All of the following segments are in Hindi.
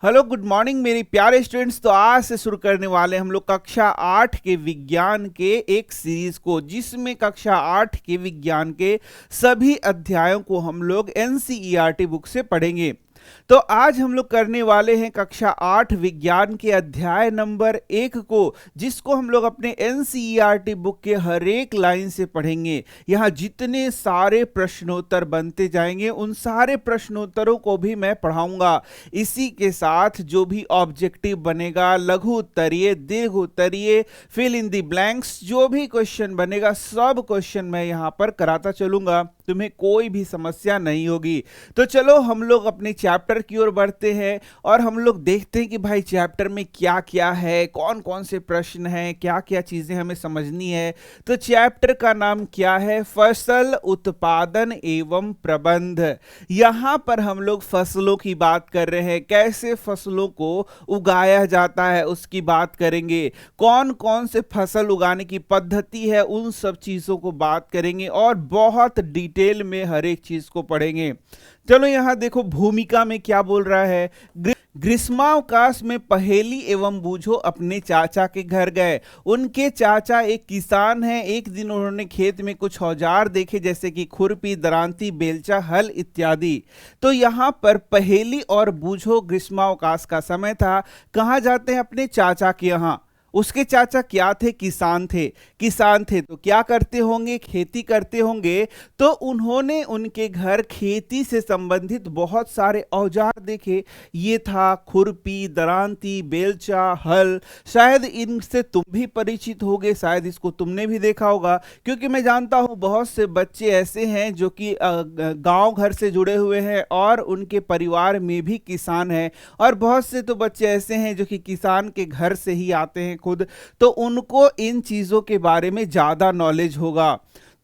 हेलो गुड मॉर्निंग मेरी प्यारे स्टूडेंट्स। तो आज से शुरू करने वाले हम लोग कक्षा 8 के विज्ञान के एक सीरीज को, जिसमें कक्षा 8 के विज्ञान के सभी अध्यायों को हम लोग एनसीईआरटी बुक से पढ़ेंगे। तो आज हम लोग करने वाले हैं कक्षा 8 विज्ञान के अध्याय नंबर 1 को, जिसको हम लोग अपने एनसीईआरटी बुक के हर एक लाइन से पढ़ेंगे। यहाँ जितने सारे प्रश्नोत्तर बनते जाएंगे उन सारे प्रश्नोत्तरों को भी मैं पढ़ाऊंगा। इसी के साथ जो भी ऑब्जेक्टिव बनेगा, लघु उत्तरीय, दीर्घ उत्तरीय, फिल इन द ब्लैंक्स, जो भी क्वेश्चन बनेगा सब क्वेश्चन मैं यहाँ पर कराता चलूंगा। तुम्हें कोई भी समस्या नहीं होगी। तो चलो हम लोग अपने चैप्टर की ओर बढ़ते हैं और हम लोग देखते हैं कि भाई चैप्टर में क्या क्या है, कौन कौन से प्रश्न हैं, क्या क्या चीजें हमें समझनी है। तो चैप्टर का नाम क्या है? फसल उत्पादन एवं प्रबंध। यहां पर हम लोग फसलों की बात कर रहे हैं, कैसे फसलों को उगाया जाता है उसकी बात करेंगे, कौन कौन से फसल उगाने की पद्धति है उन सब चीजों को बात करेंगे और बहुत डिटेल में हर एक चीज को पढ़ेंगे। चलो यहां देखो भूमिका में क्या बोल रहा है। ग्रीष्मावकाश में पहेली एवं बूझो अपने चाचा के घर गए। उनके चाचा एक किसान हैं। एक दिन उन्होंने खेत में कुछ औजार देखे, जैसे कि खुरपी, दरांती, बेलचा, हल इत्यादि। तो यहाँ पर पहेली और बूझो, ग्रीष्मावकाश का समय था, कहाँ जाते हैं? अपने चाचा के यहाँ। उसके चाचा क्या थे? किसान थे। किसान थे तो क्या करते होंगे? खेती करते होंगे। तो उन्होंने उनके घर खेती से संबंधित बहुत सारे औजार देखे। ये था खुरपी, दरांती, बेलचा, हल। शायद इनसे तुम भी परिचित होगे, शायद इसको तुमने भी देखा होगा, क्योंकि मैं जानता हूं बहुत से बच्चे ऐसे हैं जो कि गांव घर से जुड़े हुए हैं और उनके परिवार में भी किसान है, और बहुत से तो बच्चे ऐसे हैं जो कि किसान के घर से ही आते हैं खुद, तो उनको इन चीजों के बारे में ज्यादा नॉलेज होगा।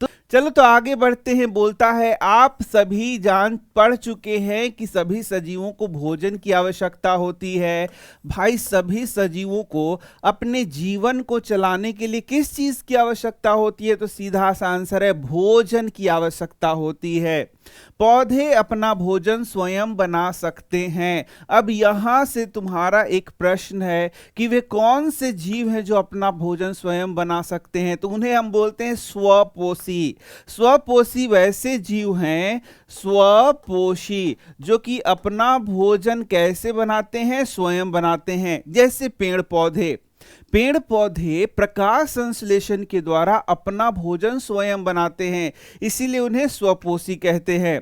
तो चलो तो आगे बढ़ते हैं। बोलता है आप सभी जान पढ़ चुके हैं कि सभी सजीवों को भोजन की आवश्यकता होती है। भाई सभी सजीवों को अपने जीवन को चलाने के लिए किस चीज की आवश्यकता होती है? तो सीधा सा आंसर है भोजन की आवश्यकता होती है। पौधे अपना भोजन स्वयं बना सकते हैं। अब यहां से तुम्हारा एक प्रश्न है कि वे कौन से जीव हैं जो अपना भोजन स्वयं बना सकते हैं? तो उन्हें हम बोलते हैं स्वपोषी। स्वपोषी वैसे जीव हैं, स्वपोषी, जो कि अपना भोजन कैसे बनाते हैं? स्वयं बनाते हैं। जैसे पेड़ पौधे, पेड़ पौधे प्रकाश संश्लेषण के द्वारा अपना भोजन स्वयं बनाते हैं, इसीलिए उन्हें स्वपोषी कहते हैं।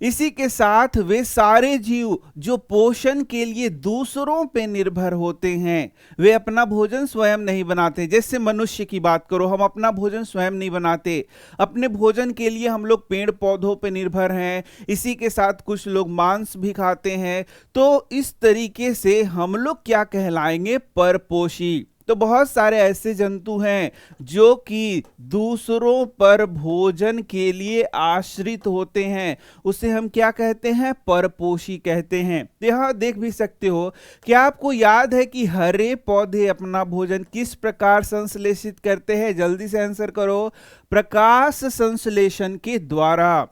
इसी के साथ वे सारे जीव जो पोषण के लिए दूसरों पे निर्भर होते हैं, वे अपना भोजन स्वयं नहीं बनाते। जैसे मनुष्य की बात करो, हम अपना भोजन स्वयं नहीं बनाते, अपने भोजन के लिए हम लोग पेड़ पौधों पे निर्भर हैं। इसी के साथ कुछ लोग मांस भी खाते हैं। तो इस तरीके से हम लोग क्या कहलाएंगे? परपोषी। तो बहुत सारे ऐसे जंतु हैं जो कि दूसरों पर भोजन के लिए आश्रित होते हैं, उसे हम क्या कहते हैं? परपोषी कहते हैं। यहां देख भी सकते हो। क्या आपको याद है कि हरे पौधे अपना भोजन किस प्रकार संश्लेषित करते हैं? जल्दी से आंसर करो। प्रकाश संश्लेषण के द्वारा।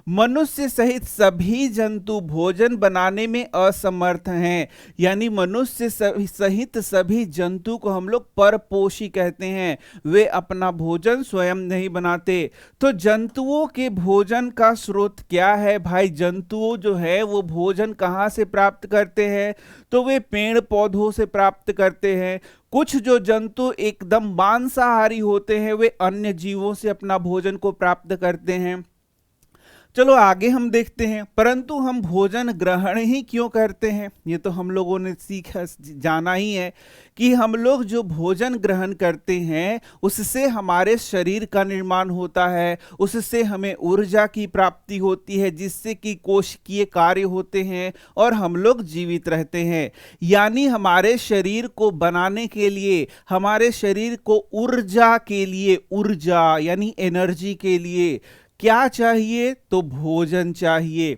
मनुष्य सहित सभी जंतु भोजन बनाने में असमर्थ हैं, यानी मनुष्य सहित सभी जंतु को हम लोग परपोषी कहते हैं। वे अपना भोजन स्वयं नहीं बनाते। तो जंतुओं के भोजन का स्रोत क्या है? भाई जंतुओं जो है वो भोजन कहाँ से प्राप्त करते हैं? तो वे पेड़ पौधों से प्राप्त करते हैं। कुछ जो जंतु एकदम मांसाहारी होते हैं, वे अन्य जीवों से अपना भोजन को प्राप्त करते हैं। चलो आगे हम देखते हैं। परंतु हम भोजन ग्रहण ही क्यों करते हैं? ये तो हम लोगों ने सीखा जाना ही है कि हम लोग जो भोजन ग्रहण करते हैं उससे हमारे शरीर का निर्माण होता है, उससे हमें ऊर्जा की प्राप्ति होती है, जिससे कि कोशिकीय कार्य होते हैं और हम लोग जीवित रहते हैं। यानी हमारे शरीर को बनाने के लिए, हमारे शरीर को ऊर्जा के लिए, ऊर्जा यानी एनर्जी के लिए क्या चाहिए? तो भोजन चाहिए।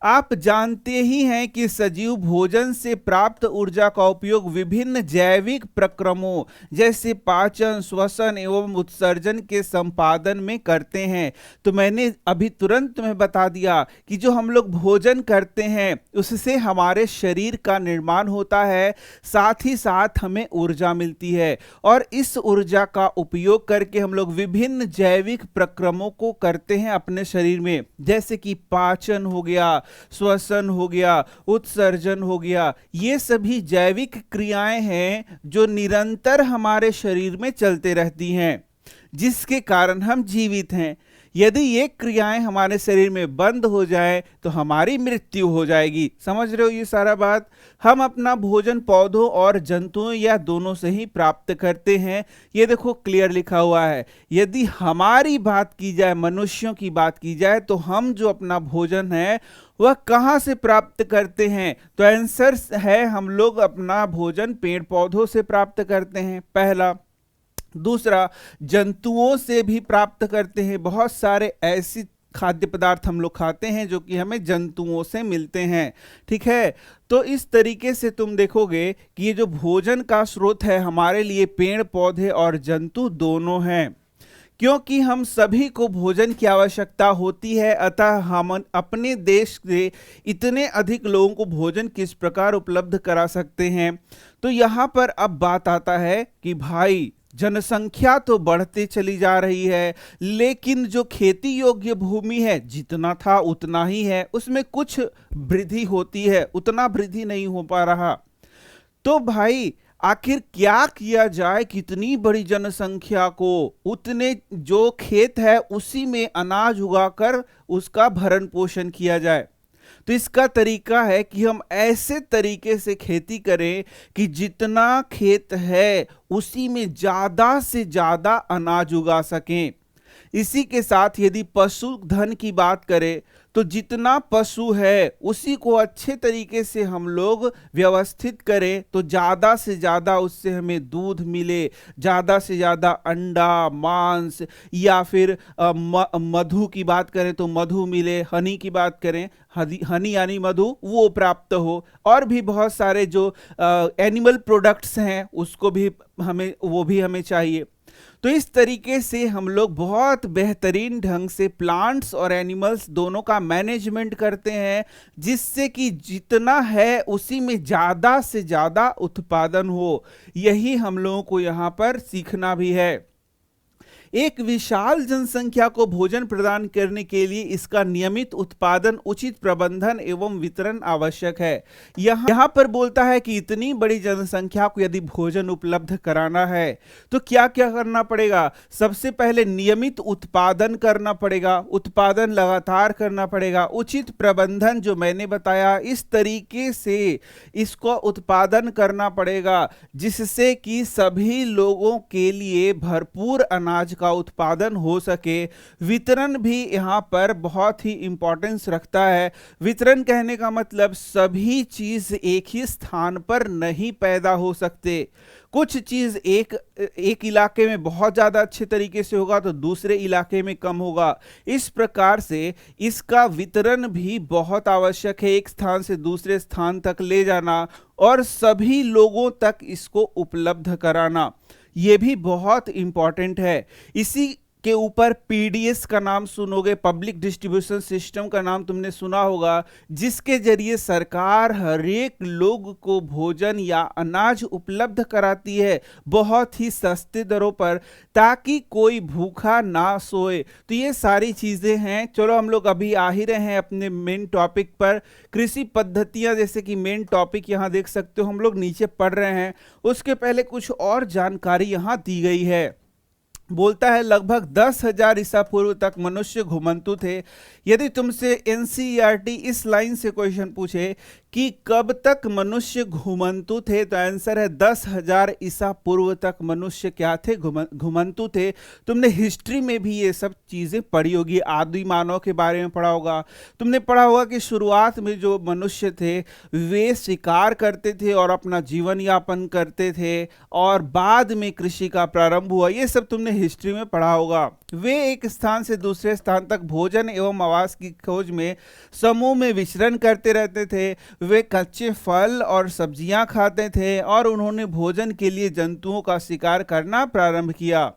आप जानते ही हैं कि सजीव भोजन से प्राप्त ऊर्जा का उपयोग विभिन्न जैविक प्रक्रमों जैसे पाचन, श्वसन एवं उत्सर्जन के संपादन में करते हैं। तो मैंने अभी तुरंत तुम्हें बता दिया कि जो हम लोग भोजन करते हैं उससे हमारे शरीर का निर्माण होता है, साथ ही साथ हमें ऊर्जा मिलती है और इस ऊर्जा का उपयोग करके हम लोग विभिन्न जैविक प्रक्रमों को करते हैं अपने शरीर में, जैसे कि पाचन हो गया, श्वसन हो गया, उत्सर्जन हो गया। ये सभी जैविक क्रियाएं हैं जो निरंतर हमारे शरीर में चलते रहती हैं, जिसके कारण हम जीवित हैं। यदि ये क्रियाएं हमारे शरीर में बंद हो जाए तो हमारी मृत्यु हो जाएगी। समझ रहे हो ये सारा बात? हम अपना भोजन पौधों और जंतुओं या दोनों से ही प्राप्त करते हैं। ये देखो क्लियर लिखा हुआ है। यदि हमारी बात की जाए, मनुष्यों की बात की जाए, तो हम जो अपना भोजन है वह कहां से प्राप्त करते हैं? तो आंसर है हम लोग अपना भोजन पेड़ पौधों से प्राप्त करते हैं, पहला। दूसरा, जंतुओं से भी प्राप्त करते हैं। बहुत सारे ऐसी खाद्य पदार्थ हम लोग खाते हैं जो कि हमें जंतुओं से मिलते हैं, ठीक है। तो इस तरीके से तुम देखोगे कि ये जो भोजन का स्रोत है हमारे लिए पेड़ पौधे और जंतु दोनों हैं। क्योंकि हम सभी को भोजन की आवश्यकता होती है, अतः हम अपने देश से इतने अधिक लोगों को भोजन किस प्रकार उपलब्ध करा सकते हैं। तो यहाँ पर अब बात आता है कि भाई जनसंख्या तो बढ़ती चली जा रही है, लेकिन जो खेती योग्य भूमि है जितना था उतना ही है, उसमें कुछ वृद्धि होती है, उतना वृद्धि नहीं हो पा रहा। तो भाई आखिर क्या किया जाए? कितनी बड़ी जनसंख्या को उतने जो खेत है उसी में अनाज उगाकर उसका भरण पोषण किया जाए। तो इसका तरीका है कि हम ऐसे तरीके से खेती करें कि जितना खेत है उसी में ज्यादा से ज्यादा अनाज उगा सकें। इसी के साथ यदि पशुधन की बात करें तो जितना पशु है उसी को अच्छे तरीके से हम लोग व्यवस्थित करें तो ज़्यादा से ज़्यादा उससे हमें दूध मिले, ज़्यादा से ज़्यादा अंडा, मांस या फिर मधु की बात करें तो मधु मिले, हनी की बात करें हनी यानी मधु वो प्राप्त हो, और भी बहुत सारे जो एनिमल प्रोडक्ट्स हैं उसको भी हमें चाहिए। तो इस तरीके से हम लोग बहुत बेहतरीन ढंग से प्लांट्स और एनिमल्स दोनों का मैनेजमेंट करते हैं, जिससे कि जितना है उसी में ज़्यादा से ज़्यादा उत्पादन हो। यही हम लोगों को यहाँ पर सीखना भी है। एक विशाल जनसंख्या को भोजन प्रदान करने के लिए इसका नियमित उत्पादन, उचित प्रबंधन एवं वितरण आवश्यक है। यहाँ पर बोलता है कि इतनी बड़ी जनसंख्या को यदि भोजन उपलब्ध कराना है तो क्या क्या करना पड़ेगा? सबसे पहले नियमित उत्पादन करना पड़ेगा, उत्पादन लगातार करना पड़ेगा, उचित प्रबंधन जो मैंने बताया इस तरीके से इसको उत्पादन करना पड़ेगा जिससे कि सभी लोगों के लिए भरपूर अनाज का उत्पादन हो सके। वितरण भी यहाँ पर बहुत ही इंपॉर्टेंस रखता है। वितरण कहने का मतलब सभी चीज एक ही स्थान पर नहीं पैदा हो सकते। कुछ चीज एक इलाके में बहुत ज्यादा अच्छे तरीके से होगा तो दूसरे इलाके में कम होगा। इस प्रकार से इसका वितरण भी बहुत आवश्यक है, एक स्थान से दूसरे स्थान तक ले जाना और सभी लोगों तक इसको उपलब्ध कराना, ये भी बहुत इंपॉर्टेंट है। इसी के ऊपर पीडीएस का नाम सुनोगे, पब्लिक डिस्ट्रीब्यूशन सिस्टम का नाम तुमने सुना होगा, जिसके जरिए सरकार हर एक लोग को भोजन या अनाज उपलब्ध कराती है बहुत ही सस्ते दरों पर, ताकि कोई भूखा ना सोए। तो ये सारी चीजें हैं। चलो हम लोग अभी आ ही रहे हैं अपने मेन टॉपिक पर। कृषि पद्धतियां जैसे कि मेन टॉपिक यहाँ देख सकते हो हम लोग नीचे पढ़ रहे हैं। उसके पहले कुछ और जानकारी यहाँ दी गई है। बोलता है लगभग 10,000 ईसा पूर्व तक मनुष्य घुमंतु थे। यदि तुमसे एनसीईआरटी इस लाइन से क्वेश्चन पूछे कि कब तक मनुष्य घुमंतु थे, तो आंसर है 10,000 ईसा पूर्व तक मनुष्य क्या थे? घुमंतु थे। तुमने हिस्ट्री में भी ये सब चीजें पढ़ी होगी, आदि मानव के बारे में पढ़ा होगा। तुमने पढ़ा होगा कि शुरुआत में जो मनुष्य थे वे शिकार करते थे और अपना जीवन यापन करते थे, और बाद में कृषि का प्रारंभ हुआ। ये सब तुमने हिस्ट्री में पढ़ा होगा। वे एक स्थान से दूसरे स्थान तक भोजन एवं आवास की खोज में समूह में विचरण करते रहते थे। वे कच्चे फल और सब्जियां खाते थे और उन्होंने भोजन के लिए जंतुओं का शिकार करना प्रारंभ किया।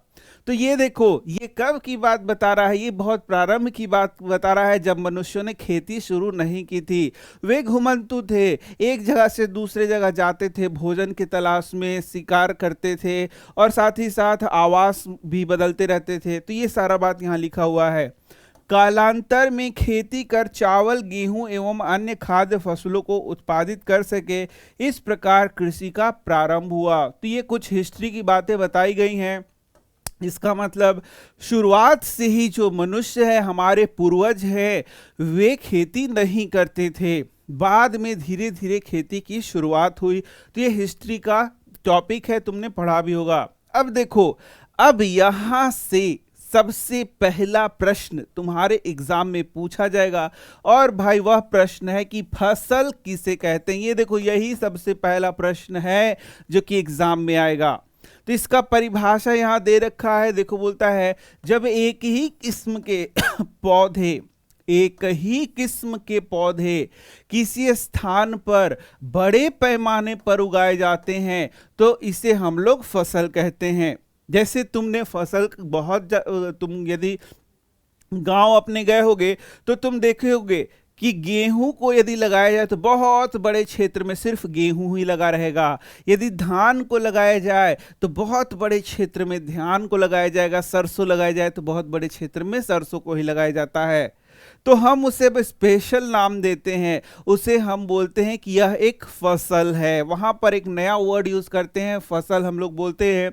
तो ये देखो, ये कब की बात बता रहा है? ये बहुत प्रारंभ की बात बता रहा है, जब मनुष्यों ने खेती शुरू नहीं की थी। वे घुमंतु थे, एक जगह से दूसरे जगह जाते थे, भोजन की तलाश में शिकार करते थे और साथ ही साथ आवास भी बदलते रहते थे। तो ये सारा बात यहाँ लिखा हुआ है। कालांतर में खेती कर चावल, गेहूं एवं अन्य खाद्य फसलों को उत्पादित कर सके, इस प्रकार कृषि का प्रारंभ हुआ। तो ये कुछ हिस्ट्री की बातें बताई गई हैं। इसका मतलब शुरुआत से ही जो मनुष्य है, हमारे पूर्वज है, वे खेती नहीं करते थे। बाद में धीरे धीरे खेती की शुरुआत हुई। तो ये हिस्ट्री का टॉपिक है, तुमने पढ़ा भी होगा। अब देखो, अब यहां से सबसे पहला प्रश्न तुम्हारे एग्जाम में पूछा जाएगा और भाई वह प्रश्न है कि फसल किसे कहते हैं। ये देखो, यही सबसे पहला प्रश्न है जो कि एग्जाम में आएगा। तो इसका परिभाषा यहां दे रखा है। देखो, बोलता है जब एक ही किस्म के पौधे किसी स्थान पर बड़े पैमाने पर उगाए जाते हैं तो इसे हम लोग फसल कहते हैं। जैसे तुमने फसल तुम यदि गांव अपने गए होगे तो तुम देखे होगे कि गेहूं को यदि लगाया जाए तो बहुत बड़े क्षेत्र में सिर्फ गेहूं ही लगा रहेगा। यदि धान को लगाया जाए तो बहुत बड़े क्षेत्र में धान को लगाया जाएगा। सरसों लगाया जाए तो बहुत बड़े क्षेत्र में सरसों को ही लगाया जाता है। तो हम उसे स्पेशल नाम देते हैं, उसे हम बोलते हैं कि यह एक फसल है। वहां पर एक नया वर्ड यूज करते हैं, फसल हम लोग बोलते हैं।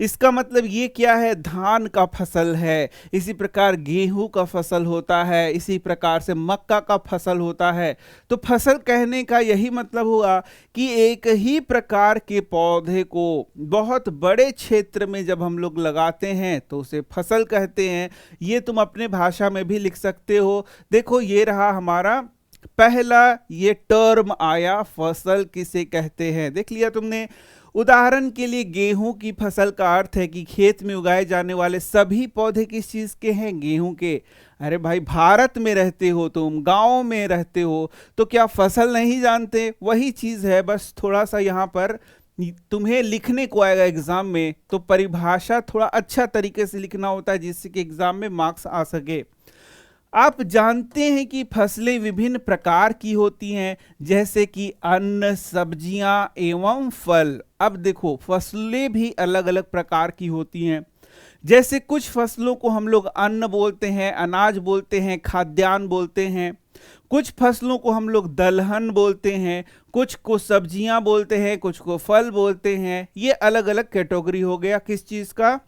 इसका मतलब ये क्या है? धान का फसल है, इसी प्रकार गेहूं का फसल होता है, इसी प्रकार से मक्का का फसल होता है। तो फसल कहने का यही मतलब हुआ कि एक ही प्रकार के पौधे को बहुत बड़े क्षेत्र में जब हम लोग लगाते हैं तो उसे फसल कहते हैं। ये तुम अपने भाषा में भी लिख सकते हो। देखो, ये रहा हमारा पहला ये टर्म आया, फसल किसे कहते हैं। देख लिया तुमने। उदाहरण के लिए गेहूं की फसल का अर्थ है कि खेत में उगाए जाने वाले सभी पौधे किस चीज के हैं? गेहूं के। अरे भाई, भारत में रहते हो तुम, गांव में रहते हो, तो क्या फसल नहीं जानते? वही चीज है, बस थोड़ा सा यहाँ पर तुम्हें लिखने को आएगा एग्जाम में, तो परिभाषा थोड़ा अच्छा तरीके से लिखना होता है जिससे कि एग्जाम में मार्क्स आ सके। आप जानते हैं कि फसलें विभिन्न प्रकार की होती हैं, जैसे कि अन्न, सब्जियां एवं फल। अब देखो, फसलें भी अलग अलग प्रकार की होती हैं। जैसे कुछ फसलों को हम लोग अन्न बोलते हैं, अनाज बोलते हैं, खाद्यान्न बोलते हैं। कुछ फसलों को हम लोग दलहन बोलते हैं, कुछ को सब्जियां बोलते हैं, कुछ को फल बोलते हैं। ये अलग अलग कैटेगरी हो गया किस चीज का?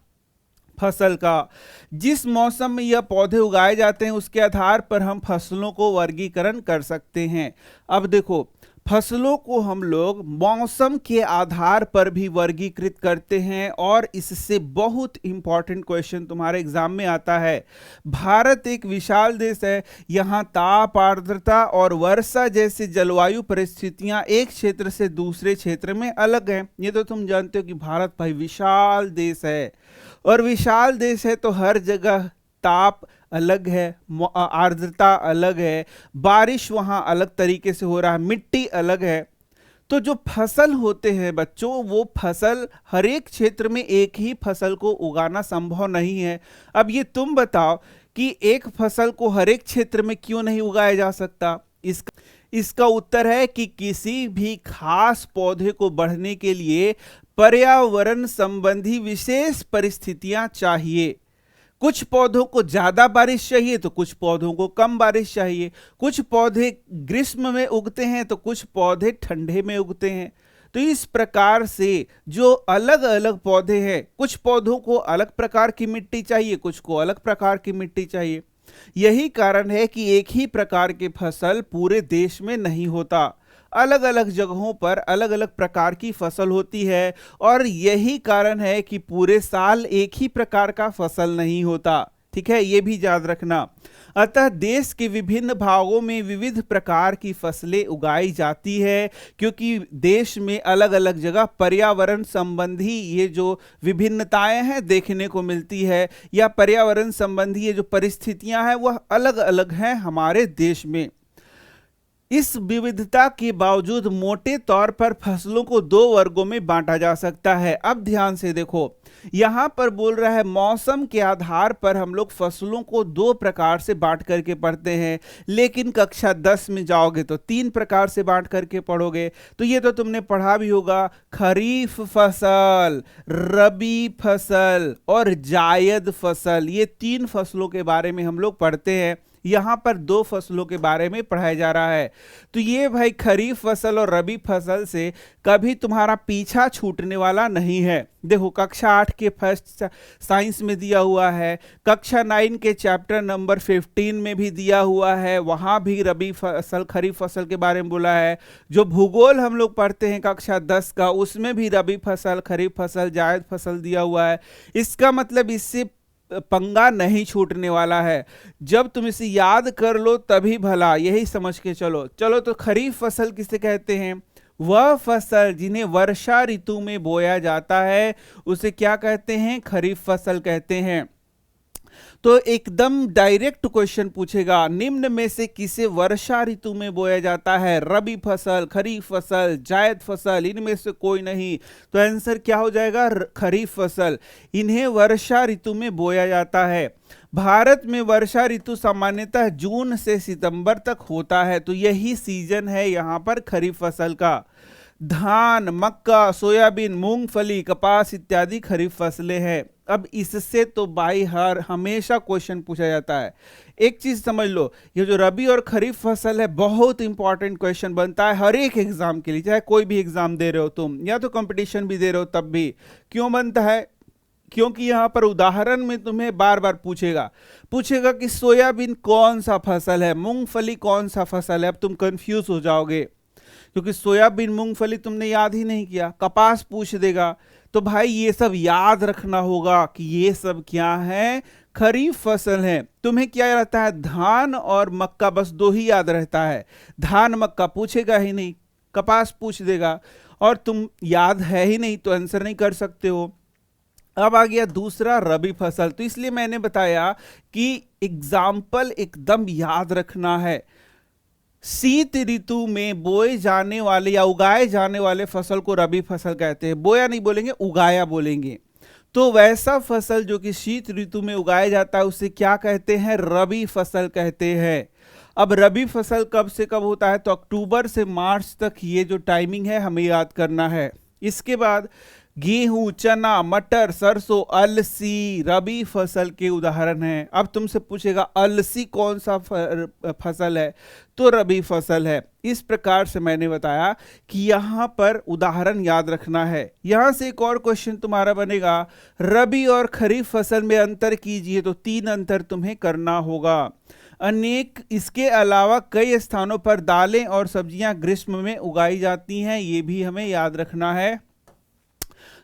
फसल का। जिस मौसम में यह पौधे उगाए जाते हैं उसके आधार पर हम फसलों को वर्गीकरण कर सकते हैं। अब देखो, फसलों को हम लोग मौसम के आधार पर भी वर्गीकृत करते हैं और इससे बहुत इंपॉर्टेंट क्वेश्चन तुम्हारे एग्जाम में आता है। भारत एक विशाल देश है, यहाँ ताप, आर्द्रता और वर्षा जैसे जलवायु परिस्थितियां एक क्षेत्र से दूसरे क्षेत्र में अलग हैं। ये तो तुम जानते हो कि भारत भाई विशाल देश है, और विशाल देश है तो हर जगह ताप अलग है, आर्द्रता अलग है, बारिश वहां अलग तरीके से हो रहा है, मिट्टी अलग है। तो जो फसल होते हैं बच्चों, वो फसल हर एक क्षेत्र में एक ही फसल को उगाना संभव नहीं है। अब ये तुम बताओ कि एक फसल को हर एक क्षेत्र में क्यों नहीं उगाया जा सकता? इसका उत्तर है कि किसी भी खास पौधे को बढ़ने के लिए पर्यावरण संबंधी विशेष परिस्थितियां चाहिए। कुछ पौधों को ज्यादा बारिश चाहिए तो कुछ पौधों को कम बारिश चाहिए। कुछ पौधे ग्रीष्म में उगते हैं तो कुछ पौधे ठंडे में उगते हैं। तो इस प्रकार से जो अलग अलग पौधे हैं, कुछ पौधों को अलग प्रकार की मिट्टी चाहिए, कुछ को अलग प्रकार की मिट्टी चाहिए। यही कारण है कि एक ही प्रकार की फसल पूरे देश में नहीं होता, अलग अलग जगहों पर अलग अलग प्रकार की फसल होती है। और यही कारण है कि पूरे साल एक ही प्रकार का फसल नहीं होता। ठीक है, ये भी याद रखना। अतः देश के विभिन्न भागों में विविध प्रकार की फसलें उगाई जाती है, क्योंकि देश में अलग अलग जगह पर्यावरण संबंधी ये जो विभिन्नताएं हैं देखने को मिलती है, या पर्यावरण संबंधी ये जो परिस्थितियां हैं वह अलग अलग हैं हमारे देश में। इस विविधता के बावजूद मोटे तौर पर फसलों को दो वर्गों में बांटा जा सकता है। अब ध्यान से देखो, यहां पर बोल रहा है मौसम के आधार पर हम लोग फसलों को दो प्रकार से बांट करके पढ़ते हैं, लेकिन कक्षा 10 में जाओगे तो तीन प्रकार से बांट करके पढ़ोगे। तो ये तो तुमने पढ़ा भी होगा, खरीफ फसल, रबी फसल और जायद फसल, ये तीन फसलों के बारे में हम लोग पढ़ते हैं। यहां पर दो फसलों के बारे में पढ़ाया जा रहा है। तो ये भाई खरीफ फसल और रबी फसल से कभी तुम्हारा पीछा छूटने वाला नहीं है। देखो कक्षा 8 के फर्स्ट साइंस में दिया हुआ है, कक्षा 9 के चैप्टर नंबर 15 में भी दिया हुआ है, वहां भी रबी फसल खरीफ फसल के बारे में बोला है। जो भूगोल हम लोग पढ़ते हैं कक्षा 10 का, उसमें भी रबी फसल, खरीफ फसल, जायद फसल दिया हुआ है। इसका मतलब इससे पंगा नहीं छूटने वाला है। जब तुम इसे याद कर लो तभी भला, यही समझ के चलो। चलो तो खरीफ फसल किसे कहते हैं? वह फसल जिन्हें वर्षा ऋतु में बोया जाता है उसे क्या कहते हैं? खरीफ फसल कहते हैं। तो एकदम डायरेक्ट क्वेश्चन पूछेगा, निम्न में से किसे वर्षा ऋतु में बोया जाता है? रबी फसल, खरीफ फसल, जायद फसल, इनमें से कोई नहीं। तो आंसर क्या हो जाएगा? खरीफ फसल। इन्हें वर्षा ऋतु में बोया जाता है। भारत में वर्षा ऋतु सामान्यतः जून से सितंबर तक होता है, तो यही सीजन है यहाँ पर खरीफ फसल का। धान, मक्का, सोयाबीन, मूंगफली, कपास इत्यादि खरीफ फसलें हैं। अब इससे तो भाई हमेशा क्वेश्चन पूछा जाता है। एक चीज समझ लो, ये जो रबी और खरीफ फसल है बहुत इंपॉर्टेंट क्वेश्चन बनता है हर एक एग्जाम के लिए, चाहे कोई भी एग्जाम दे रहे हो तुम या तो कंपटीशन भी दे रहे हो तब भी। क्यों बनता है? क्योंकि यहाँ पर उदाहरण में तुम्हें बार बार पूछेगा कि सोयाबीन कौन सा फसल है, मूंगफली कौन सा फसल है। अब तुम कंफ्यूज हो जाओगे क्योंकि सोयाबीन, मूंगफली तुमने याद ही नहीं किया। कपास पूछ देगा, तो भाई ये सब याद रखना होगा कि ये सब क्या है? खरीफ फसल है। तुम्हें क्या रहता है? धान और मक्का, बस दो ही याद रहता है। धान मक्का पूछेगा ही नहीं, कपास पूछ देगा, और तुम याद है ही नहीं तो आंसर नहीं कर सकते हो। अब आ गया दूसरा रबी फसल। तो इसलिए मैंने बताया कि एग्जाम्पल एकदम याद रखना है। शीत ऋतु में बोए जाने वाले या उगाए जाने वाले फसल को रबी फसल कहते हैं। बोया नहीं बोलेंगे, उगाया बोलेंगे। तो वैसा फसल जो कि शीत ऋतु में उगाया जाता है उसे क्या कहते हैं? रबी फसल कहते हैं। अब रबी फसल कब से कब होता है? तो अक्टूबर से मार्च तक ये जो टाइमिंग है हमें याद करना है। इसके बाद गेहूं, चना, मटर, सरसों, अलसी रबी फसल के उदाहरण हैं। अब तुमसे पूछेगा अलसी कौन सा फसल है? तो रबी फसल है। इस प्रकार से मैंने बताया कि यहाँ पर उदाहरण याद रखना है। यहाँ से एक और क्वेश्चन तुम्हारा बनेगा, रबी और खरीफ फसल में अंतर कीजिए। तो तीन अंतर तुम्हें करना होगा। अनेक इसके अलावा कई स्थानों पर दालें और सब्जियां ग्रीष्म में उगाई जाती हैं, ये भी हमें याद रखना है।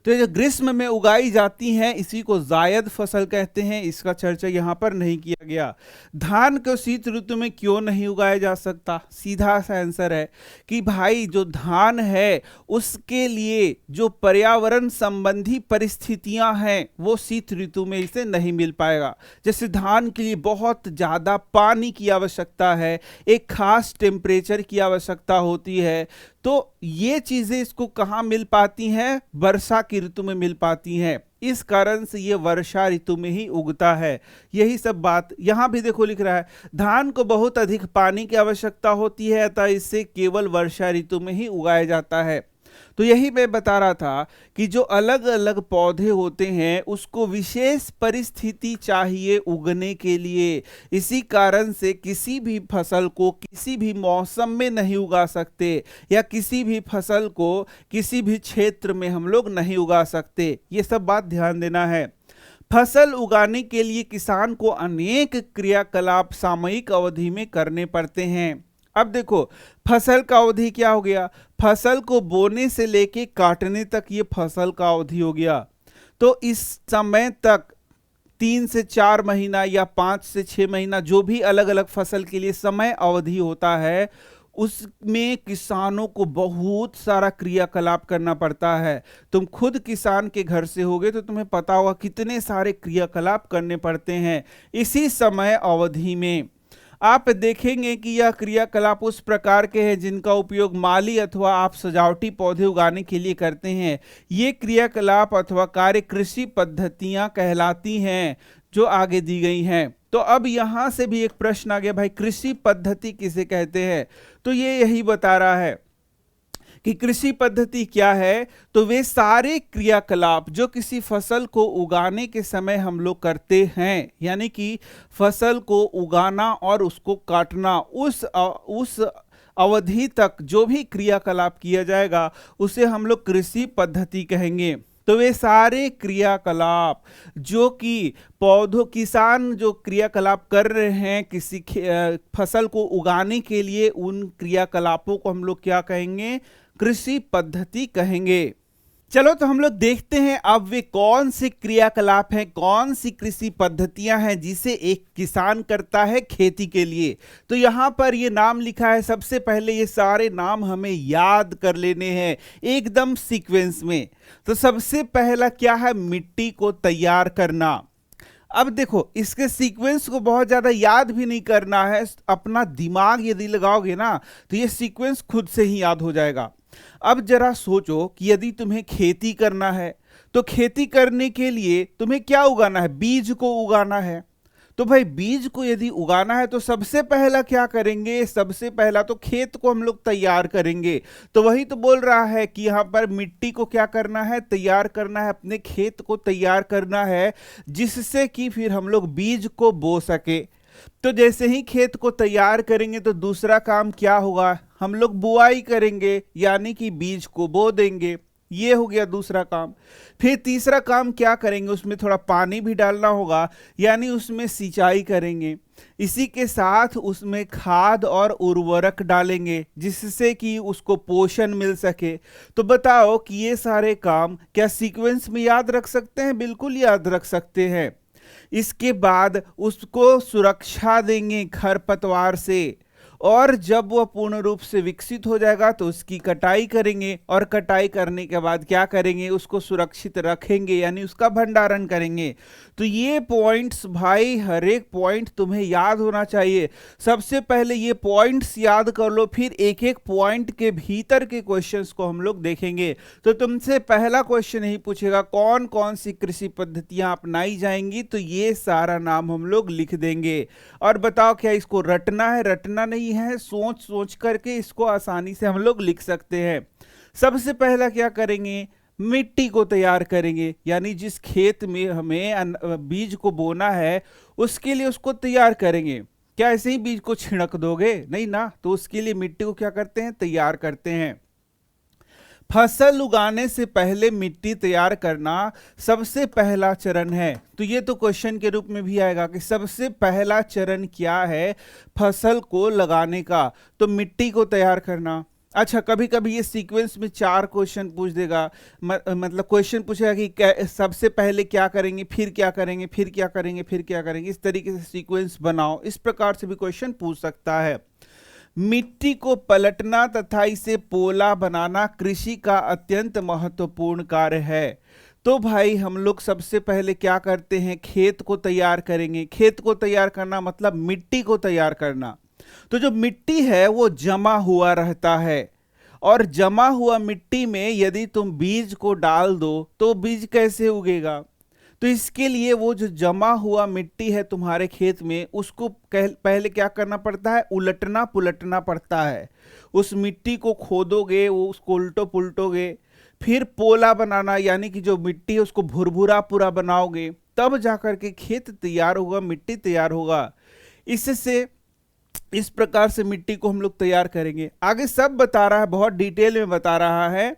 तो ये जो ग्रीष्म में उगाई जाती हैं इसी को जायद फसल कहते हैं। इसका चर्चा यहाँ पर नहीं किया गया। धान को शीत ऋतु में क्यों नहीं उगाया जा सकता? सीधा सा आंसर है कि भाई जो धान है उसके लिए जो पर्यावरण संबंधी परिस्थितियां हैं वो शीत ऋतु में इसे नहीं मिल पाएगा। जैसे धान के लिए बहुत ज़्यादा पानी की आवश्यकता है, एक खास टेम्परेचर की आवश्यकता होती है। तो ये चीजें इसको कहाँ मिल पाती हैं? वर्षा की ऋतु में मिल पाती हैं। इस कारण से ये वर्षा ऋतु में ही उगता है। यही सब बात यहाँ भी देखो लिख रहा है, धान को बहुत अधिक पानी की आवश्यकता होती है अतः इसे केवल वर्षा ऋतु में ही उगाया जाता है। तो यही मैं बता रहा था कि जो अलग अलग पौधे होते हैं उसको विशेष परिस्थिति चाहिए उगने के लिए। इसी कारण से किसी भी फसल को किसी भी मौसम में नहीं उगा सकते, या किसी भी फसल को किसी भी क्षेत्र में हम लोग नहीं उगा सकते। ये सब बात ध्यान देना है। फसल उगाने के लिए किसान को अनेक क्रियाकलाप सामयिक अवधि में करने पड़ते हैं। अब देखो फसल का अवधि क्या हो गया? फसल को बोने से लेके काटने तक ये फसल का अवधि हो गया। तो इस समय तक 3 से 4 महीना या 5 से 6 महीना, जो भी अलग अलग फसल के लिए समय अवधि होता है, उसमें किसानों को बहुत सारा क्रियाकलाप करना पड़ता है। तुम खुद किसान के घर से होगे तो तुम्हें पता होगा कितने सारे क्रियाकलाप करने पड़ते हैं इसी समय अवधि में। आप देखेंगे कि यह क्रियाकलाप उस प्रकार के हैं जिनका उपयोग माली अथवा आप सजावटी पौधे उगाने के लिए करते हैं। ये क्रियाकलाप अथवा कार्य कृषि पद्धतियां कहलाती हैं जो आगे दी गई हैं। तो अब यहां से भी एक प्रश्न आ गया, भाई कृषि पद्धति किसे कहते हैं? तो ये यही बता रहा है कि कृषि पद्धति क्या है। तो वे सारे क्रियाकलाप जो किसी फसल को उगाने के समय हम लोग करते हैं, यानी कि फसल को उगाना और उसको काटना, उस अवधि तक जो भी क्रियाकलाप किया जाएगा उसे हम लोग कृषि पद्धति कहेंगे। तो वे सारे क्रियाकलाप जो कि किसान जो क्रियाकलाप कर रहे हैं किसी फसल को उगाने के लिए, उन क्रियाकलापों को हम लोग क्या कहेंगे? कृषि पद्धति कहेंगे। चलो तो हम लोग देखते हैं अब वे कौन से क्रियाकलाप हैं, कौन सी कृषि पद्धतियां हैं जिसे एक किसान करता है खेती के लिए। तो यहां पर ये नाम लिखा है, सबसे पहले ये सारे नाम हमें याद कर लेने हैं एकदम सीक्वेंस में। तो सबसे पहला क्या है? मिट्टी को तैयार करना। अब देखो, इसके सीक्वेंस को बहुत ज्यादा याद भी नहीं करना है, अपना दिमाग यदि लगाओगे ना तो ये सीक्वेंस खुद से ही याद हो जाएगा। अब जरा सोचो कि यदि तुम्हें खेती करना है तो खेती करने के लिए तुम्हें क्या उगाना है? बीज को उगाना है। तो भाई बीज को यदि उगाना है तो सबसे पहला क्या करेंगे? सबसे पहला तो खेत को हम लोग तैयार करेंगे। तो वही तो बोल रहा है कि यहाँ पर मिट्टी को क्या करना है? तैयार करना है, अपने खेत को तैयार करना है, जिससे कि फिर हम लोग बीज को बो सके। तो जैसे ही खेत को तैयार करेंगे तो दूसरा काम क्या होगा? हम लोग बुआई करेंगे, यानी कि बीज को बो देंगे। ये हो गया दूसरा काम। फिर तीसरा काम क्या करेंगे? उसमें थोड़ा पानी भी डालना होगा, यानी उसमें सिंचाई करेंगे। इसी के साथ उसमें खाद और उर्वरक डालेंगे, जिससे कि उसको पोषण मिल सके। तो बताओ कि ये सारे काम क्या सीक्वेंस में याद रख सकते हैं? बिल्कुल याद रख सकते हैं। इसके बाद उसको सुरक्षा देंगे खरपतवार से, और जब वह पूर्ण रूप से विकसित हो जाएगा तो उसकी कटाई करेंगे, और कटाई करने के बाद क्या करेंगे? उसको सुरक्षित रखेंगे, यानी उसका भंडारण करेंगे। तो ये पॉइंट्स भाई, हर एक पॉइंट तुम्हें याद होना चाहिए। सबसे पहले ये पॉइंट्स याद कर लो, फिर एक एक पॉइंट के भीतर के क्वेश्चंस को हम लोग देखेंगे। तो तुमसे पहला क्वेश्चन यही पूछेगा, कौन कौन सी कृषि पद्धतियां अपनाई जाएंगी? तो ये सारा नाम हम लोग लिख देंगे। और बताओ क्या इसको रटना है? रटना नहीं है, सोच सोच करके इसको आसानी से हम लोग लिख सकते हैं। सबसे पहला क्या करेंगे? मिट्टी को तैयार करेंगे, यानी जिस खेत में हमें बीज को बोना है उसके लिए उसको तैयार करेंगे। क्या ऐसे ही बीज को छिड़क दोगे? नहीं ना। तो उसके लिए मिट्टी को क्या करते हैं? तैयार करते हैं। फसल उगाने से पहले मिट्टी तैयार करना सबसे पहला चरण है। तो ये तो क्वेश्चन के रूप में भी आएगा कि सबसे पहला चरण क्या है फसल को लगाने का? तो मिट्टी को तैयार करना। अच्छा, कभी कभी ये सीक्वेंस में 4 क्वेश्चन पूछ देगा, मतलब क्वेश्चन पूछेगा कि सबसे पहले क्या करेंगे, फिर क्या करेंगे, फिर क्या करेंगे, फिर क्या करेंगे। इस तरीके से सीक्वेंस बनाओ, इस प्रकार से भी क्वेश्चन पूछ सकता है। मिट्टी को पलटना तथा इसे पोला बनाना कृषि का अत्यंत महत्वपूर्ण कार्य है। तो भाई हम लोग सबसे पहले क्या करते हैं? खेत को तैयार करेंगे। खेत को तैयार करना मतलब मिट्टी को तैयार करना। तो जो मिट्टी है वो जमा हुआ रहता है, और जमा हुआ मिट्टी में यदि तुम बीज को डाल दो तो बीज कैसे उगेगा? तो इसके लिए वो जो जमा हुआ मिट्टी है तुम्हारे खेत में, उसको पहले क्या करना पड़ता है? उलटना पुलटना पड़ता है। उस मिट्टी को खोदोगे, वो उसको उल्टो पुलटोगे, फिर पोला बनाना, यानी कि जो मिट्टी है उसको भुरभुरा पूरा बनाओगे, तब जाकर के खेत तैयार होगा, मिट्टी तैयार होगा। इससे इस प्रकार से मिट्टी को हम लोग तैयार करेंगे। आगे सब बता रहा है, बहुत डिटेल में बता रहा है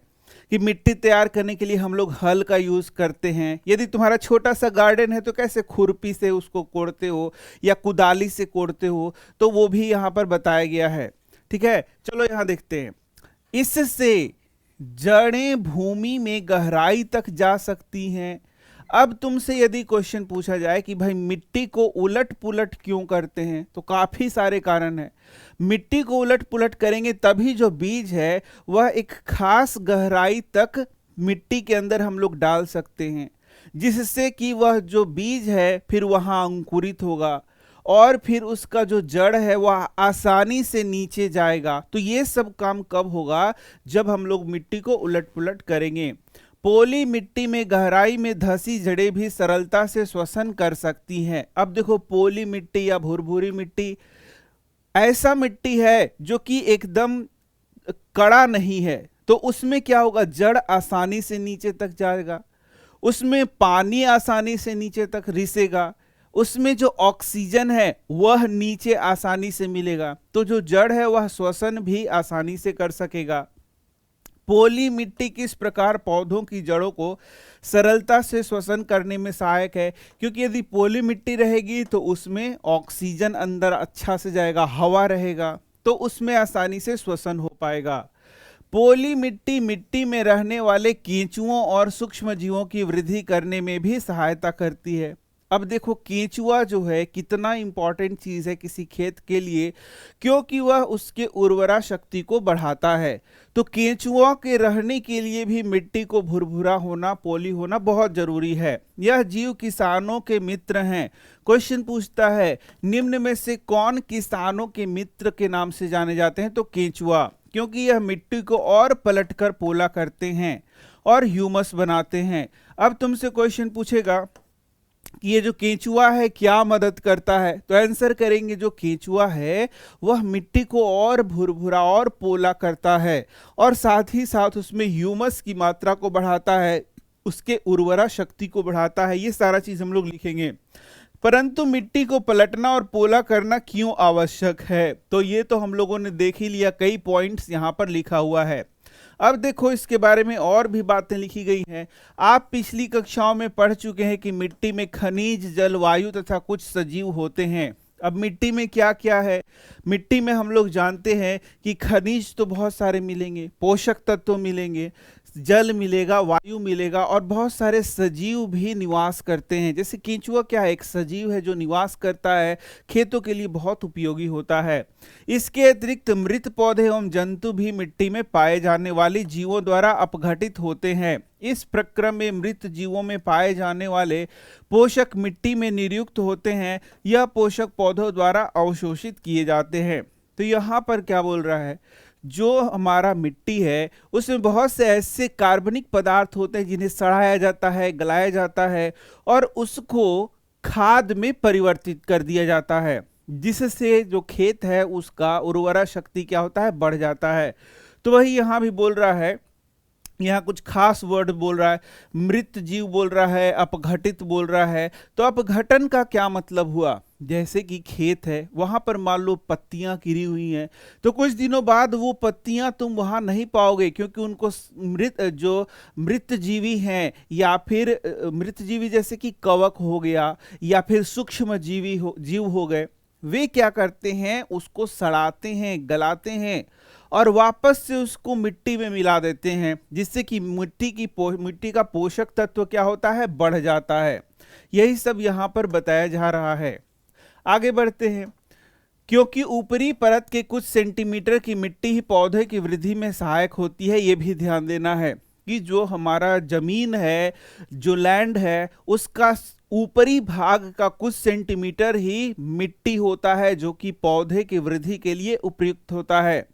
कि मिट्टी तैयार करने के लिए हम लोग हल का यूज करते हैं। यदि तुम्हारा छोटा सा गार्डन है तो कैसे खुरपी से उसको कोड़ते हो या कुदाली से कोड़ते हो, तो वो भी यहाँ पर बताया गया है। ठीक है, चलो यहाँ देखते हैं। इससे जड़ें भूमि में गहराई तक जा सकती हैं। अब तुमसे यदि क्वेश्चन पूछा जाए कि भाई मिट्टी को उलट पुलट क्यों करते हैं, तो काफी सारे कारण हैं। मिट्टी को उलट पुलट करेंगे तभी जो बीज है वह एक खास गहराई तक मिट्टी के अंदर हम लोग डाल सकते हैं, जिससे कि वह जो बीज है फिर वहां अंकुरित होगा और फिर उसका जो जड़ है वह आसानी से नीचे जाएगा। तो ये सब काम कब होगा, जब हम लोग मिट्टी को उलट पुलट करेंगे। पोली मिट्टी में गहराई में धंसी जड़ें भी सरलता से श्वसन कर सकती हैं। अब देखो, पोली मिट्टी या भुरभुरी मिट्टी ऐसा मिट्टी है जो कि एकदम कड़ा नहीं है, तो उसमें क्या होगा, जड़ आसानी से नीचे तक जाएगा, उसमें पानी आसानी से नीचे तक रिसेगा, उसमें जो ऑक्सीजन है वह नीचे आसानी से मिलेगा, तो जो जड़ है वह श्वसन भी आसानी से कर सकेगा। पोली मिट्टी किस प्रकार पौधों की जड़ों को सरलता से श्वसन करने में सहायक है, क्योंकि यदि पोली मिट्टी रहेगी तो उसमें ऑक्सीजन अंदर अच्छा से जाएगा, हवा रहेगा, तो उसमें आसानी से श्वसन हो पाएगा। पोली मिट्टी मिट्टी में रहने वाले केंचुओं और सूक्ष्म जीवों की वृद्धि करने में भी सहायता करती है। अब देखो, केंचुआ जो है कितना इंपॉर्टेंट चीज है किसी खेत के लिए, क्योंकि वह उसके उर्वरा शक्ति को बढ़ाता है। तो केंचुआ के रहने के लिए भी मिट्टी को भुरभुरा होना, पोली होना बहुत जरूरी है। यह जीव किसानों के मित्र हैं। क्वेश्चन पूछता है, निम्न में से कौन किसानों के मित्र के नाम से जाने जाते हैं, तो केंचुआ, क्योंकि यह मिट्टी को और पलटकर पोला करते हैं और ह्यूमस बनाते हैं। अब तुमसे क्वेश्चन पूछेगा कि ये जो केंचुआ है क्या मदद करता है, तो आंसर करेंगे जो केंचुआ है वह मिट्टी को और भुरभुरा और पोला करता है और साथ ही साथ उसमें ह्यूमस की मात्रा को बढ़ाता है, उसके उर्वरा शक्ति को बढ़ाता है। ये सारा चीज हम लोग लिखेंगे। परंतु मिट्टी को पलटना और पोला करना क्यों आवश्यक है, तो ये तो हम लोगों ने देख ही लिया, कई पॉइंट्स यहाँ पर लिखा हुआ है। अब देखो, इसके बारे में और भी बातें लिखी गई हैं। आप पिछली कक्षाओं में पढ़ चुके हैं कि मिट्टी में खनिज, जलवायु तथा कुछ सजीव होते हैं। अब मिट्टी में क्या क्या है, मिट्टी में हम लोग जानते हैं कि खनिज तो बहुत सारे मिलेंगे, पोषक तत्व मिलेंगे, जल मिलेगा, वायु मिलेगा और बहुत सारे सजीव भी निवास करते हैं। जैसे केंचुआ क्या है, एक सजीव है जो निवास करता है, खेतों के लिए बहुत उपयोगी होता है। इसके अतिरिक्त मृत पौधे एवं जंतु भी मिट्टी में पाए जाने वाले जीवों द्वारा अपघटित होते हैं। इस प्रक्रम में मृत जीवों में पाए जाने वाले पोषक मिट्टी में नियुक्त होते हैं, यह पोषक पौधों द्वारा अवशोषित किए जाते हैं। तो यहाँ पर क्या बोल रहा है, जो हमारा मिट्टी है उसमें बहुत से ऐसे कार्बनिक पदार्थ होते हैं जिन्हें सड़ाया जाता है, गलाया जाता है और उसको खाद में परिवर्तित कर दिया जाता है, जिससे जो खेत है उसका उर्वरा शक्ति क्या होता है, बढ़ जाता है। तो वही यहाँ भी बोल रहा है, यहाँ कुछ खास वर्ड बोल रहा है, मृत जीव बोल रहा है, अपघटित बोल रहा है। तो अपघटन का क्या मतलब हुआ, जैसे कि खेत है, वहां पर मान लो पत्तियां गिरी हुई हैं, तो कुछ दिनों बाद वो पत्तियां तुम वहां नहीं पाओगे, क्योंकि उनको मृत जीवी हैं या फिर मृत जीवी जैसे कि कवक हो गया या फिर सूक्ष्म जीव हो गए, वे क्या करते हैं, उसको सड़ाते हैं, गलाते हैं और वापस से उसको मिट्टी में मिला देते हैं, जिससे कि मिट्टी का पोषक तत्व क्या होता है, बढ़ जाता है। यही सब यहाँ पर बताया जा रहा है। आगे बढ़ते हैं। क्योंकि ऊपरी परत के कुछ सेंटीमीटर की मिट्टी ही पौधे की वृद्धि में सहायक होती है, ये भी ध्यान देना है कि जो हमारा जमीन है, जो लैंड है, उसका ऊपरी भाग का कुछ सेंटीमीटर ही मिट्टी होता है जो कि पौधे की वृद्धि के लिए उपयुक्त होता है।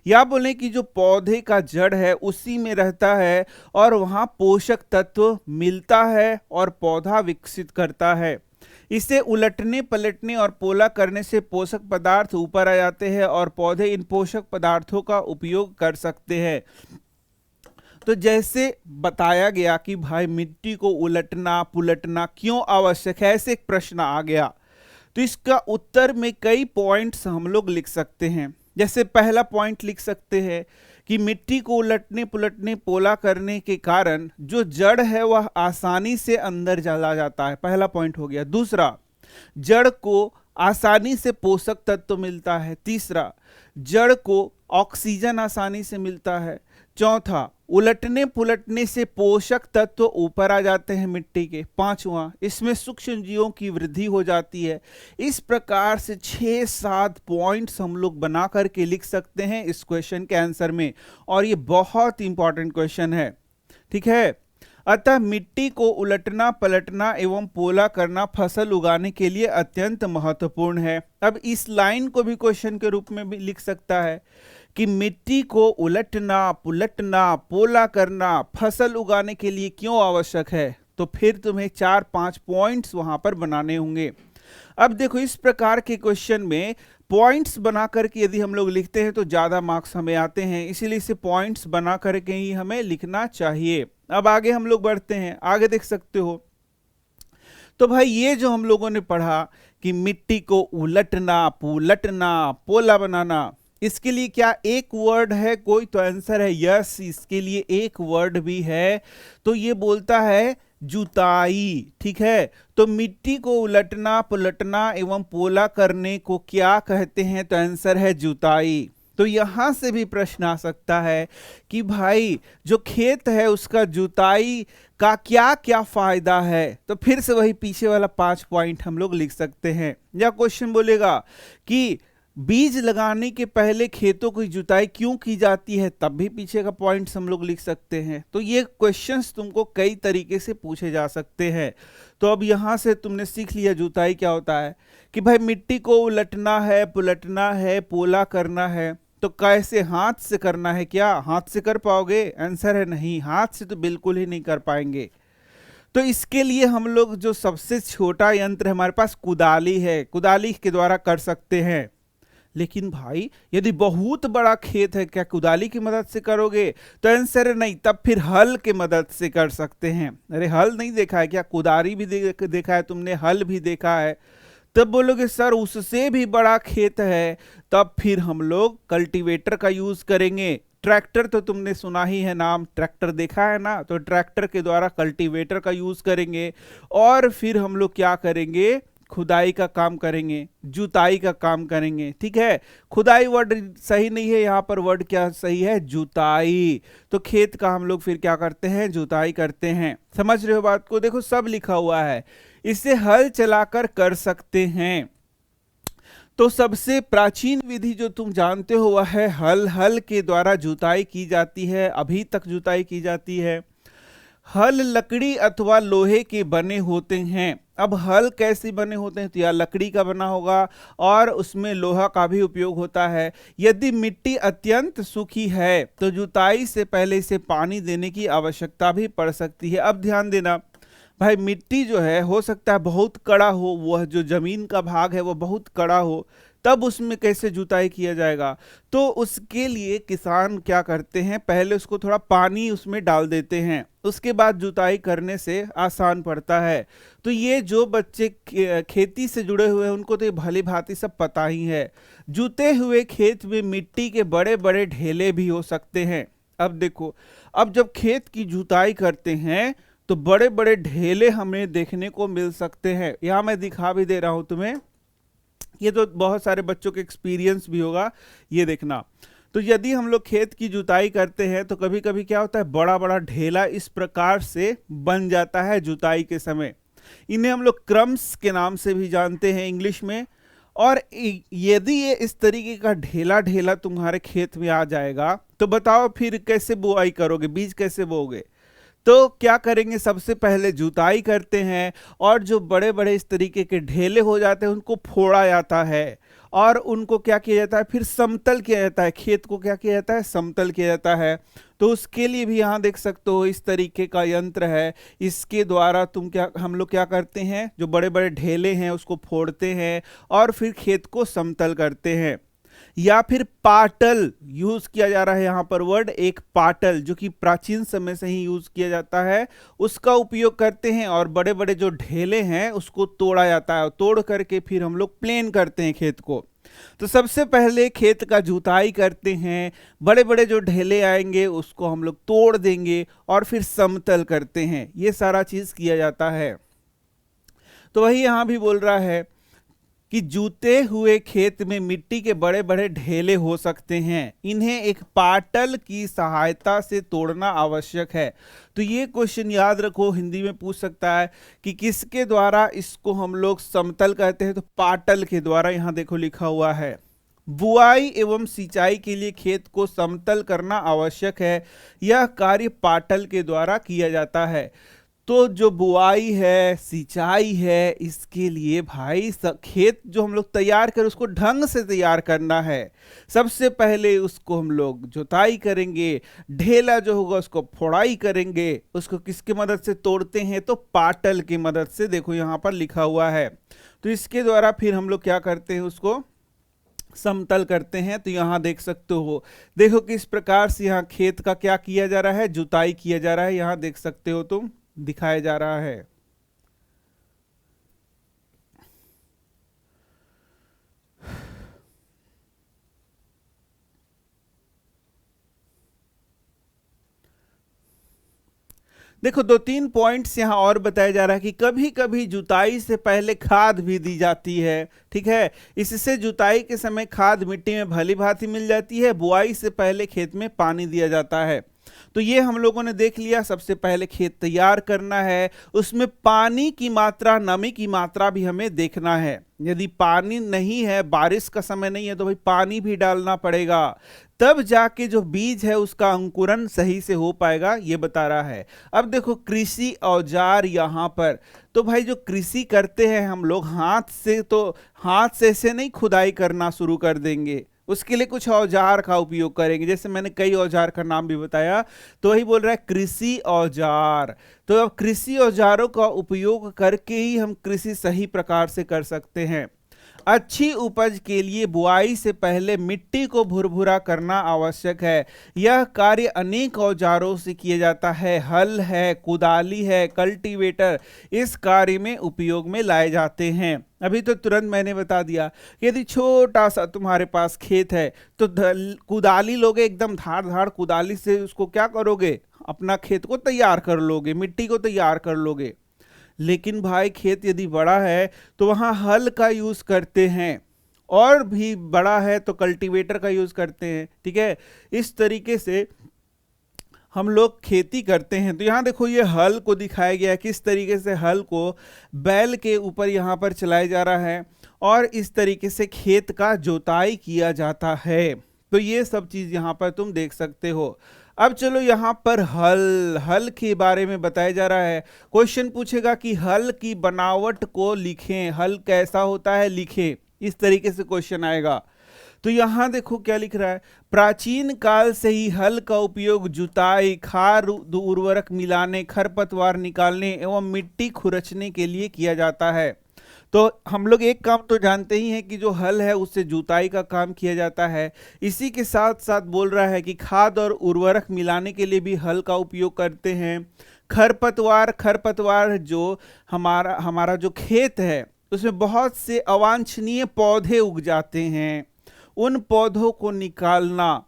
या बोले कि जो पौधे का जड़ है उसी में रहता है और वहां पोषक तत्व मिलता है और पौधा विकसित करता है। इसे उलटने, पलटने और पोला करने से पोषक पदार्थ ऊपर आ जाते हैं और पौधे इन पोषक पदार्थों का उपयोग कर सकते हैं। तो जैसे बताया गया कि भाई मिट्टी को उलटना पुलटना क्यों आवश्यक है, ऐसे एक प्रश्न आ गया, तो इसका उत्तर में कई पॉइंट्स हम लोग लिख सकते हैं। जैसे पहला पॉइंट लिख सकते हैं कि मिट्टी को उलटने पुलटने पोला करने के कारण जो जड़ है वह आसानी से अंदर चला जाता है, पहला पॉइंट हो गया। दूसरा, जड़ को आसानी से पोषक तत्व मिलता है। तीसरा, जड़ को ऑक्सीजन आसानी से मिलता है। चौथा, उलटने पुलटने से पोषक तत्व ऊपर आ जाते हैं मिट्टी के। पांचवा, इसमें सूक्ष्म जीवों की वृद्धि हो जाती है। इस प्रकार से 6-7 पॉइंट्स हम लोग बना करके लिख सकते हैं इस क्वेश्चन के आंसर में, और ये बहुत इंपॉर्टेंट क्वेश्चन है। ठीक है, अतः मिट्टी को उलटना पलटना एवं पोला करना फसल उगाने के लिए अत्यंत महत्वपूर्ण है। अब इस लाइन को भी क्वेश्चन के रूप में भी लिख सकता है कि मिट्टी को उलटना पुलटना पोला करना फसल उगाने के लिए क्यों आवश्यक है, तो फिर तुम्हें 4-5 पॉइंट्स वहां पर बनाने होंगे। अब देखो, इस प्रकार के क्वेश्चन में पॉइंट्स बना करके यदि हम लोग लिखते हैं तो ज्यादा मार्क्स हमें आते हैं, इसीलिए इसे पॉइंट्स बना करके ही हमें लिखना चाहिए। अब आगे हम लोग बढ़ते हैं, आगे देख सकते हो। तो भाई ये जो हम लोगों ने पढ़ा कि मिट्टी को उलटना पुलटना पोला बनाना, इसके लिए क्या एक वर्ड है कोई, तो आंसर है यस, इसके लिए एक वर्ड भी है, तो ये बोलता है जुताई। ठीक है, तो मिट्टी को उलटना पलटना एवं पोला करने को क्या कहते हैं, तो आंसर है जुताई। तो यहां से भी प्रश्न आ सकता है कि भाई जो खेत है उसका जुताई का क्या क्या फायदा है, तो फिर से वही पीछे वाला 5 पॉइंट हम लोग लिख सकते हैं। या क्वेश्चन बोलेगा कि बीज लगाने के पहले खेतों की जुताई क्यों की जाती है, तब भी पीछे का पॉइंट्स हम लोग लिख सकते हैं। तो ये क्वेश्चंस तुमको कई तरीके से पूछे जा सकते हैं। तो अब यहां से तुमने सीख लिया जुताई क्या होता है, कि भाई मिट्टी को उलटना है पुलटना है पोला करना है, तो कैसे, हाथ से करना है क्या, हाथ से कर पाओगे, आंसर है नहीं, हाथ से तो बिल्कुल ही नहीं कर पाएंगे। तो इसके लिए हम लोग जो सबसे छोटा यंत्र है हमारे पास कुदाली है, कुदाली के द्वारा कर सकते हैं। लेकिन भाई यदि बहुत बड़ा खेत है, क्या कुदाली की मदद से करोगे, तो आंसर नहीं, तब फिर हल की मदद से कर सकते हैं। अरे हल नहीं देखा है क्या, कुदाली भी देखा है तुमने, हल भी देखा है। तब बोलोगे सर उससे भी बड़ा खेत है, तब फिर हम लोग कल्टीवेटर का यूज करेंगे। ट्रैक्टर तो तुमने सुना ही है नाम, ट्रैक्टर देखा है ना, तो ट्रैक्टर के द्वारा कल्टीवेटर का यूज करेंगे, और फिर हम लोग क्या करेंगे, खुदाई का काम करेंगे, जुताई का काम करेंगे। ठीक है, खुदाई वर्ड सही नहीं है, यहाँ पर वर्ड क्या सही है, जुताई। तो खेत का हम लोग फिर क्या करते हैं, जुताई करते हैं। समझ रहे हो बात को, देखो सब लिखा हुआ है, इसे हल चलाकर कर सकते हैं। तो सबसे प्राचीन विधि जो तुम जानते हो वह है हल, हल के द्वारा जुताई की जाती है, अभी तक जुताई की जाती है। हल लकड़ी अथवा लोहे के बने होते हैं। अब हल कैसे बने होते हैं, तो या लकड़ी का बना होगा और उसमें लोहा का भी उपयोग होता है। यदि मिट्टी अत्यंत सूखी है तो जुताई से पहले इसे पानी देने की आवश्यकता भी पड़ सकती है। अब ध्यान देना भाई, मिट्टी जो है हो सकता है बहुत कड़ा हो, वह जो जमीन का भाग है वो बहुत कड़ा हो, तब उसमें कैसे जुताई किया जाएगा, तो उसके लिए किसान क्या करते हैं, पहले उसको थोड़ा पानी उसमें डाल देते हैं, उसके बाद जुताई करने से आसान पड़ता है। तो ये जो बच्चे खेती से जुड़े हुए हैं उनको तो ये भली भांति सब पता ही है। जुते हुए खेत में मिट्टी के बड़े बड़े ढेले भी हो सकते हैं। अब देखो, अब जब खेत की जुताई करते हैं तो बड़े बड़े ढेले हमें देखने को मिल सकते हैं। यहां मैं दिखा भी दे रहा हूं तुम्हें, ये तो बहुत सारे बच्चों के एक्सपीरियंस भी होगा, ये देखना। तो यदि हम लोग खेत की जुताई करते हैं तो कभी कभी क्या होता है, बड़ा बड़ा ढेला इस प्रकार से बन जाता है जुताई के समय। इन्हें हम लोग क्रम्स के नाम से भी जानते हैं इंग्लिश में। और यदि ये इस तरीके का ढेला ढेला तुम्हारे खेत में आ जाएगा तो बताओ फिर कैसे बुआई करोगे, बीज कैसे बोओगे। तो क्या करेंगे, सबसे पहले जुताई करते हैं, और जो बड़े बड़े इस तरीके के ढेले हो जाते हैं उनको फोड़ा जाता है, और उनको क्या किया जाता है, फिर समतल किया जाता है, खेत को क्या किया जाता है, समतल किया जाता है। तो उसके लिए भी यहाँ देख सकते हो इस तरीके का यंत्र है, इसके द्वारा हम लोग क्या करते हैं, जो बड़े बड़े ढेले हैं उसको फोड़ते हैं और फिर खेत को समतल करते हैं। या फिर पाटल यूज किया जा रहा है यहाँ पर वर्ड, एक पाटल जो कि प्राचीन समय से ही यूज किया जाता है, उसका उपयोग करते हैं, और बड़े बड़े जो ढेले हैं उसको तोड़ा जाता है, तोड़ करके फिर हम लोग प्लेन करते हैं खेत को। तो सबसे पहले खेत का जुताई करते हैं, बड़े बड़े जो ढेले आएंगे उसको हम लोग तोड़ देंगे और फिर समतल करते हैं, ये सारा चीज किया जाता है। तो वही यहां भी बोल रहा है कि जूते हुए खेत में मिट्टी के बड़े बड़े ढेले हो सकते हैं, इन्हें एक पाटल की सहायता से तोड़ना आवश्यक है। तो ये क्वेश्चन याद रखो, हिंदी में पूछ सकता है कि किसके द्वारा इसको हम लोग समतल कहते हैं, तो पाटल के द्वारा। यहां देखो लिखा हुआ है, बुआई एवं सिंचाई के लिए खेत को समतल करना आवश्यक है, यह कार्य पाटल के द्वारा किया जाता है। तो जो बुआई है, सिंचाई है, इसके लिए भाई खेत जो हम लोग तैयार करें उसको ढंग से तैयार करना है। सबसे पहले उसको हम लोग जुताई करेंगे, ढेला जो होगा उसको फोड़ाई करेंगे। उसको किसकी मदद से तोड़ते हैं, तो पाटल की मदद से। देखो यहाँ पर लिखा हुआ है। तो इसके द्वारा फिर हम लोग क्या करते हैं, उसको समतल करते हैं। तो यहां देख सकते हो, देखो किस प्रकार से यहाँ खेत का क्या किया जा रहा है, जुताई किया जा रहा है। यहां देख सकते हो तुम, दिखाया जा रहा है। देखो 2-3 पॉइंट्स यहां और बताया जा रहा है कि कभी कभी जुताई से पहले खाद भी दी जाती है। ठीक है, इससे जुताई के समय खाद मिट्टी में भली भांति मिल जाती है। बुआई से पहले खेत में पानी दिया जाता है। तो ये हम लोगों ने देख लिया, सबसे पहले खेत तैयार करना है, उसमें पानी की मात्रा, नमी की मात्रा भी हमें देखना है। यदि पानी नहीं है, बारिश का समय नहीं है, तो भाई पानी भी डालना पड़ेगा, तब जाके जो बीज है उसका अंकुरण सही से हो पाएगा, ये बता रहा है। अब देखो कृषि औजार यहां पर, तो भाई जो कृषि करते हैं हम लोग हाथ से, तो हाथ से ऐसे नहीं खुदाई करना शुरू कर देंगे, उसके लिए कुछ औजार का उपयोग करेंगे। जैसे मैंने कई औजार का नाम भी बताया, तो वही बोल रहा है कृषि औजार। तो अब कृषि औजारों का उपयोग करके ही हम कृषि सही प्रकार से कर सकते हैं। अच्छी उपज के लिए बुआई से पहले मिट्टी को भुरभुरा करना आवश्यक है। यह कार्य अनेक औजारों से किया जाता है। हल है, कुदाली है, कल्टीवेटर इस कार्य में उपयोग में लाए जाते हैं। अभी तो तुरंत मैंने बता दिया कि यदि छोटा सा तुम्हारे पास खेत है तो कुदाली लोगे, एकदम धार धार कुदाली से उसको क्या करोगे, अपना खेत को तैयार कर लोगे, मिट्टी को तैयार कर लोगे। लेकिन भाई खेत यदि बड़ा है तो वहां हल का यूज करते हैं, और भी बड़ा है तो कल्टीवेटर का यूज करते हैं। ठीक है, इस तरीके से हम लोग खेती करते हैं। तो यहाँ देखो ये हल को दिखाया गया है, किस तरीके से हल को बैल के ऊपर यहाँ पर चलाया जा रहा है और इस तरीके से खेत का जोताई किया जाता है। तो ये सब चीज यहाँ पर तुम देख सकते हो। अब चलो यहाँ पर हल के बारे में बताया जा रहा है। क्वेश्चन पूछेगा कि हल की बनावट को लिखें, हल कैसा होता है लिखें, इस तरीके से क्वेश्चन आएगा। तो यहां देखो क्या लिख रहा है, प्राचीन काल से ही हल का उपयोग जुताई, खाद उर्वरक मिलाने, खरपतवार निकालने एवं मिट्टी खुरचने के लिए किया जाता है। तो हम लोग एक काम तो जानते ही हैं कि जो हल है उससे जुताई का काम किया जाता है। इसी के साथ साथ बोल रहा है कि खाद और उर्वरक मिलाने के लिए भी हल का उपयोग करते हैं। खरपतवार जो हमारा जो खेत है उसमें बहुत से अवांछनीय पौधे उग जाते हैं, उन पौधों को निकालना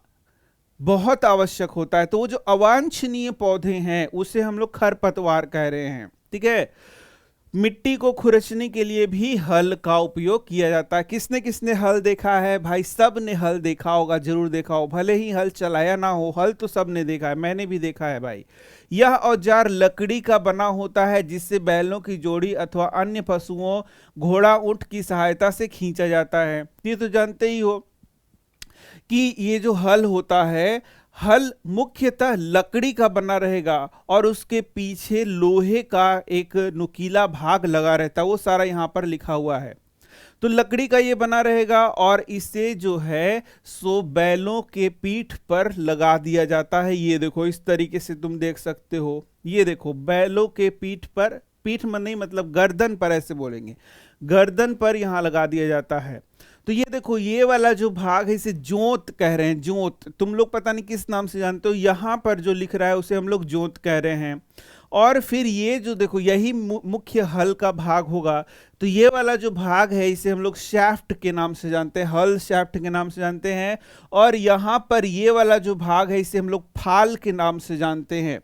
बहुत आवश्यक होता है। तो वो जो अवांछनीय पौधे हैं उसे हम लोग खरपतवार कह रहे हैं। ठीक है, मिट्टी को खुरचने के लिए भी हल का उपयोग किया जाता है। किसने किसने हल देखा है भाई, सब ने हल देखा होगा, जरूर देखा हो, भले ही हल चलाया ना हो, हल तो सब ने देखा है, मैंने भी देखा है भाई। यह औजार लकड़ी का बना होता है जिससे बैलों की जोड़ी अथवा अन्य पशुओं, घोड़ा, ऊंट की सहायता से खींचा जाता है। ये तो जानते ही हो कि ये जो हल होता है, हल मुख्यतः लकड़ी का बना रहेगा और उसके पीछे लोहे का एक नुकीला भाग लगा रहता है, वो सारा यहां पर लिखा हुआ है। तो लकड़ी का ये बना रहेगा और इसे जो है सो बैलों के पीठ पर लगा दिया जाता है। ये देखो इस तरीके से तुम देख सकते हो, ये देखो बैलों के पीठ पर, पीठ में नहीं मतलब गर्दन पर, ऐसे बोलेंगे, गर्दन पर यहां लगा दिया जाता है। तो ये देखो ये वाला जो भाग है इसे जोत कह रहे हैं, जोत। तुम लोग पता नहीं किस नाम से जानते हो, यहां पर जो लिख रहा है उसे हम लोग जोत कह रहे हैं। और फिर ये जो देखो यही मुख्य हल का भाग होगा, तो ये वाला जो भाग है इसे हम लोग शैफ्ट के नाम से जानते हैं, हल शैफ्ट के नाम से जानते हैं। और यहां पर ये वाला जो भाग है इसे हम लोग फाल के नाम से जानते हैं।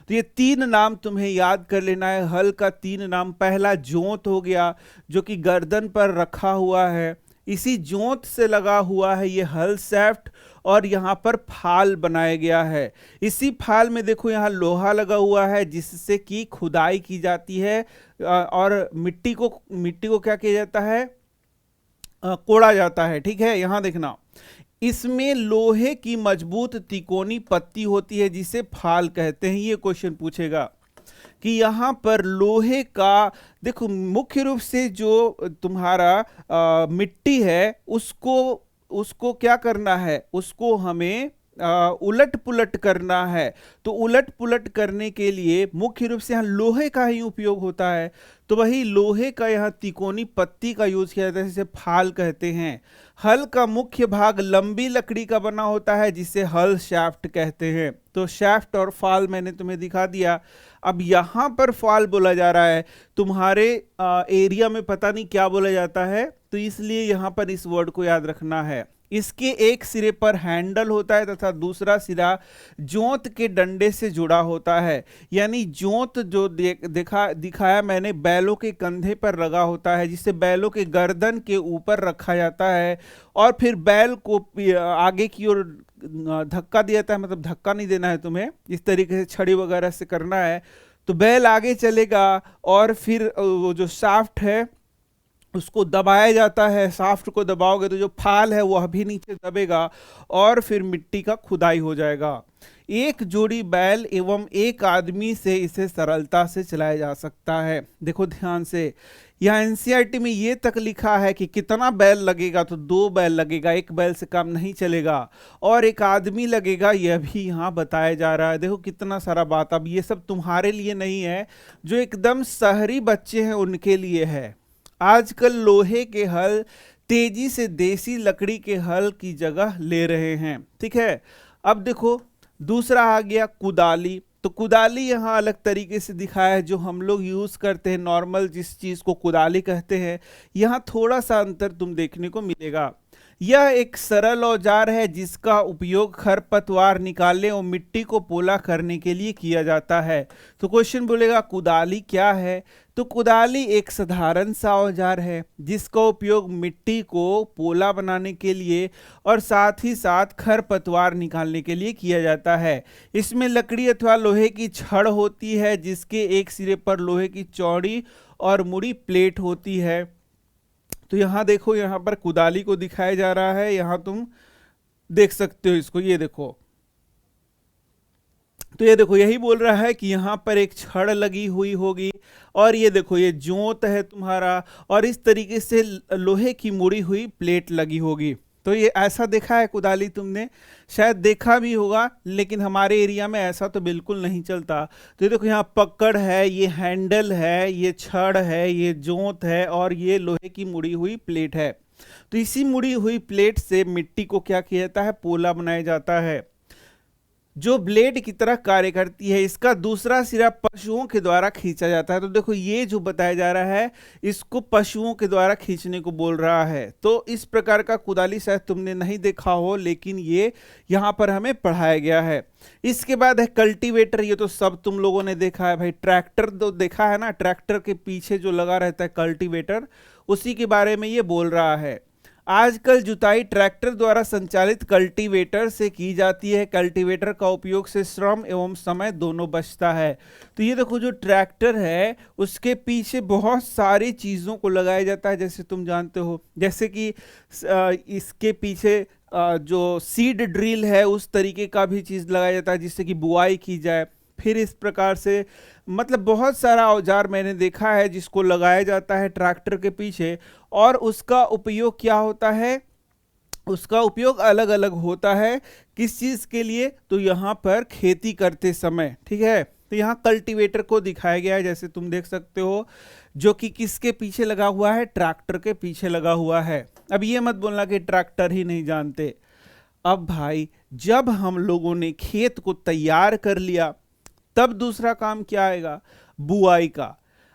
तो तो ये 3 नाम तुम्हें याद कर लेना है। हल का 3 नाम, पहला जोंत हो गया जो कि गर्दन पर रखा हुआ है, इसी जोंत से लगा हुआ है ये हल शाफ्ट, और यहाँ पर फाल बनाया गया है। इसी फाल में देखो यहाँ लोहा लगा हुआ है जिससे कि खुदाई की जाती है और मिट्टी को क्या किया जाता है, कोड़ा जाता है। ठीक है, यहां देखना, इसमें लोहे की मजबूत तिकोनी पत्ती होती है जिसे फाल कहते हैं। ये क्वेश्चन पूछेगा कि यहां पर लोहे का, देखो मुख्य रूप से जो तुम्हारा मिट्टी है उसको क्या करना है, उसको हमें उलट पुलट करना है। तो उलट पुलट करने के लिए मुख्य रूप से यहाँ लोहे का ही उपयोग होता है, तो वही लोहे का यहाँ तिकोनी पत्ती का यूज किया जाता है जिसे फाल कहते हैं। हल का मुख्य भाग लंबी लकड़ी का बना होता है जिसे हल शाफ्ट कहते हैं। तो शाफ्ट और फाल मैंने तुम्हें दिखा दिया। अब यहाँ पर फाल बोला जा रहा है, तुम्हारे एरिया में पता नहीं क्या बोला जाता है, तो इसलिए यहाँ पर इस वर्ड को याद रखना है। इसके एक सिरे पर हैंडल होता है तथा दूसरा सिरा जोंत के डंडे से जुड़ा होता है। यानी जोंत जो दिखाया मैंने बैलों के कंधे पर लगा होता है, जिसे बैलों के गर्दन के ऊपर रखा जाता है और फिर बैल को आगे की ओर धक्का दिया जाता है। मतलब धक्का नहीं देना है तुम्हें, इस तरीके से छड़ी वगैरह से करना है, तो बैल आगे चलेगा और फिर वो जो शाफ्ट है उसको दबाया जाता है। शाफ्ट को दबाओगे तो जो फाल है वह भी नीचे दबेगा और फिर मिट्टी का खुदाई हो जाएगा। एक जोड़ी बैल एवं एक आदमी से इसे सरलता से चलाया जा सकता है। देखो ध्यान से, यहाँ एनसीईआरटी में ये तक लिखा है कि कितना बैल लगेगा, तो 2 बैल लगेगा, 1 बैल से काम नहीं चलेगा, और 1 आदमी लगेगा, यह भी यहाँ बताया जा रहा है। देखो कितना सारा बात। अब ये सब तुम्हारे लिए नहीं है, जो एकदम शहरी बच्चे हैं उनके लिए है। आजकल लोहे के हल तेजी से देसी लकड़ी के हल की जगह ले रहे हैं। ठीक है, अब देखो दूसरा आ गया कुदाली। तो कुदाली यहाँ अलग तरीके से दिखाया है, जो हम लोग यूज करते हैं नॉर्मल जिस चीज को कुदाली कहते हैं, यहाँ थोड़ा सा अंतर तुम देखने को मिलेगा। यह एक सरल औजार है जिसका उपयोग खरपतवार निकालने और मिट्टी को पोला करने के लिए किया जाता है। तो क्वेश्चन बोलेगा कुदाली क्या है, तो कुदाली एक साधारण सा औजार है जिसका उपयोग मिट्टी को पोला बनाने के लिए और साथ ही साथ खरपतवार निकालने के लिए किया जाता है। इसमें लकड़ी अथवा लोहे की छड़ होती है जिसके एक सिरे पर लोहे की चौड़ी और मुड़ी प्लेट होती है। तो यहाँ देखो, यहाँ पर कुदाली को दिखाया जा रहा है, यहाँ तुम देख सकते हो इसको, ये देखो। तो ये देखो यही बोल रहा है कि यहाँ पर एक छड़ लगी हुई होगी और ये देखो ये जोंत है तुम्हारा और इस तरीके से लोहे की मुड़ी हुई प्लेट लगी होगी। तो ये ऐसा देखा है कुदाली तुमने, शायद देखा भी होगा, लेकिन हमारे एरिया में ऐसा तो बिल्कुल नहीं चलता। तो ये देखो यहाँ पकड़ है, ये हैंडल है, ये छड़ है, ये जोंत है और ये लोहे की मुड़ी हुई प्लेट है। तो इसी मुड़ी हुई प्लेट से मिट्टी को क्या किया जाता है, पोला बनाया जाता है, जो ब्लेड की तरह कार्य करती है। इसका दूसरा सिरा पशुओं के द्वारा खींचा जाता है। तो देखो ये जो बताया जा रहा है इसको पशुओं के द्वारा खींचने को बोल रहा है। तो इस प्रकार का कुदाली शायद तुमने नहीं देखा हो, लेकिन ये यहाँ पर हमें पढ़ाया गया है। इसके बाद है कल्टीवेटर। ये तो सब तुम लोगों ने देखा है भाई, ट्रैक्टर तो देखा है ना, ट्रैक्टर के पीछे जो लगा रहता है कल्टीवेटर, उसी के बारे में ये बोल रहा है। आजकल जुताई ट्रैक्टर द्वारा संचालित कल्टीवेटर से की जाती है। कल्टीवेटर का उपयोग से श्रम एवं समय दोनों बचता है। तो ये देखो जो ट्रैक्टर है उसके पीछे बहुत सारी चीज़ों को लगाया जाता है, जैसे तुम जानते हो, जैसे कि इसके पीछे जो सीड ड्रिल है उस तरीके का भी चीज़ लगाया जाता है जिससे कि बुआई की जाए। फिर इस प्रकार से मतलब बहुत सारा औजार मैंने देखा है जिसको लगाया जाता है ट्रैक्टर के पीछे, और उसका उपयोग क्या होता है, उसका उपयोग अलग अलग होता है। किस चीज़ के लिए, तो यहाँ पर खेती करते समय। ठीक है, तो यहाँ कल्टीवेटर को दिखाया गया है जैसे तुम देख सकते हो, जो कि किसके पीछे लगा हुआ है, ट्रैक्टर के पीछे लगा हुआ है। अब ये मत बोलना कि ट्रैक्टर ही नहीं जानते। अब भाई जब हम लोगों ने खेत को तैयार कर लिया तब दूसरा काम क्या आएगा, बुआई का।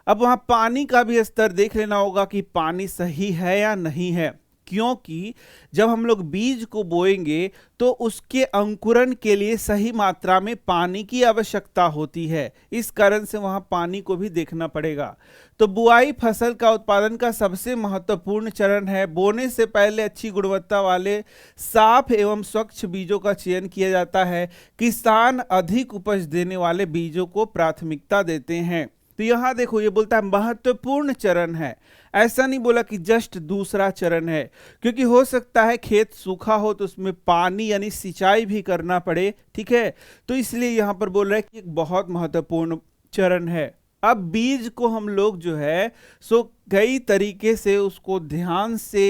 अब वहां पानी का भी स्तर देख लेना होगा कि पानी सही है या नहीं है। क्योंकि जब हम लोग बीज को बोएंगे तो उसके अंकुरण के लिए सही मात्रा में पानी की आवश्यकता होती है, इस कारण से वहां पानी को भी देखना पड़ेगा। तो बुआई फसल का उत्पादन का सबसे महत्वपूर्ण चरण है। बोने से पहले अच्छी गुणवत्ता वाले साफ एवं स्वच्छ बीजों का चयन किया जाता है। किसान अधिक उपज देने वाले बीजों को प्राथमिकता देते हैं। तो यहां देखो ये बोलता है महत्वपूर्ण चरण है, ऐसा नहीं बोला कि जस्ट दूसरा चरण है, क्योंकि हो सकता है खेत सूखा हो तो उसमें पानी यानी सिंचाई भी करना पड़े, ठीक है। तो इसलिए यहां पर बोल रहा है कि एक बहुत महत्वपूर्ण चरण है। अब बीज को हम लोग जो है सो कई तरीके से उसको ध्यान से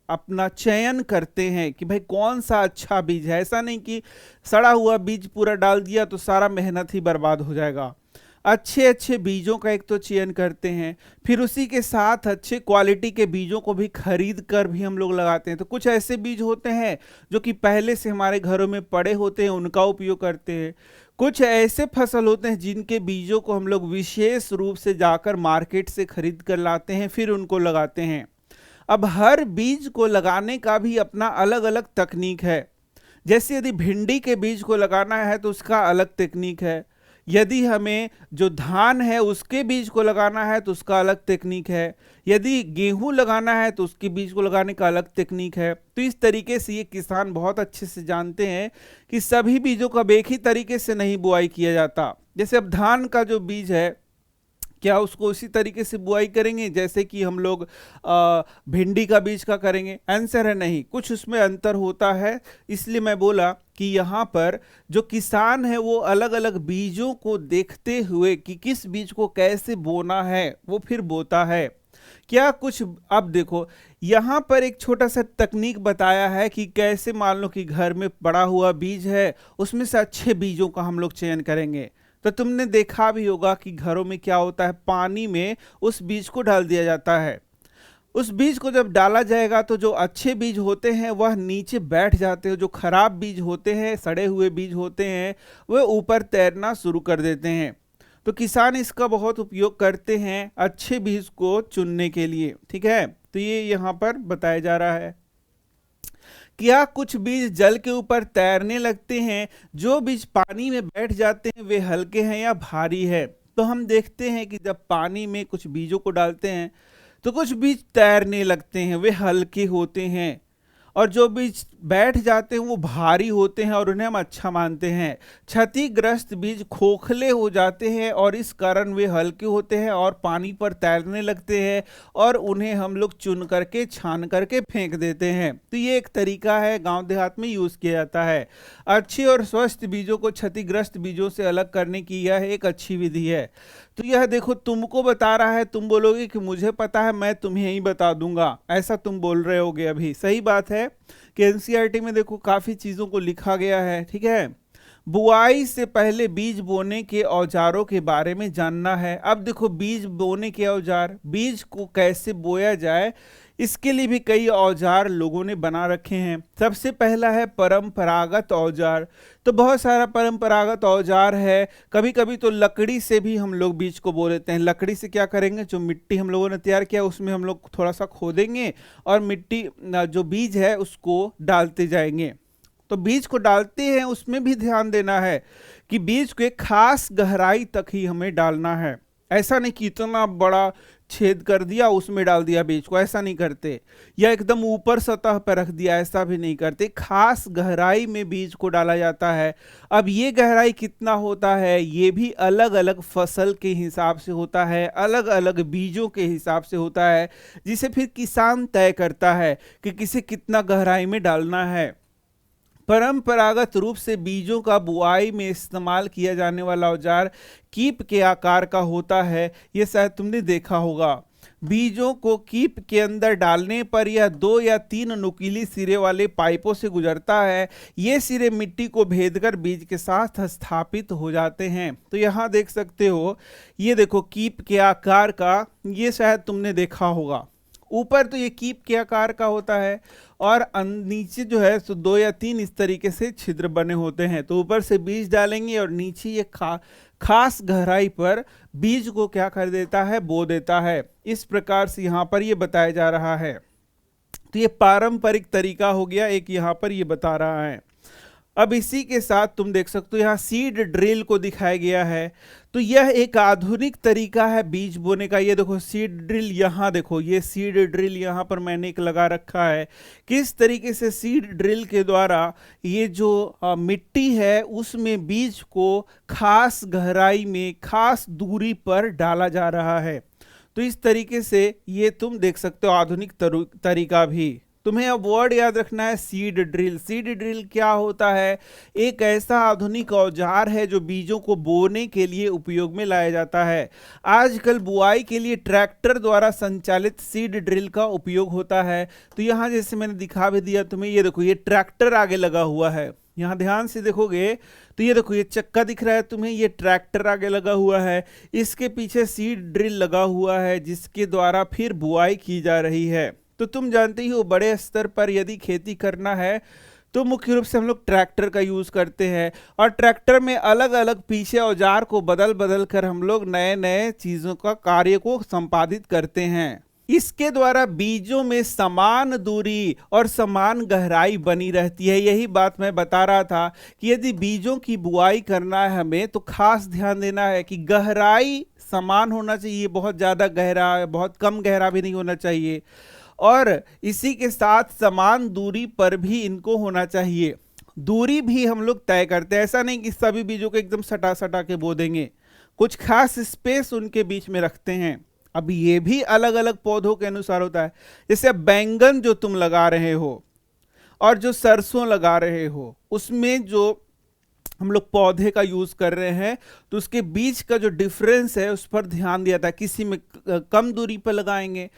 अपना चयन करते हैं कि भाई कौन सा अच्छा बीज है। ऐसा नहीं कि सड़ा हुआ बीज पूरा डाल दिया तो सारा मेहनत ही बर्बाद हो जाएगा। अच्छे अच्छे बीजों का एक तो चयन करते हैं, फिर उसी के साथ अच्छे क्वालिटी के बीजों को भी खरीद कर भी हम लोग लगाते हैं। तो कुछ ऐसे बीज होते हैं जो कि पहले से हमारे घरों में पड़े होते हैं, उनका उपयोग करते हैं। कुछ ऐसे फसल होते हैं जिनके बीजों को हम लोग विशेष रूप से जाकर मार्केट से खरीद कर लाते हैं, फिर उनको लगाते हैं। अब हर बीज को लगाने का भी अपना अलग अलग तकनीक है। जैसे यदि भिंडी के बीज को लगाना है तो उसका अलग तकनीक है, यदि हमें जो धान है उसके बीज को लगाना है तो उसका अलग तकनीक है, यदि गेहूं लगाना है तो उसके बीज को लगाने का अलग तकनीक है। तो इस तरीके से ये किसान बहुत अच्छे से जानते हैं कि सभी बीजों का एक ही तरीके से नहीं बुआई किया जाता। जैसे अब धान का जो बीज है, क्या उसको उसी तरीके से बुआई करेंगे जैसे कि हम लोग भिंडी का बीज का करेंगे? आंसर है नहीं, कुछ उसमें अंतर होता है। इसलिए मैं बोला कि यहाँ पर जो किसान है वो अलग अलग बीजों को देखते हुए कि किस बीज को कैसे बोना है वो फिर बोता है। क्या कुछ अब देखो यहाँ पर एक छोटा सा तकनीक बताया है कि कैसे मान लो कि घर में पड़ा हुआ बीज है उसमें से अच्छे बीजों का हम लोग चयन करेंगे। तो तुमने देखा भी होगा कि घरों में क्या होता है, पानी में उस बीज को डाल दिया जाता है। उस बीज को जब डाला जाएगा तो जो अच्छे बीज होते हैं वह नीचे बैठ जाते हैं, जो खराब बीज होते हैं, सड़े हुए बीज होते हैं, वह ऊपर तैरना शुरू कर देते हैं। तो किसान इसका बहुत उपयोग करते हैं अच्छे बीज को चुनने के लिए, ठीक है। तो ये यहाँ पर बताया जा रहा है। क्या कुछ बीज जल के ऊपर तैरने लगते हैं? जो बीज पानी में बैठ जाते हैं वे हल्के हैं या भारी है? तो हम देखते हैं कि जब पानी में कुछ बीजों को डालते हैं तो कुछ बीज तैरने लगते हैं, वे हल्के होते हैं, और जो बीज बैठ जाते हैं वो भारी होते हैं और उन्हें हम अच्छा मानते हैं। क्षतिग्रस्त बीज खोखले हो जाते हैं और इस कारण वे हल्के होते हैं और पानी पर तैरने लगते हैं और उन्हें हम लोग चुन करके छान करके फेंक देते हैं। तो ये एक तरीका है, गांव देहात में यूज किया जाता है। अच्छे और स्वस्थ बीजों को क्षतिग्रस्त बीजों से अलग करने की यह एक अच्छी विधि है। तो यह देखो तुमको बता रहा है, तुम बोलोगे कि मुझे पता है, मैं तुम्हें ही बता दूंगा, ऐसा तुम बोल रहे होगे अभी। सही बात है कि एनसीईआरटी में देखो काफी चीजों को लिखा गया है, ठीक है। बुआई से पहले बीज बोने के औजारों के बारे में जानना है। अब देखो बीज बोने के औजार, बीज को कैसे बोया जाए इसके लिए भी कई औजार लोगों ने बना रखे हैं। सबसे पहला है परंपरागत औजार। तो बहुत सारा परंपरागत औजार है। कभी कभी तो लकड़ी से भी हम लोग बीज को बो लेते हैं। लकड़ी से क्या करेंगे, जो मिट्टी हम लोगों ने तैयार किया उसमें हम लोग थोड़ा सा खोदेंगे और मिट्टी जो बीज है उसको डालते जाएंगे। तो बीज को डालते हैं उसमें भी ध्यान देना है कि बीज को एक खास गहराई तक ही हमें डालना है। ऐसा नहीं कि इतना बड़ा छेद कर दिया उसमें डाल दिया बीज को, ऐसा नहीं करते, या एकदम ऊपर सतह पर रख दिया, ऐसा भी नहीं करते। खास गहराई में बीज को डाला जाता है। अब ये गहराई कितना होता है ये भी अलग अलग फसल के हिसाब से होता है, अलग अलग बीजों के हिसाब से होता है, जिसे फिर किसान तय करता है कि किसे कितना गहराई में डालना है। परंपरागत रूप से बीजों का बुआई में इस्तेमाल किया जाने वाला औजार कीप के आकार का होता है। यह शायद तुमने देखा होगा। बीजों को कीप के अंदर डालने पर यह 2 या 3 नुकीली सिरे वाले पाइपों से गुजरता है। ये सिरे मिट्टी को भेदकर बीज के साथ स्थापित हो जाते हैं। तो यहाँ देख सकते हो, ये देखो कीप के आकार का, ये शायद तुमने देखा होगा। ऊपर तो ये कीप के आकार का होता है और नीचे जो है तो 2 या 3 इस तरीके से छिद्र बने होते हैं। तो ऊपर से बीज डालेंगे और नीचे ये खास गहराई पर बीज को क्या कर देता है, बो देता है। इस प्रकार से यहाँ पर ये बताया जा रहा है। तो ये पारंपरिक तरीका हो गया, एक यहाँ पर ये बता रहा है। अब इसी के साथ तुम देख सकते हो यहाँ सीड ड्रिल को दिखाया गया है। तो यह एक आधुनिक तरीका है बीज बोने का। ये देखो सीड ड्रिल, यहाँ देखो ये सीड ड्रिल यहाँ पर मैंने एक लगा रखा है। किस तरीके से सीड ड्रिल के द्वारा ये जो मिट्टी है उसमें बीज को खास गहराई में खास दूरी पर डाला जा रहा है। तो इस तरीके से ये तुम देख सकते हो आधुनिक तरीका भी। तुम्हें अब वर्ड याद रखना है सीड ड्रिल। सीड ड्रिल क्या होता है? एक ऐसा आधुनिक औजार है जो बीजों को बोने के लिए उपयोग में लाया जाता है। आजकल बुआई के लिए ट्रैक्टर द्वारा संचालित सीड ड्रिल का उपयोग होता है। तो यहाँ जैसे मैंने दिखा भी दिया तुम्हें, ये देखो ये ट्रैक्टर आगे लगा हुआ है। यहाँ ध्यान से देखोगे तो ये देखो ये चक्का दिख रहा है तुम्हें, ये ट्रैक्टर आगे लगा हुआ है, इसके पीछे सीड ड्रिल लगा हुआ है जिसके द्वारा फिर बुआई की जा रही है। तो तुम जानते ही हो बड़े स्तर पर यदि खेती करना है तो मुख्य रूप से हम लोग ट्रैक्टर का यूज करते हैं, और ट्रैक्टर में अलग अलग पीछे औजार को बदल बदल कर हम लोग नए नए चीजों का कार्य को संपादित करते हैं। इसके द्वारा बीजों में समान दूरी और समान गहराई बनी रहती है। यही बात मैं बता रहा था कि यदि बीजों की बुआई करना है हमें तो खास ध्यान देना है कि गहराई समान होना चाहिए, बहुत ज्यादा गहरा बहुत कम गहरा भी नहीं होना चाहिए, और इसी के साथ समान दूरी पर भी इनको होना चाहिए। दूरी भी हम लोग तय करते हैं, ऐसा नहीं कि सभी बीजों को एकदम सटा सटा के बो देंगे, कुछ खास स्पेस उनके बीच में रखते हैं। अब ये भी अलग अलग पौधों के अनुसार होता है। जैसे अब बैंगन जो तुम लगा रहे हो और जो सरसों लगा रहे हो, उसमें जो हम लोग पौधे का यूज कर रहे हैं तो उसके बीच का जो डिफरेंस है उस पर ध्यान दिया था। किसी में कम दूरी पर लगाएंगे,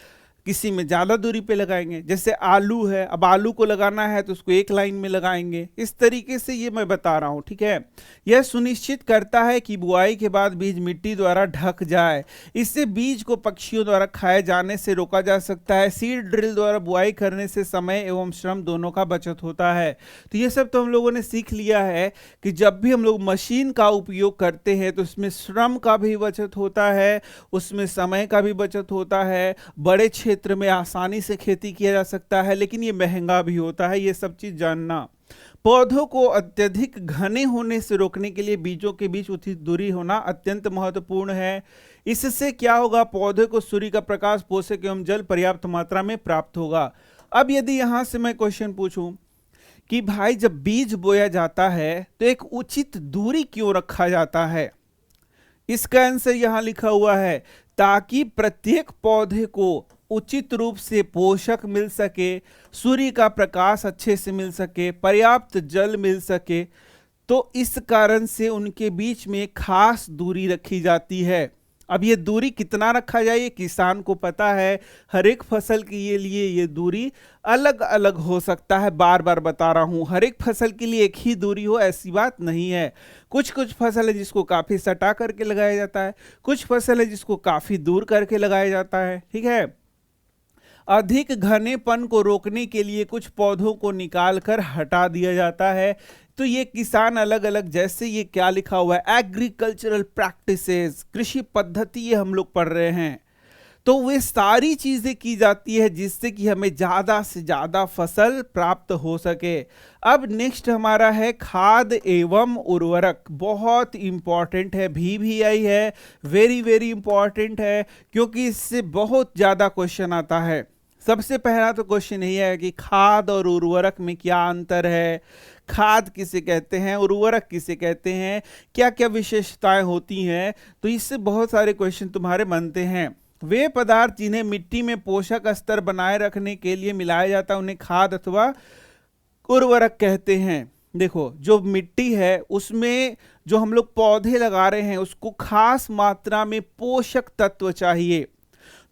किसी में ज़्यादा दूरी पे लगाएंगे। जैसे आलू है, अब आलू को लगाना है तो उसको एक लाइन में लगाएंगे। इस तरीके से ये मैं बता रहा हूँ, ठीक है। यह सुनिश्चित करता है कि बुआई के बाद बीज मिट्टी द्वारा ढक जाए। इससे बीज को पक्षियों द्वारा खाए जाने से रोका जा सकता है। सीड ड्रिल द्वारा बुआई करने से समय एवं श्रम दोनों का बचत होता है। तो ये सब तो हम लोगों ने सीख लिया है कि जब भी हम लोग मशीन का उपयोग करते हैं तो उसमें श्रम का भी बचत होता है, उसमें समय का भी बचत होता है। बड़े क्षेत्र में आसानी से खेती किया जा सकता है, लेकिन ये महंगा भी होता है। ये सब चीज जानना। पौधों को अत्यधिक घने होने से रोकने के लिए बीजों के बीच उचित दूरी होना अत्यंत महत्वपूर्ण है। इससे क्या होगा? पौधे को सूर्य का प्रकाश, पोषक एवं जल पर्याप्त मात्रा में प्राप्त होगा। अब यदि यहां से मैं क्वेश्चन पूछूं कि भाई जब बीज बोया जाता है तो एक उचित दूरी क्यों रखा जाता है? इसका आंसर यहां लिखा हुआ है, ताकि प्रत्येक पौधे को उचित रूप से पोषक मिल सके, सूर्य का प्रकाश अच्छे से मिल सके, पर्याप्त जल मिल सके। तो इस कारण से उनके बीच में खास दूरी रखी जाती है। अब ये दूरी कितना रखा जाए ये किसान को पता है। हर एक फसल के लिए ये दूरी अलग अलग हो सकता है। बार बार बता रहा हूं, हर एक फसल के लिए एक ही दूरी हो ऐसी बात नहीं है। कुछ कुछ फसल है जिसको काफी सटा करके लगाया जाता है, कुछ फसल है जिसको काफी दूर करके लगाया जाता है, ठीक है। अधिक घनेपन को रोकने के लिए कुछ पौधों को निकाल कर हटा दिया जाता है। तो ये किसान अलग अलग, जैसे ये क्या लिखा हुआ है, एग्रीकल्चरल प्रैक्टिसेस, कृषि पद्धति, ये हम लोग पढ़ रहे हैं। तो वे सारी चीजें की जाती है जिससे कि हमें ज्यादा से ज्यादा फसल प्राप्त हो सके। अब नेक्स्ट हमारा है खाद एवं उर्वरक। बहुत इंपॉर्टेंट है, VVI है, वेरी वेरी इंपॉर्टेंट है, क्योंकि इससे बहुत ज्यादा क्वेश्चन आता है। सबसे पहला तो क्वेश्चन यही है कि खाद और उर्वरक में क्या अंतर है, खाद किसे कहते हैं, उर्वरक किसे कहते हैं, क्या क्या विशेषताएं होती हैं। तो इससे बहुत सारे क्वेश्चन तुम्हारे बनते हैं। वे पदार्थ जिन्हें मिट्टी में पोषक स्तर बनाए रखने के लिए मिलाया जाता है उन्हें खाद अथवा उर्वरक कहते हैं। देखो जो मिट्टी है उसमें जो हम लोग पौधे लगा रहे हैं उसको खास मात्रा में पोषक तत्व चाहिए।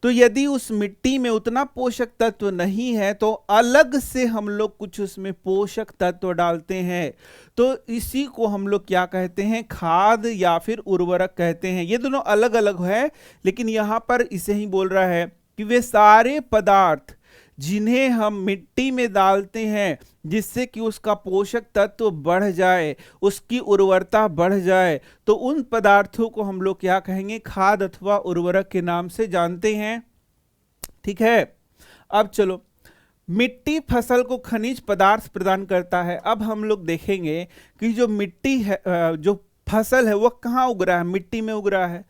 तो यदि उस मिट्टी में उतना पोषक तत्व नहीं है तो अलग से हम लोग कुछ उसमें पोषक तत्व डालते हैं। तो इसी को हम लोग क्या कहते हैं, खाद या फिर उर्वरक कहते हैं। ये दोनों अलग अलग है, लेकिन यहां पर इसे ही बोल रहा है कि वे सारे पदार्थ जिन्हें हम मिट्टी में डालते हैं जिससे कि उसका पोषक तत्व बढ़ जाए, उसकी उर्वरता बढ़ जाए, तो उन पदार्थों को हम लोग क्या कहेंगे, खाद अथवा उर्वरक के नाम से जानते हैं। ठीक है। अब चलो मिट्टी फसल को खनिज पदार्थ प्रदान करता है। अब हम लोग देखेंगे कि जो मिट्टी है, जो फसल है वो कहाँ उग रहा है, मिट्टी में उग रहा है।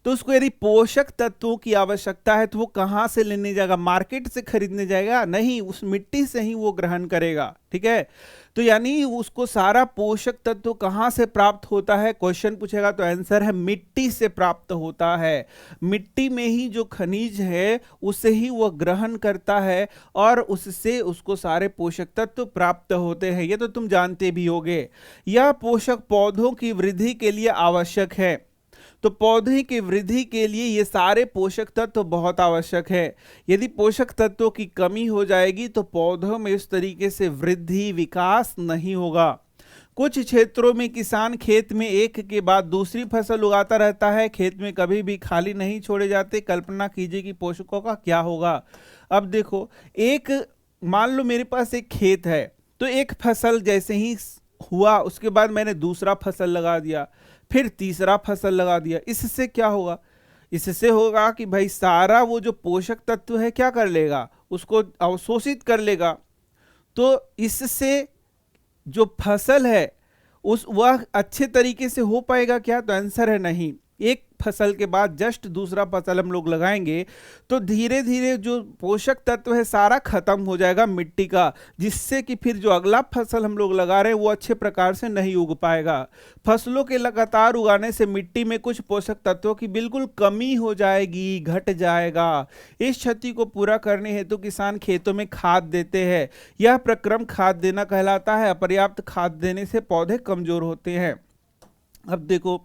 तो उसको यदि पोषक तत्वों की आवश्यकता है तो वो कहाँ से लेने जाएगा, मार्केट से खरीदने जाएगा? नहीं, उस मिट्टी से ही वो ग्रहण करेगा। ठीक है, तो यानी उसको सारा पोषक तत्व कहाँ से प्राप्त होता है, क्वेश्चन पूछेगा तो आंसर है मिट्टी से प्राप्त होता है। मिट्टी में ही जो खनिज है उसे ही वो ग्रहण करता है और उससे उसको सारे पोषक तत्व प्राप्त होते हैं। ये तो तुम जानते भी होगे। यह पोषक पौधों की वृद्धि के लिए आवश्यक है। तो पौधे की वृद्धि के लिए ये सारे पोषक तत्व बहुत आवश्यक है। यदि पोषक तत्वों की कमी हो जाएगी तो पौधों में इस तरीके से वृद्धि विकास नहीं होगा। कुछ क्षेत्रों में किसान खेत में एक के बाद दूसरी फसल उगाता रहता है, खेत में कभी भी खाली नहीं छोड़े जाते। कल्पना कीजिए कि पोषकों का क्या होगा। अब देखो, एक मान लो मेरे पास एक खेत है, तो एक फसल जैसे ही हुआ उसके बाद मैंने दूसरा फसल लगा दिया, फिर तीसरा फसल लगा दिया। इससे क्या होगा, इससे होगा कि भाई सारा वो जो पोषक तत्व है क्या कर लेगा, उसको अवशोषित कर लेगा। तो इससे जो फसल है उस वह अच्छे तरीके से हो पाएगा क्या, तो आंसर है नहीं। एक फसल के बाद जस्ट दूसरा फसल हम लोग लगाएंगे तो धीरे धीरे जो पोषक तत्व है सारा खत्म हो जाएगा मिट्टी का, जिससे कि फिर जो अगला फसल हम लोग लगा रहे हैं वो अच्छे प्रकार से नहीं उग पाएगा। फसलों के लगातार उगाने से मिट्टी में कुछ पोषक तत्वों की बिल्कुल कमी हो जाएगी, घट जाएगा। इस क्षति को पूरा करने हेतु किसान खेतों में खाद देते हैं। यह प्रक्रम खाद देना कहलाता है। अपर्याप्त खाद देने से पौधे कमजोर होते हैं। अब देखो,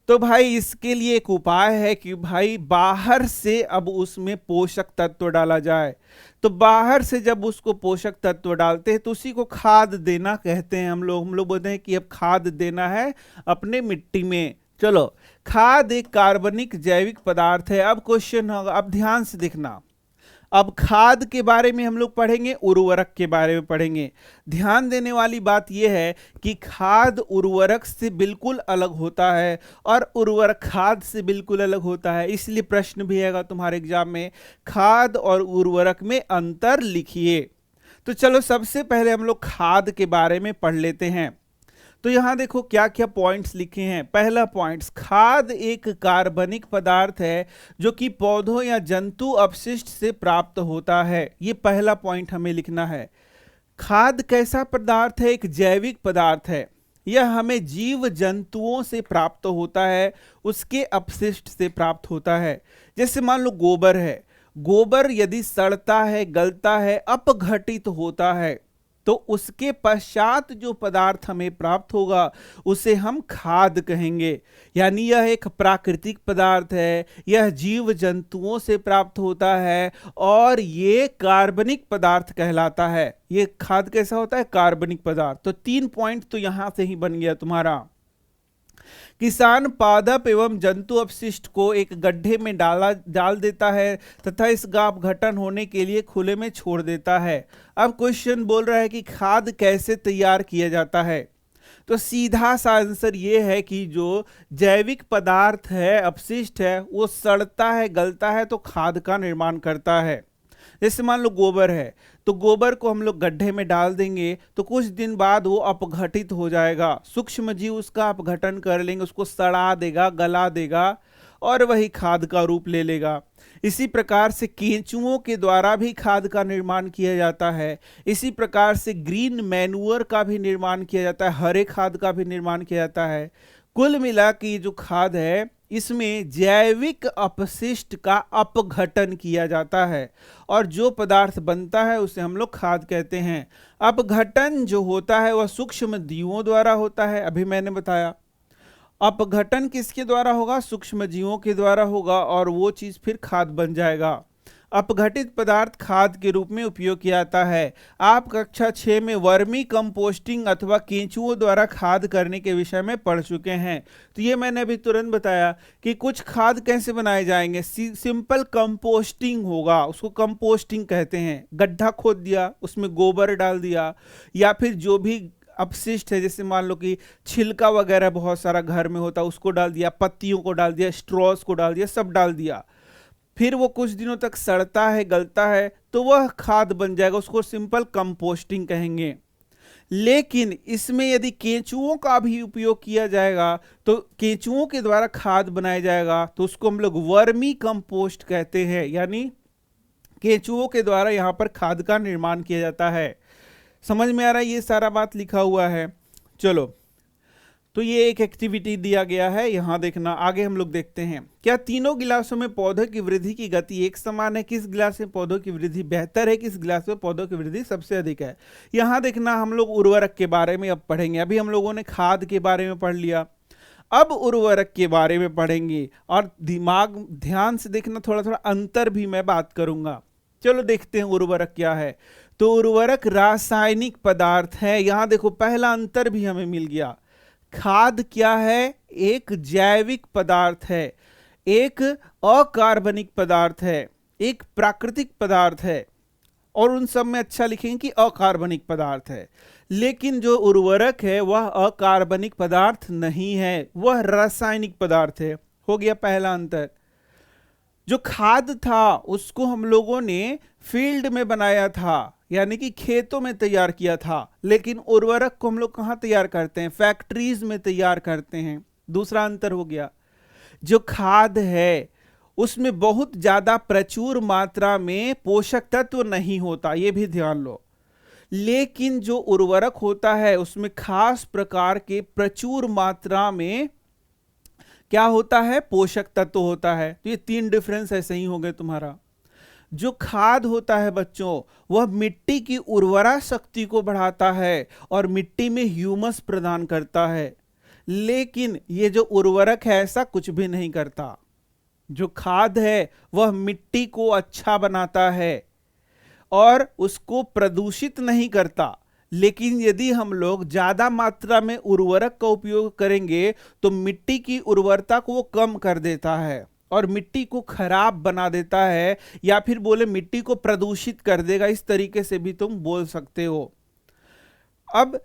तो भाई इसके लिए एक उपाय है कि भाई बाहर से अब उसमें पोषक तत्व डाला जाए। तो बाहर से जब उसको पोषक तत्व डालते हैं तो उसी को खाद देना कहते हैं। हम लोग बोलते हैं कि अब खाद देना है अपने मिट्टी में। चलो, खाद एक कार्बनिक जैविक पदार्थ है। अब क्वेश्चन होगा, अब ध्यान से देखना, अब खाद के बारे में हम लोग पढ़ेंगे, उर्वरक के बारे में पढ़ेंगे। ध्यान देने वाली बात यह है कि खाद उर्वरक से बिल्कुल अलग होता है और उर्वरक खाद से बिल्कुल अलग होता है। इसलिए प्रश्न भी आएगा तुम्हारे एग्जाम में, खाद और उर्वरक में अंतर लिखिए। तो चलो सबसे पहले हम लोग खाद के बारे में पढ़ लेते हैं। तो यहां देखो क्या क्या पॉइंट्स लिखे हैं। पहला पॉइंट्स, खाद एक कार्बनिक पदार्थ है जो कि पौधों या जंतु अपशिष्ट से प्राप्त होता है। ये पहला पॉइंट हमें लिखना है। खाद कैसा पदार्थ है, एक जैविक पदार्थ है। यह हमें जीव जंतुओं से प्राप्त होता है, उसके अपशिष्ट से प्राप्त होता है। जैसे मान लो गोबर है, गोबर यदि सड़ता है, गलता है, अपघटित होता है तो उसके पश्चात जो पदार्थ हमें प्राप्त होगा उसे हम खाद कहेंगे। यानी यह एक प्राकृतिक पदार्थ है, यह जीव जंतुओं से प्राप्त होता है और ये कार्बनिक पदार्थ कहलाता है। ये खाद कैसा होता है, कार्बनिक पदार्थ। तो 3 पॉइंट तो यहां से ही बन गया तुम्हारा। किसान पादप एवं जंतु अपशिष्ट को एक गड्ढे में डाल देता है तथा इस का अपघटन होने के लिए खुले में छोड़ देता है। अब क्वेश्चन बोल रहा है कि खाद कैसे तैयार किया जाता है। तो सीधा सा आंसर ये है कि जो जैविक पदार्थ है, अपशिष्ट है, वो सड़ता है, गलता है तो खाद का निर्माण करता है। जैसे मान लो गोबर है, तो गोबर को हम लोग गड्ढे में डाल देंगे तो कुछ दिन बाद वो अपघटित हो जाएगा। सूक्ष्म जीव उसका अपघटन कर लेंगे, उसको सड़ा देगा, गला देगा और वही खाद का रूप ले लेगा। इसी प्रकार से केंचुओं के द्वारा भी खाद का निर्माण किया जाता है। इसी प्रकार से ग्रीन मैन्यूअर का भी निर्माण किया जाता है, हरे खाद का भी निर्माण किया जाता है। कुल मिला के जो खाद है इसमें जैविक अपशिष्ट का अपघटन किया जाता है और जो पदार्थ बनता है उसे हम लोग खाद कहते हैं। अपघटन जो होता है वह सूक्ष्म जीवों द्वारा होता है। अभी मैंने बताया अपघटन किसके द्वारा होगा, सूक्ष्म जीवों के द्वारा होगा और वो चीज फिर खाद बन जाएगा। अपघटित पदार्थ खाद के रूप में उपयोग किया जाता है। आप कक्षा 6 में वर्मी कंपोस्टिंग अथवा केंचुओं द्वारा खाद करने के विषय में पढ़ चुके हैं। तो ये मैंने अभी तुरंत बताया कि कुछ खाद कैसे बनाए जाएंगे। सिंपल कंपोस्टिंग होगा, उसको कंपोस्टिंग कहते हैं। गड्ढा खोद दिया, उसमें गोबर डाल दिया या फिर जो भी अपशिष्ट है, जैसे मान लो कि छिलका वगैरह बहुत सारा घर में होता है उसको डाल दिया, पत्तियों को डाल दिया, स्ट्रॉस को डाल दिया, सब डाल दिया। फिर वो कुछ दिनों तक सड़ता है, गलता है, तो वह खाद बन जाएगा, उसको सिंपल कंपोस्टिंग कहेंगे। लेकिन इसमें यदि केंचुओं का भी उपयोग किया जाएगा, तो केंचुओं के द्वारा खाद बनाया जाएगा, तो उसको हम लोग वर्मी कंपोस्ट कहते हैं, यानी केंचुओं के द्वारा यहाँ पर खाद का निर्माण किया जाता है। समझ में आ रहा है, ये सारा बात लिखा हुआ है। चलो, तो ये एक एक्टिविटी दिया गया है, यहां देखना। आगे हम लोग देखते हैं, क्या तीनों गिलासों में पौधों की वृद्धि की गति एक समान है? किस गिलास में पौधों की वृद्धि बेहतर है, किस गिलास में पौधों की वृद्धि सबसे अधिक है? यहां देखना, हम लोग उर्वरक के बारे में अब पढ़ेंगे। अभी हम लोगों ने खाद के बारे में पढ़ लिया, अब उर्वरक के बारे में पढ़ेंगे। और ध्यान से देखना, थोड़ा थोड़ा अंतर भी मैं बात करूंगा। चलो देखते हैं उर्वरक क्या है। तो उर्वरक रासायनिक पदार्थ है। यहां देखो, पहला अंतर भी हमें मिल गया। खाद क्या है? एक जैविक पदार्थ है, एक अकार्बनिक पदार्थ है, एक प्राकृतिक पदार्थ है, और उन सब में अच्छा लिखेंगे कि अकार्बनिक पदार्थ है। लेकिन जो उर्वरक है वह अकार्बनिक पदार्थ नहीं है, वह रासायनिक पदार्थ है। हो गया पहला अंतर। जो खाद था उसको हम लोगों ने फील्ड में बनाया था, यानी कि खेतों में तैयार किया था, लेकिन उर्वरक को हम लोग कहां तैयार करते हैं? फैक्ट्रीज में तैयार करते हैं। दूसरा अंतर हो गया, जो खाद है उसमें बहुत ज्यादा प्रचुर मात्रा में पोषक तत्व नहीं होता, यह भी ध्यान लो। लेकिन जो उर्वरक होता है उसमें खास प्रकार के प्रचुर मात्रा में क्या होता है? पोषक तत्व होता है। तो ये तीन डिफरेंस ऐसे ही हो गए तुम्हारा। जो खाद होता है बच्चों, वह मिट्टी की उर्वरा शक्ति को बढ़ाता है और मिट्टी में ह्यूमस प्रदान करता है। लेकिन ये जो उर्वरक है ऐसा कुछ भी नहीं करता। जो खाद है वह मिट्टी को अच्छा बनाता है और उसको प्रदूषित नहीं करता। लेकिन यदि हम लोग ज्यादा मात्रा में उर्वरक का उपयोग करेंगे तो मिट्टी की उर्वरता को वो कम कर देता है और मिट्टी को खराब बना देता है, या फिर बोले मिट्टी को प्रदूषित कर देगा। इस तरीके से भी तुम बोल सकते हो। अब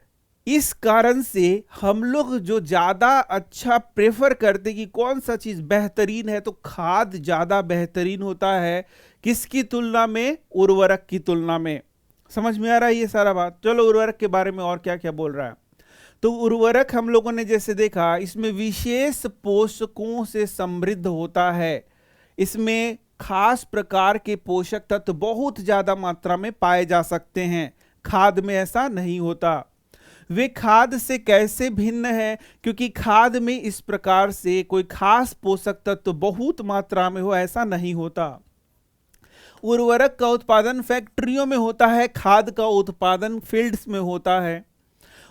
इस कारण से हम लोग जो ज्यादा अच्छा प्रेफर करते कि कौन सा चीज बेहतरीन है, तो खाद ज्यादा बेहतरीन होता है। किसकी तुलना में? उर्वरक की तुलना में। समझ में आ रहा है ये सारा बात? चलो उर्वरक के बारे में और क्या क्या बोल रहा है। तो उर्वरक हम लोगों ने जैसे देखा, इसमें विशेष पोषकों से समृद्ध होता है। इसमें खास प्रकार के पोषक तत्व बहुत ज्यादा मात्रा में पाए जा सकते हैं। खाद में ऐसा नहीं होता। वे खाद से कैसे भिन्न है? क्योंकि खाद में इस प्रकार से कोई खास पोषक तत्व बहुत मात्रा में हो, ऐसा नहीं होता। उर्वरक का उत्पादन फैक्ट्रियों में होता है, खाद का उत्पादन फील्ड्स में होता है।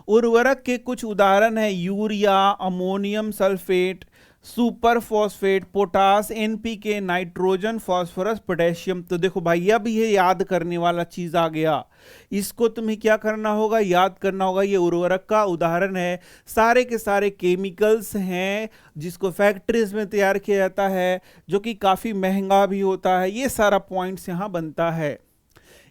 उर्वरक के कुछ उदाहरण है urea, ammonium sulphate, super phosphate, potash, NPK, nitrogen, phosphorus, potassium. तो देखो भाई, अब ये याद करने वाला चीज आ गया। इसको तुम्हें क्या करना होगा? याद करना होगा। ये उर्वरक का उदाहरण है। सारे के सारे केमिकल्स हैं जिसको फैक्ट्रीज में तैयार किया जाता है, जो कि काफी महंगा भी होता है। ये सारा पॉइंट्स यहाँ बनता है।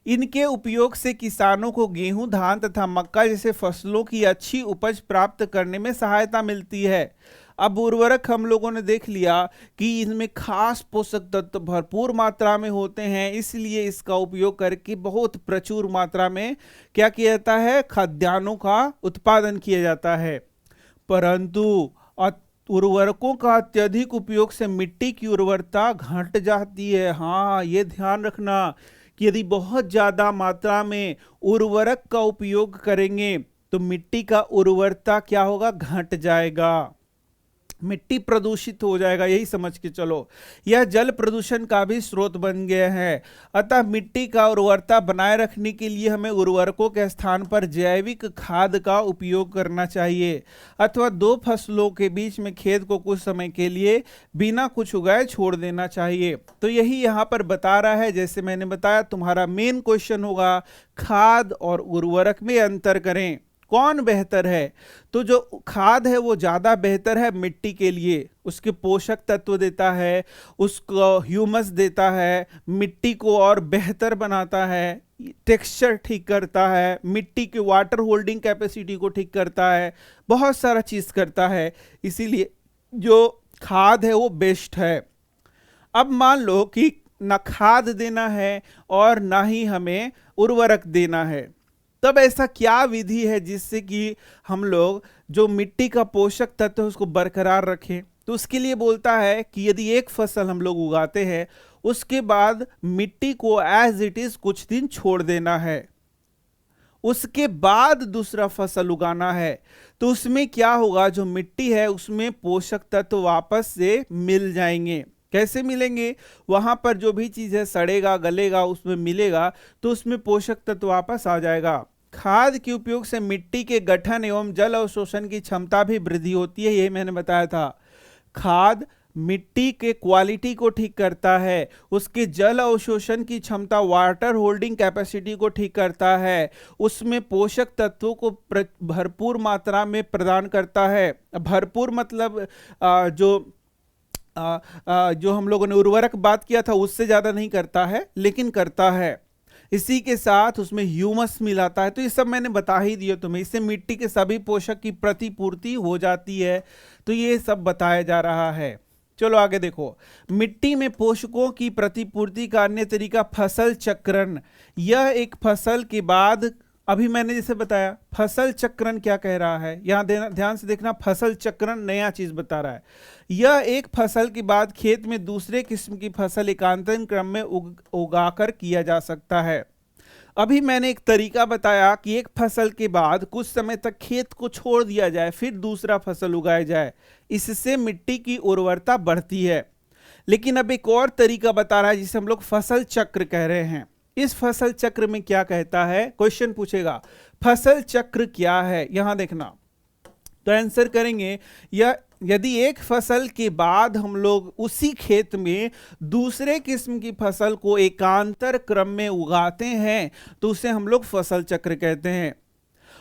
इनके उपयोग से किसानों को गेहूं, धान तथा मक्का जैसे फसलों की अच्छी उपज प्राप्त करने में सहायता मिलती है। अब उर्वरक हम लोगों ने देख लिया कि इनमें खास पोषक तत्व भरपूर मात्रा में होते हैं, इसलिए इसका उपयोग करके बहुत प्रचुर मात्रा में क्या किया जाता है? खाद्यान्नों का उत्पादन किया जाता है। परंतु उर्वरकों का अत्यधिक उपयोग से मिट्टी की उर्वरता घट जाती है। हाँ, ये ध्यान रखना कि यदि बहुत ज्यादा मात्रा में उर्वरक का उपयोग करेंगे तो मिट्टी का उर्वरता क्या होगा? घट जाएगा, मिट्टी प्रदूषित हो जाएगा। यही समझ के चलो। यह जल प्रदूषण का भी स्रोत बन गया है। अतः मिट्टी का उर्वरता बनाए रखने के लिए हमें उर्वरकों के स्थान पर जैविक खाद का उपयोग करना चाहिए, अथवा दो फसलों के बीच में खेत को कुछ समय के लिए बिना कुछ उगाए छोड़ देना चाहिए। तो यही यहाँ पर बता रहा है। जैसे मैंने बताया, तुम्हारा मेन क्वेश्चन होगा खाद और उर्वरक में अंतर करें, कौन बेहतर है? तो जो खाद है वो ज्यादा बेहतर है मिट्टी के लिए। उसके पोषक तत्व देता है, उसको ह्यूमस देता है, मिट्टी को और बेहतर बनाता है, टेक्सचर ठीक करता है, मिट्टी के वाटर होल्डिंग कैपेसिटी को ठीक करता है, बहुत सारा चीज करता है। इसीलिए जो खाद है वो बेस्ट है। अब मान लो कि ना खाद देना है और ना ही हमें उर्वरक देना है। तब ऐसा क्या विधि है जिससे कि हम लोग जो मिट्टी का पोषक तत्व है उसको बरकरार रखें? तो उसके लिए बोलता है कि यदि एक फसल हम लोग उगाते हैं, उसके बाद मिट्टी को एज इट इज कुछ दिन छोड़ देना है, उसके बाद दूसरा फसल उगाना है। तो उसमें क्या होगा, जो मिट्टी है उसमें पोषक तत्व वापस से मिल जाएंगे। कैसे मिलेंगे? वहां पर जो भी चीज है सड़ेगा गलेगा उसमें मिलेगा, तो उसमें पोषक तत्व वापस आ जाएगा। खाद के उपयोग से मिट्टी के गठन एवं जल अवशोषण की क्षमता भी वृद्धि होती है, यही मैंने बताया था। खाद मिट्टी के क्वालिटी को ठीक करता है, उसके जल अवशोषण की क्षमता, वाटर होल्डिंग कैपेसिटी को ठीक करता है, उसमें पोषक तत्वों को भरपूर मात्रा में प्रदान करता है। भरपूर मतलब जो हम लोगों ने उर्वरक बात किया था उससे ज्यादा नहीं करता है, लेकिन करता है। इसी के साथ उसमें ह्यूमस मिलाता है। तो ये सब मैंने बता ही दिया तुम्हें। इससे मिट्टी के सभी पोषक की प्रतिपूर्ति हो जाती है। तो ये सब बताया जा रहा है। चलो आगे देखो, मिट्टी में पोषकों की प्रतिपूर्ति का अन्य तरीका फसल चक्रण। यह एक फसल के बाद, अभी मैंने जैसे बताया फसल चक्रण क्या कह रहा है, यहां ध्यान से देखना, फसल चक्रण नया चीज बता रहा है। यह एक फसल के बाद खेत में दूसरे किस्म की फसल एकांतर क्रम में उगाकर किया जा सकता है। अभी मैंने एक तरीका बताया कि एक फसल के बाद कुछ समय तक खेत को छोड़ दिया जाए, फिर दूसरा फसल उगाया जाए, इससे मिट्टी की उर्वरता बढ़ती है। लेकिन अब एक और तरीका बता रहा है जिसे हम लोग फसल चक्र कह रहे हैं। इस फसल चक्र में क्या कहता है, क्वेश्चन पूछेगा फसल चक्र क्या है, यहां देखना। तो आंसर करेंगे, यह यदि एक फसल के बाद हम लोग उसी खेत में दूसरे किस्म की फसल को एकांतर क्रम में उगाते हैं तो उसे हम लोग फसल चक्र कहते हैं।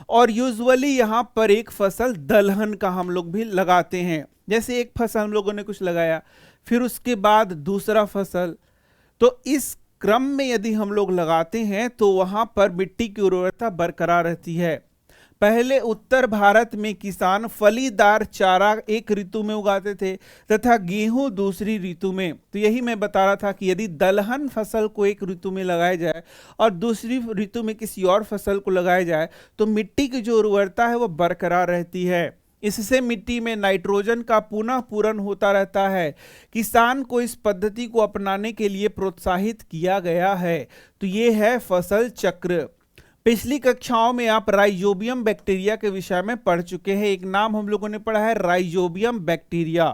और यूजुअली यहां पर एक फसल दलहन का हम लोग भी लगाते हैं। जैसे एक फसल हम लोगों ने कुछ लगाया, फिर उसके बाद दूसरा फसल, तो इस क्रम में यदि हम लोग लगाते हैं तो वहां पर मिट्टी की उर्वरता बरकरार रहती है। पहले उत्तर भारत में किसान फलीदार चारा एक ऋतु में उगाते थे तथा गेहूं दूसरी ऋतु में। तो यही मैं बता रहा था कि यदि दलहन फसल को एक ऋतु में लगाया जाए और दूसरी ऋतु में किसी और फसल को लगाया जाए तो मिट्टी की जो उर्वरता है वो बरकरार रहती है। इससे मिट्टी में नाइट्रोजन का पुनः पूरण होता रहता है। किसान को इस पद्धति को अपनाने के लिए प्रोत्साहित किया गया है। तो ये है फसल चक्र। पिछली कक्षाओं में आप राइजोबियम बैक्टीरिया के विषय में पढ़ चुके हैं। एक नाम हम लोगों ने पढ़ा है राइजोबियम बैक्टीरिया।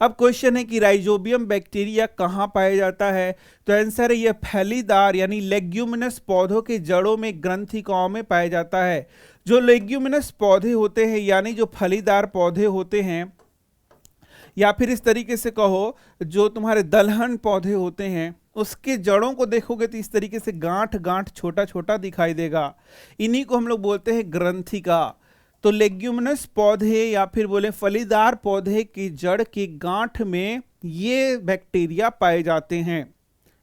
अब क्वेश्चन है कि राइजोबियम बैक्टीरिया कहाँ पाया जाता है? तो आंसर है यह फलीदार यानी लेग्यूमिनस पौधों के जड़ों में ग्रंथिकाओं में पाया जाता है। जो लेग्यूमिनस पौधे होते हैं यानी जो फलीदार पौधे होते हैं, या फिर इस तरीके से कहो जो तुम्हारे दलहन पौधे होते हैं, उसके जड़ों को देखोगे तो इस तरीके से गांठ गांठ छोटा छोटा दिखाई देगा। इन्हीं को हम लोग बोलते हैं ग्रंथिका। तो लेग्यूमिनस पौधे या फिर बोले फलीदार पौधे की जड़ की गांठ में ये बैक्टीरिया पाए जाते हैं।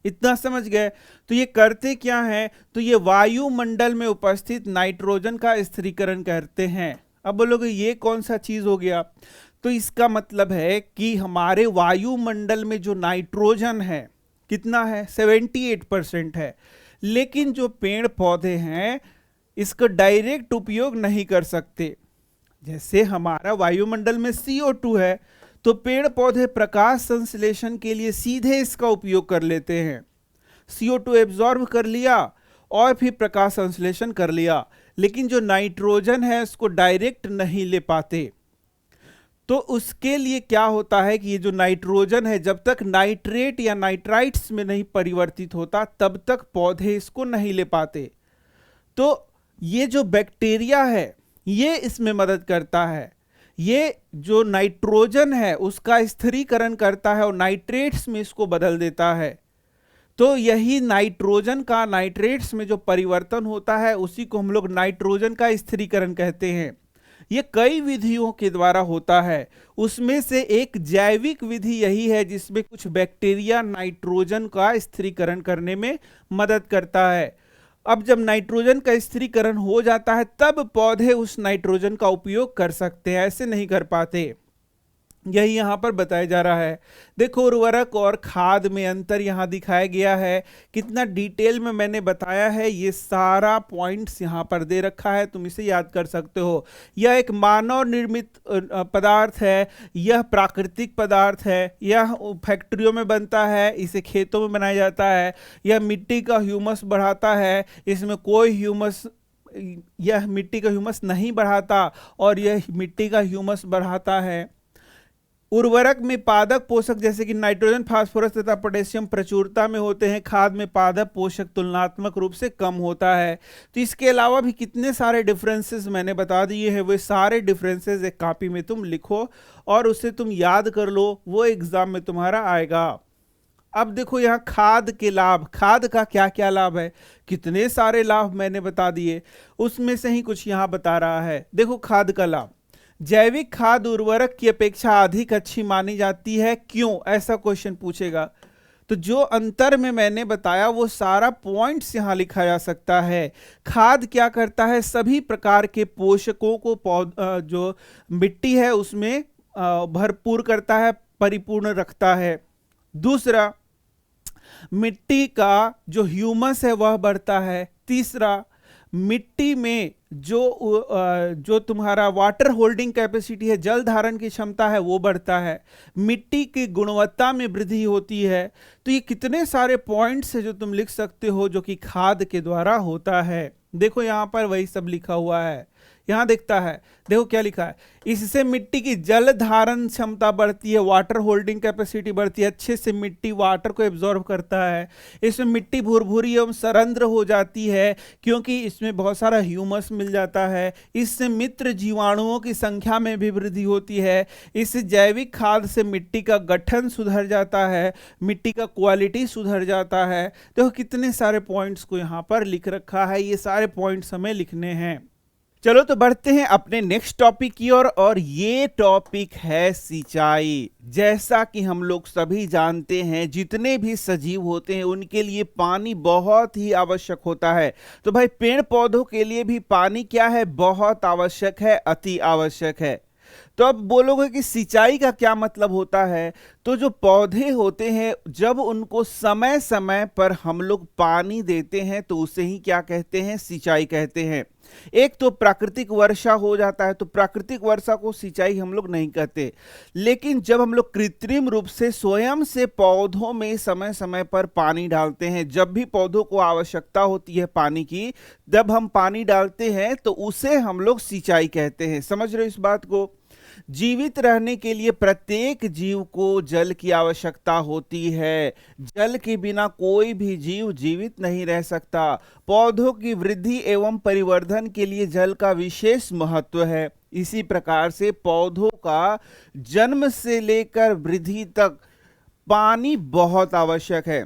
इतना समझ गए? तो ये करते क्या हैं? तो ये वायुमंडल में उपस्थित नाइट्रोजन का स्थिरीकरण करते हैं। अब बोलोगे ये कौन सा चीज हो गया? तो इसका मतलब है कि हमारे वायुमंडल में जो नाइट्रोजन है कितना है? 78% है। लेकिन जो पेड़ पौधे हैं इसका डायरेक्ट उपयोग नहीं कर सकते। जैसे हमारा वायुमंडल में CO2 है तो पेड़ पौधे प्रकाश संश्लेषण के लिए सीधे इसका उपयोग कर लेते हैं। CO2 एब्जॉर्ब कर लिया और फिर प्रकाश संश्लेषण कर लिया, लेकिन जो नाइट्रोजन है उसको डायरेक्ट नहीं ले पाते। तो उसके लिए क्या होता है कि ये जो नाइट्रोजन है जब तक नाइट्रेट या नाइट्राइट्स में नहीं परिवर्तित होता तब तक पौधे इसको नहीं ले पाते। तो ये जो बैक्टीरिया है ये इसमें मदद करता है। ये जो नाइट्रोजन है उसका स्थिरीकरण करता है और नाइट्रेट्स में इसको बदल देता है। तो यही नाइट्रोजन का नाइट्रेट्स में जो परिवर्तन होता है उसी को हम लोग नाइट्रोजन का स्थिरीकरण कहते हैं। ये कई विधियों के द्वारा होता है, उसमें से एक जैविक विधि यही है जिसमें कुछ बैक्टीरिया नाइट्रोजन का स्थिरीकरण करने में मदद करता है। अब जब नाइट्रोजन का स्थिरीकरण हो जाता है तब पौधे उस नाइट्रोजन का उपयोग कर सकते हैं, ऐसे नहीं कर पाते। यही यहाँ पर बताया जा रहा है। देखो उर्वरक और खाद में अंतर यहाँ दिखाया गया है, कितना डिटेल में मैंने बताया है, ये सारा पॉइंट्स यहाँ पर दे रखा है, तुम इसे याद कर सकते हो। यह एक मानव निर्मित पदार्थ है, यह प्राकृतिक पदार्थ है, यह फैक्ट्रियों में बनता है, इसे खेतों में बनाया जाता है, यह मिट्टी का ह्यूमस बढ़ाता है, इसमें कोई ह्यूमस, यह मिट्टी का ह्यूमस नहीं बढ़ाता और यह मिट्टी का ह्यूमस बढ़ाता है। उर्वरक में पादप पोषक जैसे कि नाइट्रोजन, फास्फोरस तथा पोटेशियम प्रचुरता में होते हैं, खाद में पादप पोषक तुलनात्मक रूप से कम होता है। तो इसके अलावा भी कितने सारे डिफरेंसेस मैंने बता दिए हैं, वे सारे डिफरेंसेस एक कॉपी में तुम लिखो और उसे तुम याद कर लो, वो एग्जाम में तुम्हारा आएगा। अब देखो यहाँ खाद के लाभ, खाद का क्या क्या लाभ है, कितने सारे लाभ मैंने बता दिए, उसमें से ही कुछ यहाँ बता रहा है। देखो खाद का लाभ, जैविक खाद उर्वरक की अपेक्षा अधिक अच्छी मानी जाती है, क्यों, ऐसा क्वेश्चन पूछेगा। तो जो अंतर में मैंने बताया वो सारा पॉइंट्स यहां लिखा जा सकता है। खाद क्या करता है, सभी प्रकार के पोषकों को जो मिट्टी है उसमें भरपूर करता है, परिपूर्ण रखता है। दूसरा, मिट्टी का जो ह्यूमस है वह बढ़ता है। तीसरा, मिट्टी में जो तुम्हारा वाटर होल्डिंग कैपेसिटी है, जल धारण की क्षमता है, वो बढ़ता है। मिट्टी की गुणवत्ता में वृद्धि होती है। तो ये कितने सारे पॉइंट्स है जो तुम लिख सकते हो जो कि खाद के द्वारा होता है। देखो यहाँ पर वही सब लिखा हुआ है, यहाँ दिखता है, देखो क्या लिखा है, इससे मिट्टी की जल धारण क्षमता बढ़ती है, वाटर होल्डिंग कैपेसिटी बढ़ती है, अच्छे से मिट्टी वाटर को एब्जॉर्ब करता है। इसमें मिट्टी भुरभुरी एवं सरंध्र हो जाती है क्योंकि इसमें बहुत सारा ह्यूमस मिल जाता है। इससे मित्र जीवाणुओं की संख्या में भी वृद्धि होती है। इससे जैविक खाद से मिट्टी का गठन सुधर जाता है, मिट्टी का क्वालिटी सुधर जाता है। देखो कितने सारे पॉइंट्स को यहाँ पर लिख रखा है, ये सारे पॉइंट्स हमें लिखने हैं। चलो तो बढ़ते हैं अपने नेक्स्ट टॉपिक की ओर, और ये टॉपिक है सिंचाई। जैसा कि हम लोग सभी जानते हैं, जितने भी सजीव होते हैं उनके लिए पानी बहुत ही आवश्यक होता है। तो भाई पेड़ पौधों के लिए भी पानी क्या है, बहुत आवश्यक है, अति आवश्यक है। तो अब बोलोगे कि सिंचाई का क्या मतलब होता है, तो जो पौधे होते हैं जब उनको समय समय पर हम लोग पानी देते हैं तो उसे ही क्या कहते हैं, सिंचाई कहते हैं। एक तो प्राकृतिक वर्षा हो जाता है, तो प्राकृतिक वर्षा को सिंचाई हम लोग नहीं कहते, लेकिन जब हम लोग कृत्रिम रूप से स्वयं से पौधों में समय समय पर पानी डालते हैं, जब भी पौधों को आवश्यकता होती है पानी की, जब हम पानी डालते हैं तो उसे हम लोग सिंचाई कहते हैं। समझ रहे हो इस बात को। जीवित रहने के लिए प्रत्येक जीव को जल की आवश्यकता होती है। जल के बिना कोई भी जीव जीवित नहीं रह सकता। पौधों की वृद्धि एवं परिवर्धन के लिए जल का विशेष महत्व है। इसी प्रकार से पौधों का जन्म से लेकर वृद्धि तक पानी बहुत आवश्यक है।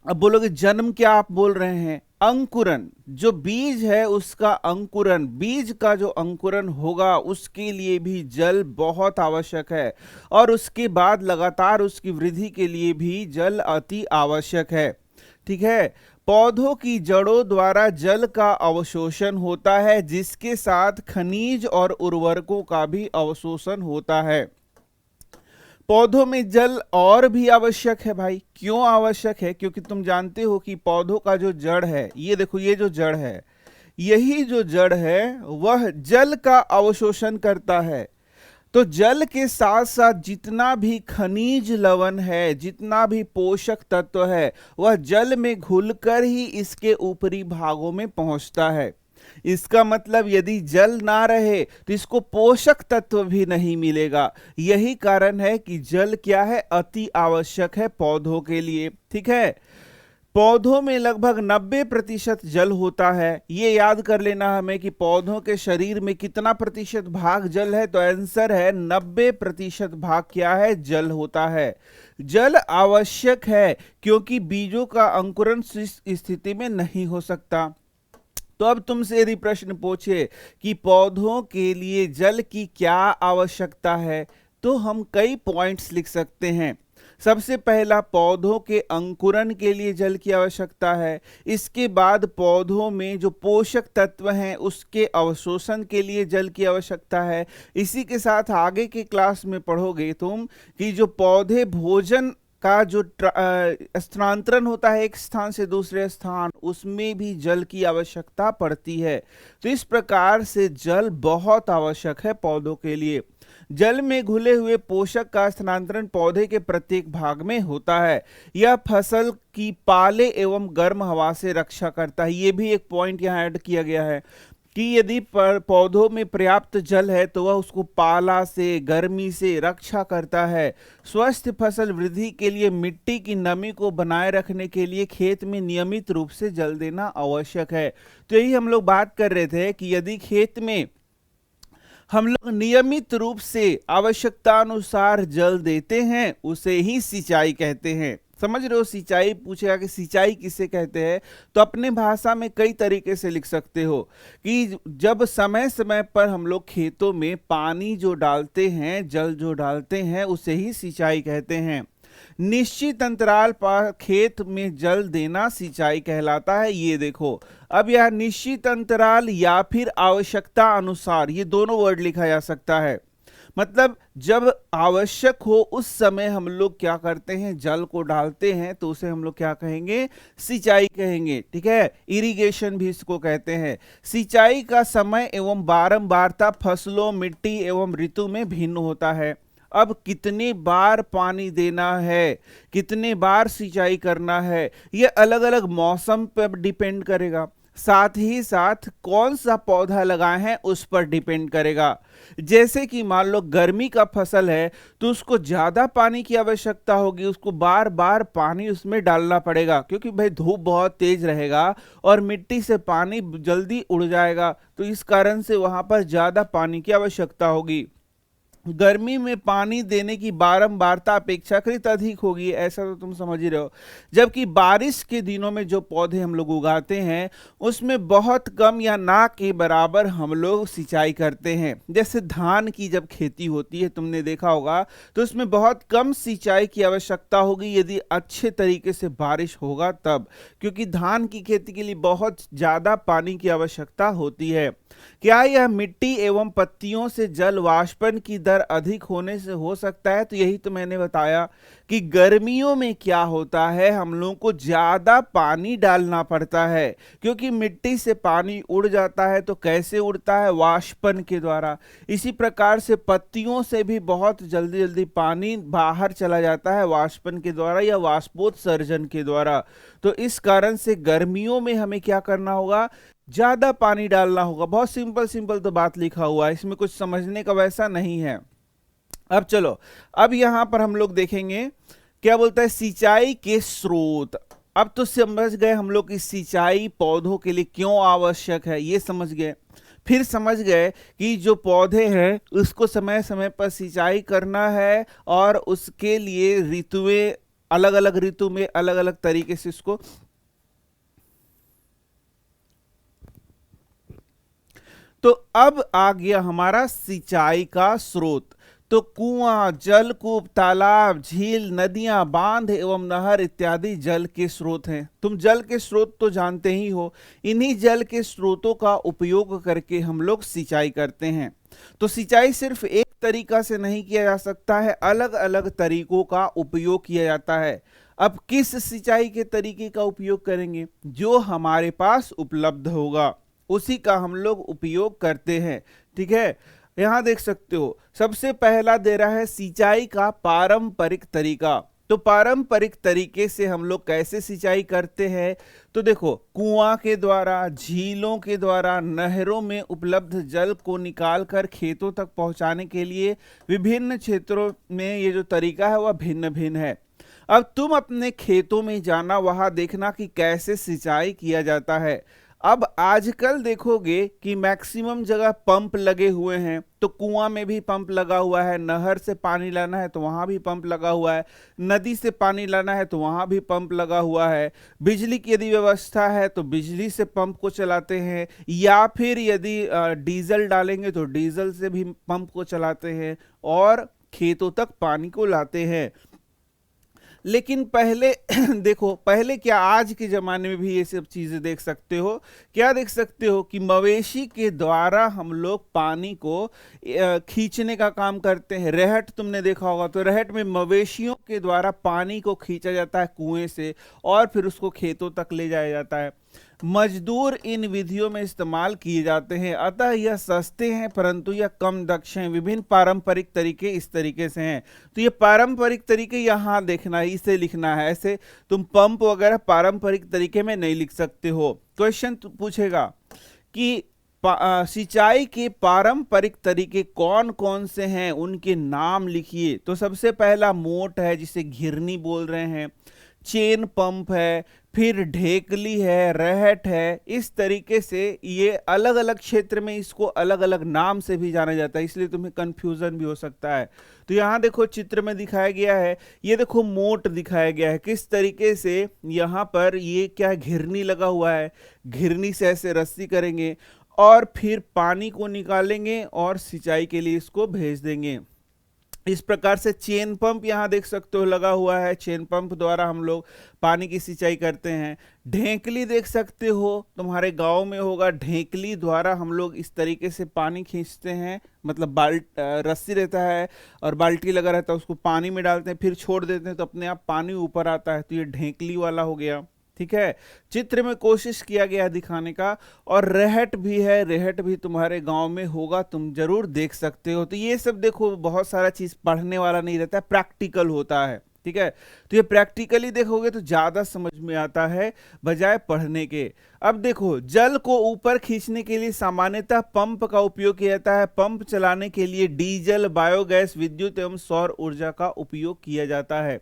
अब बोलोगे जन्म क्या आप बोल रहे हैं, अंकुरन, जो बीज है उसका अंकुरन, बीज का जो अंकुरन होगा उसके लिए भी जल बहुत आवश्यक है, और उसके बाद लगातार उसकी वृद्धि के लिए भी जल अति आवश्यक है। ठीक है। पौधों की जड़ों द्वारा जल का अवशोषण होता है, जिसके साथ खनिज और उर्वरकों का भी अवशोषण होता है। पौधों में जल और भी आवश्यक है भाई। क्यों आवश्यक है, क्योंकि तुम जानते हो कि पौधों का जो जड़ है, ये देखो, ये जो जड़ है, यही जो जड़ है वह जल का अवशोषण करता है। तो जल के साथ साथ जितना भी खनिज लवण है, जितना भी पोषक तत्व है, वह जल में घुलकर ही इसके ऊपरी भागों में पहुंचता है। इसका मतलब यदि जल ना रहे तो इसको पोषक तत्व भी नहीं मिलेगा। यही कारण है कि जल क्या है, अति आवश्यक है पौधों के लिए। ठीक है। पौधों में लगभग 90% जल होता है। ये याद कर लेना हमें कि पौधों के शरीर में कितना प्रतिशत भाग जल है, तो आंसर है 90% भाग क्या है, जल होता है। जल आवश्यक है क्योंकि बीजों का अंकुरन इस स्थिति में नहीं हो सकता। तो अब तुमसे यदि प्रश्न पूछे कि पौधों के लिए जल की क्या आवश्यकता है, तो हम कई पॉइंट्स लिख सकते हैं। सबसे पहला पौधों के अंकुरन के लिए जल की आवश्यकता है। इसके बाद पौधों में जो पोषक तत्व हैं उसके अवशोषण के लिए जल की आवश्यकता है। इसी के साथ आगे के क्लास में पढ़ोगे तुम कि जो पौधे भोजन का जो स्थानांतरण होता है एक स्थान से दूसरे स्थान, उसमें भी जल की आवश्यकता पड़ती है। तो इस प्रकार से जल बहुत आवश्यक है पौधों के लिए। जल में घुले हुए पोषक का स्थानांतरण पौधे के प्रत्येक भाग में होता है। यह फसल की पाले एवं गर्म हवा से रक्षा करता है। ये भी एक पॉइंट यहाँ ऐड किया गया है कि यदि पौधों में पर्याप्त जल है तो वह उसको पाला से, गर्मी से रक्षा करता है। स्वस्थ फसल वृद्धि के लिए मिट्टी की नमी को बनाए रखने के लिए खेत में नियमित रूप से जल देना आवश्यक है। तो यही हम लोग बात कर रहे थे कि यदि खेत में हम लोग नियमित रूप से आवश्यकता अनुसार जल देते हैं उसे ही सिंचाई कहते हैं। समझ रहे हो? सिंचाई पूछेगा कि सिंचाई किसे कहते हैं, तो अपने भाषा में कई तरीके से लिख सकते हो कि जब समय समय पर हम लोग खेतों में पानी जो डालते हैं, जल जो डालते हैं, उसे ही सिंचाई कहते हैं। निश्चित अंतराल पर खेत में जल देना सिंचाई कहलाता है। ये देखो, अब यह निश्चित अंतराल या फिर आवश्यकता अनुसार, ये दोनों वर्ड लिखा जा सकता है। मतलब जब आवश्यक हो उस समय हम लोग क्या करते हैं, जल को डालते हैं, तो उसे हम लोग क्या कहेंगे, सिंचाई कहेंगे। ठीक है, इरिगेशन भी इसको कहते हैं। सिंचाई का समय एवं बारंबारता फसलों, मिट्टी एवं ऋतु में भिन्न होता है। अब कितने बार पानी देना है, कितने बार सिंचाई करना है, ये अलग अलग मौसम पर डिपेंड करेगा। साथ ही साथ कौन सा पौधा लगाए हैं उस पर डिपेंड करेगा। जैसे कि मान लो गर्मी का फसल है तो उसको ज्यादा पानी की आवश्यकता होगी, उसको बार बार पानी उसमें डालना पड़ेगा, क्योंकि भाई धूप बहुत तेज रहेगा और मिट्टी से पानी जल्दी उड़ जाएगा, तो इस कारण से वहां पर ज्यादा पानी की आवश्यकता होगी। गर्मी में पानी देने की बारंबारता अपेक्षाकृत अधिक होगी, ऐसा तो तुम समझ ही रहे हो। जबकि बारिश के दिनों में जो पौधे हम लोग उगाते हैं उसमें बहुत कम या ना के बराबर हम लोग सिंचाई करते हैं। जैसे धान की जब खेती होती है, तुमने देखा होगा, तो उसमें बहुत कम सिंचाई की आवश्यकता होगी यदि अच्छे तरीके से बारिश होगा तब, क्योंकि धान की खेती के लिए बहुत ज्यादा पानी की आवश्यकता होती है। क्या यह मिट्टी एवं पत्तियों से जल वाष्पन की दर अधिक होने से हो सकता है? तो यही तो मैंने बताया कि गर्मियों में क्या होता है, हम लोगों को ज्यादा पानी डालना पड़ता है, क्योंकि मिट्टी से पानी उड़ जाता है। तो कैसे उड़ता है? वाष्पन के द्वारा। इसी प्रकार से पत्तियों से भी बहुत जल्दी जल्दी पानी बाहर चला जाता है वाष्पन के द्वारा या वाष्पोत्सर्जन के द्वारा। तो इस कारण से गर्मियों में हमें क्या करना होगा, ज्यादा पानी डालना होगा। बहुत सिंपल सिंपल तो बात लिखा हुआ है, इसमें कुछ समझने का वैसा नहीं है। अब चलो, अब यहां पर हम लोग देखेंगे क्या बोलता है, सिंचाई के स्रोत। अब तो समझ गए हम लोग कि सिंचाई पौधों के लिए क्यों आवश्यक है, ये समझ गए। फिर समझ गए कि जो पौधे हैं उसको समय समय पर सिंचाई करना है और उसके लिए ऋतुएं, अलग अलग ऋतु में अलग अलग तरीके से उसको। तो अब आ गया हमारा सिंचाई का स्रोत। तो कुआं, जलकूप, तालाब, झील, नदियां, बांध एवं नहर इत्यादि जल के स्रोत हैं। तुम जल के स्रोत तो जानते ही हो। इन्हीं जल के स्रोतों का उपयोग करके हम लोग सिंचाई करते हैं। तो सिंचाई सिर्फ एक तरीका से नहीं किया जा सकता है, अलग अलग तरीकों का उपयोग किया जाता है। अब किस सिंचाई के तरीके का उपयोग करेंगे? जो हमारे पास उपलब्ध होगा उसी का हम लोग उपयोग करते हैं। ठीक है, यहां देख सकते हो सबसे पहला दे रहा है सिंचाई का पारंपरिक तरीका। तो पारंपरिक तरीके से हम लोग कैसे सिंचाई करते हैं? तो देखो, कुआं के द्वारा, झीलों के द्वारा, नहरों में उपलब्ध जल को निकालकर खेतों तक पहुंचाने के लिए विभिन्न क्षेत्रों में ये जो तरीका है वह भिन्न भिन्न है। अब तुम अपने खेतों में जाना, वहां देखना कि कैसे सिंचाई किया जाता है। अब आजकल देखोगे कि मैक्सिमम जगह पंप लगे हुए हैं, तो कुआं में भी पंप लगा हुआ है, नहर से पानी लाना है तो वहां भी पंप लगा हुआ है, नदी से पानी लाना है तो वहां भी पंप लगा हुआ है। बिजली की यदि व्यवस्था है तो बिजली से पंप को चलाते हैं, या फिर यदि डीजल डालेंगे तो डीजल से भी पंप को चलाते हैं और खेतों तक पानी को लाते हैं। लेकिन पहले देखो, पहले क्या, आज के जमाने में भी ये सब चीजें देख सकते हो। क्या देख सकते हो कि मवेशी के द्वारा हम लोग पानी को खींचने का काम करते हैं। रहट तुमने देखा होगा, तो रहट में मवेशियों के द्वारा पानी को खींचा जाता है कुएं से और फिर उसको खेतों तक ले जाया जाता है। मजदूर इन विधियों में इस्तेमाल किए जाते हैं, अतः यह सस्ते हैं परंतु यह कम दक्ष हैं। विभिन्न पारंपरिक तरीके इस तरीके से हैं। तो ये पारंपरिक तरीके यहाँ देखना है, इसे लिखना है। ऐसे तुम पंप वगैरह पारंपरिक तरीके में नहीं लिख सकते हो। क्वेश्चन पूछेगा कि सिंचाई के पारंपरिक तरीके कौन कौन से हैं, उनके नाम लिखिए। तो सबसे पहला मोट है, जिसे घिरनी बोल रहे हैं, चेन पंप है, फिर ढेकली है, रहट है। इस तरीके से ये अलग अलग क्षेत्र में इसको अलग अलग नाम से भी जाना जाता है, इसलिए तुम्हें कंफ्यूजन भी हो सकता है। तो यहाँ देखो चित्र में दिखाया गया है, ये देखो मोट दिखाया गया है किस तरीके से। यहाँ पर ये क्या घिरनी लगा हुआ है, घिरनी से ऐसे रस्सी करेंगे और फिर पानी को निकालेंगे और सिंचाई के लिए इसको भेज देंगे। इस प्रकार से चेन पंप यहाँ देख सकते हो लगा हुआ है, चेन पंप द्वारा हम लोग पानी की सिंचाई करते हैं। ढेंकली देख सकते हो, तुम्हारे गांव में होगा, ढेंकली द्वारा हम लोग इस तरीके से पानी खींचते हैं। मतलब रस्सी रहता है और बाल्टी लगा रहता है, उसको पानी में डालते हैं, फिर छोड़ देते हैं तो अपने आप पानी ऊपर आता है। तो ये ढेंकली वाला हो गया। ठीक है, चित्र में कोशिश किया गया दिखाने का। और रहट भी है, रहट भी तुम्हारे गांव में होगा, तुम जरूर देख सकते हो। तो ये सब देखो, बहुत सारा चीज पढ़ने वाला नहीं रहता है, प्रैक्टिकल होता है। ठीक है, तो ये प्रैक्टिकली देखोगे तो ज्यादा समझ में आता है बजाय पढ़ने के। अब देखो, जल को ऊपर खींचने के लिए सामान्यतः पंप का उपयोग किया जाता है। पंप चलाने के लिए डीजल, बायोगैस, विद्युत एवं सौर ऊर्जा का उपयोग किया जाता है।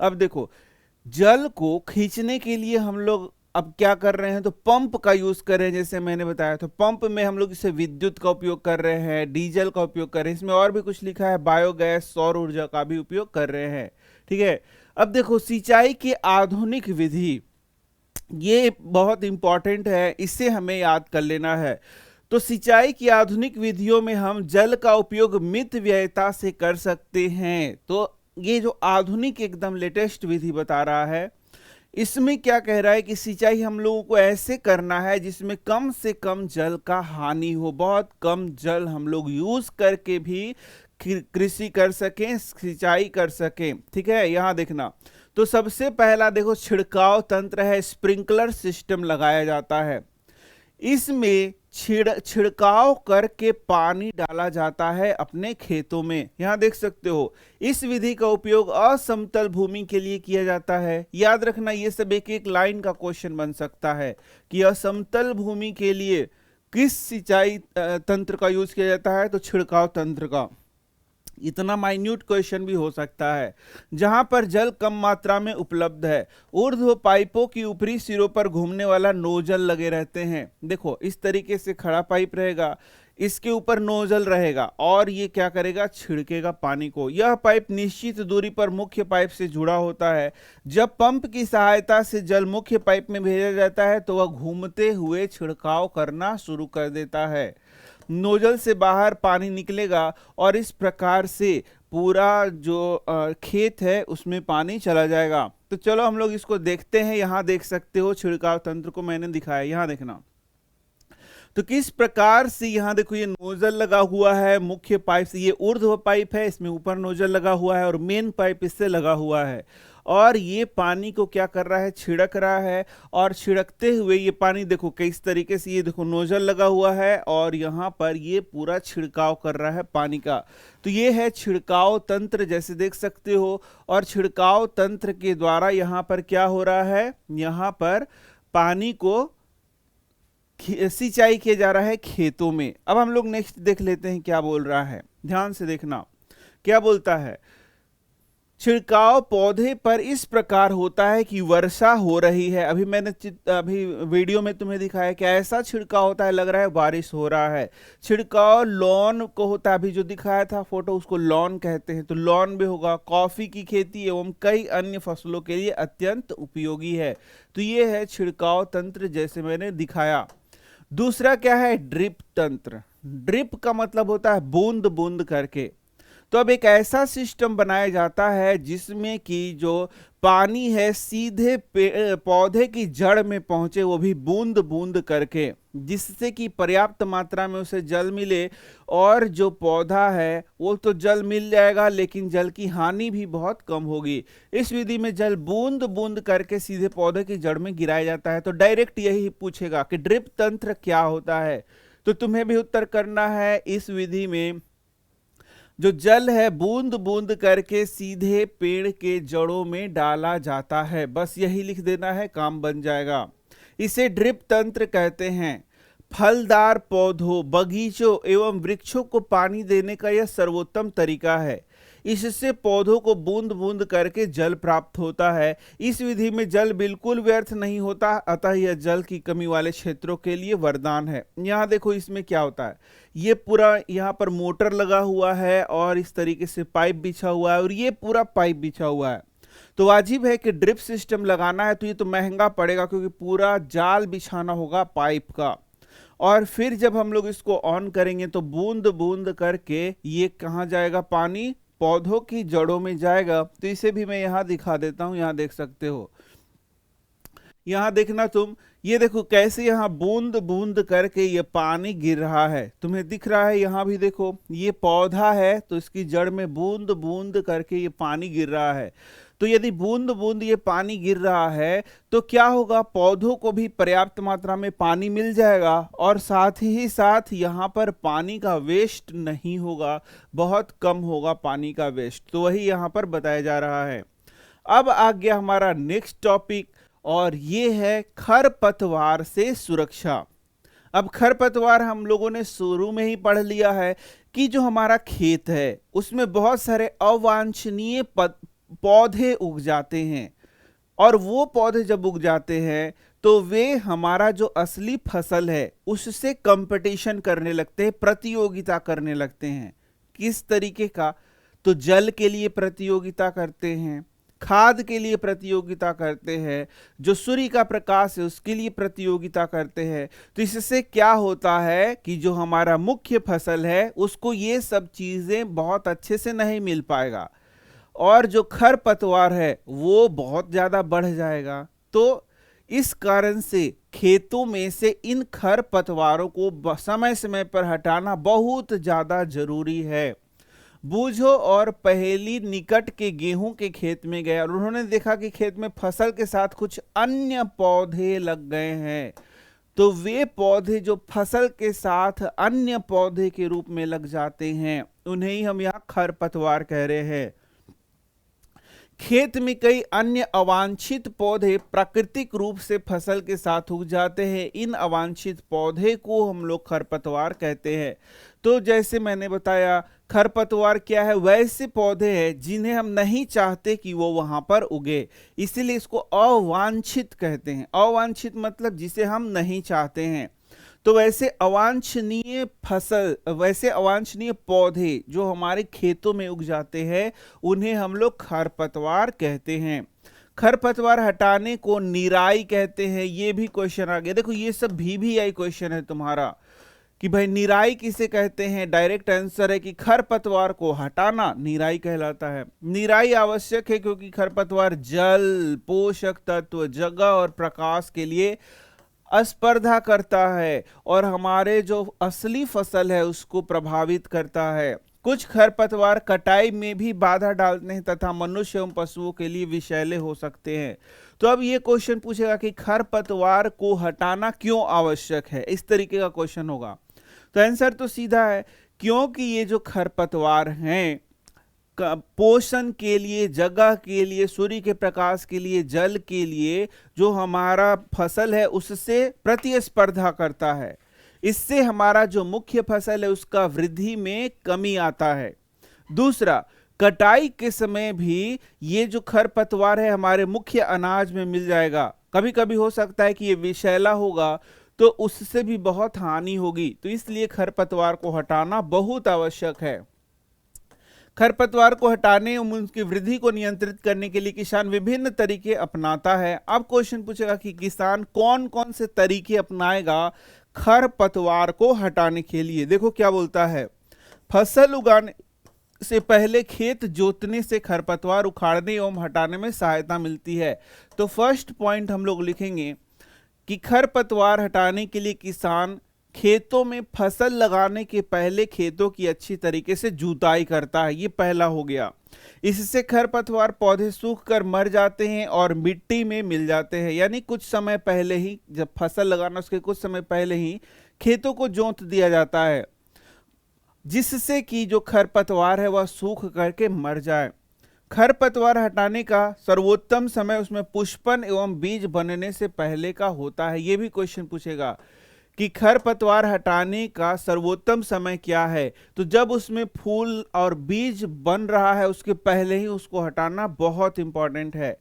अब देखो, जल को खींचने के लिए हम लोग अब क्या कर रहे हैं, तो पंप का यूज कर रहे हैं। जैसे मैंने बताया, तो पंप में हम लोग इसे विद्युत का उपयोग कर रहे हैं, डीजल का उपयोग कर रहे हैं, इसमें और भी कुछ लिखा है, बायोगैस, सौर ऊर्जा का भी उपयोग कर रहे हैं। ठीक है, अब देखो सिंचाई की आधुनिक विधि, ये बहुत इंपॉर्टेंट है, इसे हमें याद कर लेना है। तो सिंचाई की आधुनिक विधियों में हम जल का उपयोग मित व्ययता से कर सकते हैं। तो ये जो आधुनिक एकदम लेटेस्ट विधि बता रहा है, इसमें क्या कह रहा है कि सिंचाई हम लोगों को ऐसे करना है जिसमें कम से कम जल का हानि हो, बहुत कम जल हम लोग यूज करके भी कृषि कर सकें, सिंचाई कर सकें। ठीक है, यहां देखना, तो सबसे पहला देखो छिड़काव तंत्र है, स्प्रिंकलर सिस्टम लगाया जाता है। इसमें छिड़काव करके पानी डाला जाता है अपने खेतों में। यहां देख सकते हो, इस विधि का उपयोग असमतल भूमि के लिए किया जाता है। याद रखना, ये सब एक एक लाइन का क्वेश्चन बन सकता है कि असमतल भूमि के लिए किस सिंचाई तंत्र का यूज किया जाता है, तो छिड़काव तंत्र का। इतना माइन्यूट क्वेश्चन भी हो सकता है। जहां पर जल कम मात्रा में उपलब्ध है, ऊर्ध्व पाइपों की ऊपरी सिरों पर घूमने वाला नोजल लगे रहते हैं। देखो, इस तरीके से खड़ा पाइप रहेगा, इसके ऊपर नोजल रहेगा और ये क्या करेगा, छिड़केगा पानी को। यह पाइप निश्चित दूरी पर मुख्य पाइप से जुड़ा होता है। जब पंप की सहायता से जल मुख्य पाइप में भेजा जाता है तो वह घूमते हुए छिड़काव करना शुरू कर देता है। नोजल से बाहर पानी निकलेगा और इस प्रकार से पूरा जो खेत है उसमें पानी चला जाएगा। तो चलो हम लोग इसको देखते हैं। यहां देख सकते हो छिड़काव तंत्र को मैंने दिखाया, यहां देखना। तो किस प्रकार से, यहां देखो ये नोजल लगा हुआ है मुख्य पाइप से, ये ऊर्ध्व पाइप है, इसमें ऊपर नोजल लगा हुआ है और मेन पाइप इससे लगा हुआ है। और ये पानी को क्या कर रहा है, छिड़क रहा है। और छिड़कते हुए ये पानी देखो किस तरीके से, ये देखो नोजल लगा हुआ है और यहाँ पर ये पूरा छिड़काव कर रहा है पानी का। तो ये है छिड़काव तंत्र, जैसे देख सकते हो। और छिड़काव तंत्र के द्वारा यहाँ पर क्या हो रहा है, यहाँ पर पानी को सिंचाई किया जा रहा है खेतों में। अब हम लोग नेक्स्ट देख लेते हैं क्या बोल रहा है, ध्यान से देखना क्या बोलता है। छिड़काव पौधे पर इस प्रकार होता है कि वर्षा हो रही है। अभी मैंने अभी वीडियो में तुम्हें दिखाया कि ऐसा छिड़काव होता है, लग रहा है बारिश हो रहा है। छिड़काव लॉन को होता है, अभी जो दिखाया था फोटो उसको लॉन कहते हैं, तो लॉन भी होगा। कॉफी की खेती एवं कई अन्य फसलों के लिए अत्यंत उपयोगी है। तो ये है छिड़काव तंत्र जैसे मैंने दिखाया। दूसरा क्या है, ड्रिप तंत्र। ड्रिप का मतलब होता है बूंद बूंद करके। तो अब एक ऐसा सिस्टम बनाया जाता है जिसमें कि जो पानी है सीधे पौधे की जड़ में पहुंचे, वो भी बूंद बूंद करके, जिससे कि पर्याप्त मात्रा में उसे जल मिले और जो पौधा है वो तो जल मिल जाएगा लेकिन जल की हानि भी बहुत कम होगी। इस विधि में जल बूंद बूंद करके सीधे पौधे की जड़ में गिराया जाता है। तो डायरेक्ट यही पूछेगा कि ड्रिप तंत्र क्या होता है, तो तुम्हें भी उत्तर करना है इस विधि में जो जल है बूंद बूंद करके सीधे पेड़ के जड़ों में डाला जाता है, बस यही लिख देना है, काम बन जाएगा। इसे ड्रिप तंत्र कहते हैं। फलदार पौधों, बगीचों एवं वृक्षों को पानी देने का यह सर्वोत्तम तरीका है। इससे पौधों को बूंद बूंद करके जल प्राप्त होता है। इस विधि में जल बिल्कुल व्यर्थ नहीं होता, अतः यह जल की कमी वाले क्षेत्रों के लिए वरदान है। यहाँ देखो इसमें क्या होता है, ये पूरा यहाँ पर मोटर लगा हुआ है और इस तरीके से पाइप बिछा हुआ है और ये पूरा पाइप बिछा हुआ है। तो वाजिब है कि ड्रिप सिस्टम लगाना है तो ये तो महंगा पड़ेगा क्योंकि पूरा जाल बिछाना होगा पाइप का। और फिर जब हम लोग इसको ऑन करेंगे तो बूंद बूंद करके ये कहाँ जाएगा, पानी पौधों की जड़ों में जाएगा। तो इसे भी मैं यहां दिखा देता हूं, यहां देख सकते हो, यहां देखना तुम, ये देखो कैसे यहां बूंद बूंद करके ये पानी गिर रहा है, तुम्हें दिख रहा है। यहां भी देखो ये पौधा है तो इसकी जड़ में बूंद बूंद करके ये पानी गिर रहा है। तो यदि बूंद बूंद ये पानी गिर रहा है तो क्या होगा, पौधों को भी पर्याप्त मात्रा में पानी मिल जाएगा और साथ ही साथ यहाँ पर पानी का वेस्ट नहीं होगा, बहुत कम होगा पानी का वेस्ट। तो वही यहाँ पर बताया जा रहा है। अब आ गया हमारा नेक्स्ट टॉपिक और ये है खरपतवार से सुरक्षा। अब खरपतवार हम लोगों ने शुरू में ही पढ़ लिया है कि जो हमारा खेत है उसमें बहुत सारे अवांछनीय पौधे उग जाते हैं और वो पौधे जब उग जाते हैं तो वे हमारा जो असली फसल है उससे कंपटीशन करने लगते हैं, प्रतियोगिता करने लगते हैं। किस तरीके का, तो जल के लिए प्रतियोगिता करते हैं, खाद के लिए प्रतियोगिता करते हैं, जो सूर्य का प्रकाश है उसके लिए प्रतियोगिता करते हैं। तो इससे क्या होता है कि जो हमारा मुख्य फसल है उसको ये सब चीजें बहुत अच्छे से नहीं मिल पाएगा और जो खरपतवार है वो बहुत ज्यादा बढ़ जाएगा। तो इस कारण से खेतों में से इन खरपतवारों को समय समय पर हटाना बहुत ज्यादा जरूरी है। बूझो और पहेली निकट के गेहूं के खेत में गए और उन्होंने देखा कि खेत में फसल के साथ कुछ अन्य पौधे लग गए हैं। तो वे पौधे जो फसल के साथ अन्य पौधे के रूप में लग जाते हैं उन्हें ही हम यहाँ खरपतवार कह रहे हैं। खेत में कई अन्य अवांछित पौधे प्राकृतिक रूप से फसल के साथ उग जाते हैं। इन अवांछित पौधे को हम लोग खरपतवार कहते हैं। तो जैसे मैंने बताया खरपतवार क्या है, वैसे पौधे हैं जिन्हें हम नहीं चाहते कि वो वहां पर उगे, इसीलिए इसको अवांछित कहते हैं। अवांछित मतलब जिसे हम नहीं चाहते हैं। तो वैसे अवांछनीय फसल, वैसे अवांछनीय पौधे जो हमारे खेतों में उग जाते हैं उन्हें हम लोग खरपतवार कहते हैं। खरपतवार हटाने को निराई कहते हैं। ये भी क्वेश्चन आ गया, देखो ये सब भी आई क्वेश्चन है तुम्हारा कि भाई निराई किसे कहते हैं। डायरेक्ट आंसर है कि खरपतवार को हटाना निराई कहलाता है। निराई आवश्यक है क्योंकि खरपतवार जल, पोषक तत्व, जगह और प्रकाश के लिए स्पर्धा करता है और हमारे जो असली फसल है उसको प्रभावित करता है। कुछ खरपतवार कटाई में भी बाधा डालते हैं तथा मनुष्य एवं पशुओं के लिए विषैले हो सकते हैं। तो अब ये क्वेश्चन पूछेगा कि खरपतवार को हटाना क्यों आवश्यक है, इस तरीके का क्वेश्चन होगा। तो आंसर तो सीधा है, क्योंकि ये जो खरपतवार हैं पोषण के लिए, जगह के लिए, सूर्य के प्रकाश के लिए, जल के लिए जो हमारा फसल है उससे प्रतिस्पर्धा करता है। इससे हमारा जो मुख्य फसल है उसका वृद्धि में कमी आता है। दूसरा, कटाई के समय भी ये जो खरपतवार है हमारे मुख्य अनाज में मिल जाएगा। कभी कभी हो सकता है कि ये विषैला होगा तो उससे भी बहुत हानि होगी। तो इसलिए खरपतवार को हटाना बहुत आवश्यक है। खरपतवार को हटाने एवं उनकी वृद्धि को नियंत्रित करने के लिए किसान विभिन्न तरीके अपनाता है। अब क्वेश्चन पूछेगा कि किसान कौन कौन से तरीके अपनाएगा खरपतवार को हटाने के लिए। देखो क्या बोलता है, फसल उगाने से पहले खेत जोतने से खरपतवार उखाड़ने एवं हटाने में सहायता मिलती है। तो फर्स्ट पॉइंट हम लोग लिखेंगे कि खरपतवार हटाने के लिए किसान खेतों में फसल लगाने के पहले खेतों की अच्छी तरीके से जुताई करता है। ये पहला हो गया। इससे खरपतवार पौधे सूख कर मर जाते हैं और मिट्टी में मिल जाते हैं। यानी कुछ समय पहले ही, जब फसल लगाना उसके कुछ समय पहले ही खेतों को जोत दिया जाता है, जिससे कि जो खरपतवार है वह सूख करके मर जाए। खरपतवार हटाने का सर्वोत्तम समय उसमें पुष्पन एवं बीज बनने से पहले का होता है। यह भी क्वेश्चन पूछेगा कि खरपतवार हटाने का सर्वोत्तम समय क्या है। तो जब उसमें फूल और बीज बन रहा है उसके पहले ही उसको हटाना बहुत इंपॉर्टेंट है।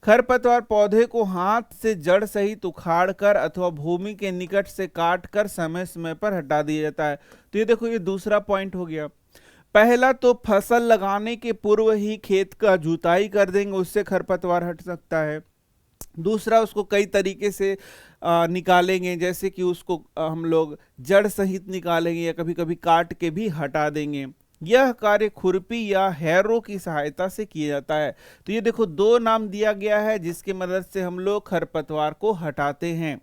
खरपतवार पौधे को हाथ से जड़ सहित उखाड़ कर अथवा भूमि के निकट से काट कर समय समय पर हटा दिया जाता है। तो ये देखो, ये दूसरा पॉइंट हो गया। पहला तो फसल लगाने के पूर्व ही खेत का जुताई कर देंगे, उससे खरपतवार हट सकता है। दूसरा, उसको कई तरीके से निकालेंगे, जैसे कि उसको हम लोग जड़ सहित निकालेंगे या कभी कभी काट के भी हटा देंगे। यह कार्य खुरपी या हैरो की सहायता से किया जाता है। तो ये देखो, दो नाम दिया गया है जिसकी मदद से हम लोग खरपतवार को हटाते हैं।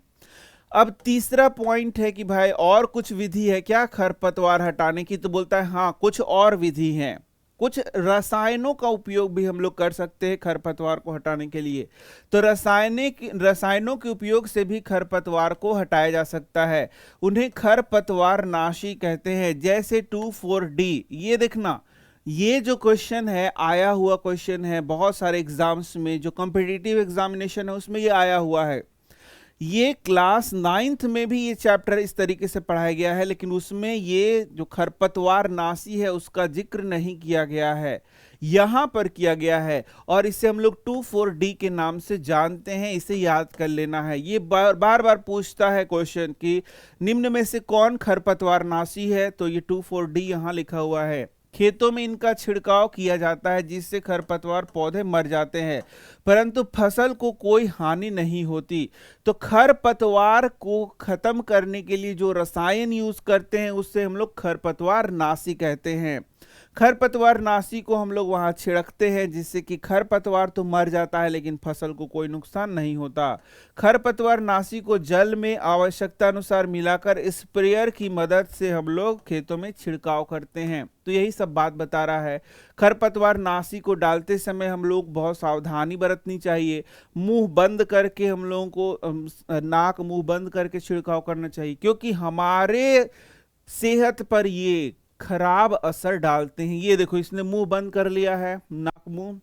अब तीसरा पॉइंट है कि भाई और कुछ विधि है क्या खरपतवार हटाने की। तो बोलता है हाँ, कुछ और विधि है। कुछ रसायनों का उपयोग भी हम लोग कर सकते हैं खरपतवार को हटाने के लिए। तो रसायनों के उपयोग से भी खरपतवार को हटाया जा सकता है। उन्हें खरपतवार नाशी कहते हैं, जैसे 2,4-D। ये देखना, ये जो क्वेश्चन है आया हुआ क्वेश्चन है बहुत सारे एग्जाम्स में, जो कॉम्पिटिटिव एग्जामिनेशन है उसमें ये आया हुआ है। ये क्लास 9th में भी ये चैप्टर इस तरीके से पढ़ाया गया है, लेकिन उसमें ये जो खरपतवार नाशी है उसका जिक्र नहीं किया गया है, यहां पर किया गया है। और इसे हम लोग 2,4-D के नाम से जानते हैं, इसे याद कर लेना है। ये बार बार पूछता है क्वेश्चन कि निम्न में से कौन खरपतवार नाशी है। तो ये 2,4-D यहां लिखा हुआ है। खेतों में इनका छिड़काव किया जाता है जिससे खरपतवार पौधे मर जाते हैं, परंतु फसल को कोई हानि नहीं होती। तो खरपतवार को खत्म करने के लिए जो रसायन यूज करते हैं उससे हम लोग खरपतवार नाशी कहते हैं। खरपतवार नाशी को हम लोग वहां छिड़कते हैं जिससे कि खरपतवार तो मर जाता है लेकिन फसल को कोई नुकसान नहीं होता। खरपतवार नाशी को जल में आवश्यकता अनुसार मिलाकर स्प्रेयर की मदद से हम लोग खेतों में छिड़काव करते हैं। तो यही सब बात बता रहा है। खरपतवार नाशी को डालते समय हम लोग बहुत सावधानी बरतनी चाहिए। मुंह बंद करके हम लोगों को नाक मुंह बंद करके छिड़काव करना चाहिए, क्योंकि हमारे सेहत पर ये खराब असर डालते हैं। ये देखो, इसने मुंह बंद कर लिया है, नाक मुंह,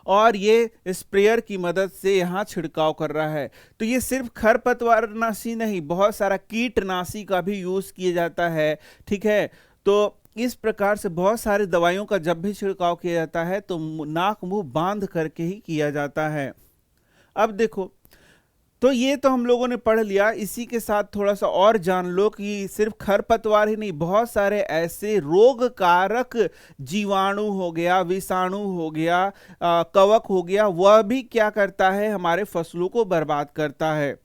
और ये स्प्रेयर की मदद से यहां छिड़काव कर रहा है। तो ये सिर्फ खरपतवार नाशी नहीं, बहुत सारा कीटनाशी का भी यूज किया जाता है। ठीक है, तो इस प्रकार से बहुत सारी दवाइयों का जब भी छिड़काव किया जाता है तो नाक मुंह बांध करके ही किया जाता है। अब देखो, तो ये तो हम लोगों ने पढ़ लिया। इसी के साथ थोड़ा सा और जान लो कि सिर्फ खरपतवार ही नहीं, बहुत सारे ऐसे रोग कारक जीवाणु हो गया, विषाणु हो गया, कवक हो गया, वह भी क्या करता है, हमारे फसलों को बर्बाद करता है।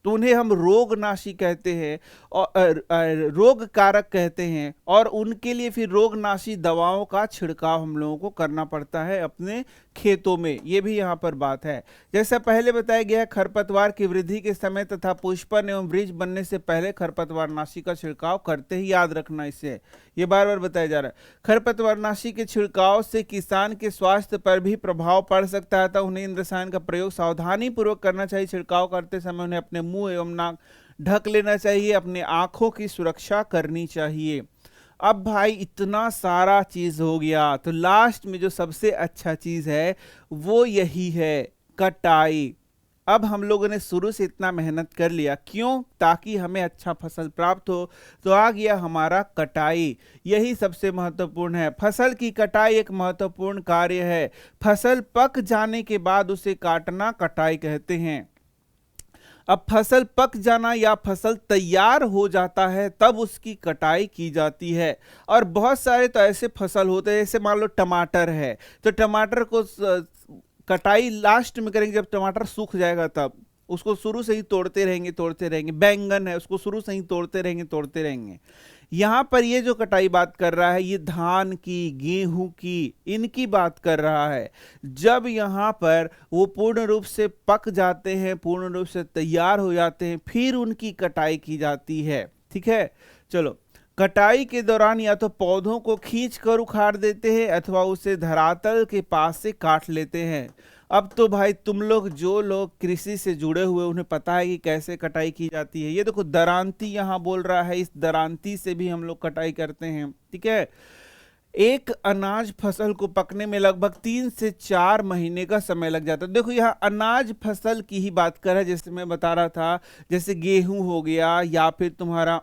तो उन्हें हम रोगनाशी कहते हैं और रोग कारक कहते हैं, और उनके लिए फिर रोगनाशी दवाओं का छिड़काव हम लोगों को करना पड़ता है अपने खेतों में। ये भी यहाँ पर बात है। जैसा पहले बताया गया, खरपतवार की वृद्धि के समय तथा पुष्पन एवं वृक्ष बनने से पहले खरपतवार नाशी का छिड़काव करते ही, याद रखना इसे, ये बार बार बताया जा रहा है। खरपतवार नाशी के छिड़काव से किसान के स्वास्थ्य पर भी प्रभाव पड़ सकता है, तो उन्हें इन रसायन का प्रयोग सावधानी पूर्वक करना चाहिए। छिड़काव करते समय उन्हें अपने मुंह एवं नाक ढक लेना चाहिए, अपने आंखों की सुरक्षा करनी चाहिए। अब भाई इतना सारा चीज हो गया, तो लास्ट में जो सबसे अच्छा चीज है वो यही है, कटाई। अब हम लोगों ने शुरू से इतना मेहनत कर लिया, क्यों? ताकि हमें अच्छा फसल प्राप्त हो। तो आ गया हमारा कटाई, यही सबसे महत्वपूर्ण है। फसल की कटाई एक महत्वपूर्ण कार्य है। फसल पक जाने के बाद उसे काटना कटाई कहते हैं। अब फसल पक जाना या फसल तैयार हो जाता है तब उसकी कटाई की जाती है। और बहुत सारे तो ऐसे फसल होते हैं, जैसे मान लो टमाटर है, तो टमाटर को कटाई लास्ट में करेंगे जब टमाटर सूख जाएगा, तब उसको शुरू से ही तोड़ते रहेंगे। बैंगन है, उसको शुरू से ही तोड़ते रहेंगे। यहां पर ये जो कटाई बात कर रहा है, ये धान की, गेहूं की, इनकी बात कर रहा है। जब यहां पर वो पूर्ण रूप से पक जाते हैं, पूर्ण रूप से तैयार हो जाते हैं, फिर उनकी कटाई की जाती है। ठीक है, चलो। कटाई के दौरान या तो पौधों को खींच कर उखाड़ देते हैं अथवा उसे धरातल के पास से काट लेते हैं। अब तो भाई तुम लोग, जो लोग कृषि से जुड़े हुए, उन्हें पता है कि कैसे कटाई की जाती है। ये देखो दरांती यहां बोल रहा है, इस दरांती से भी हम लोग कटाई करते हैं। ठीक है, एक अनाज फसल को पकने में लगभग 3 से 4 महीने का समय लग जाता है। देखो यहाँ अनाज फसल की ही बात कर रहा है, जैसे मैं बता रहा था, जैसे गेहूं हो गया या फिर तुम्हारा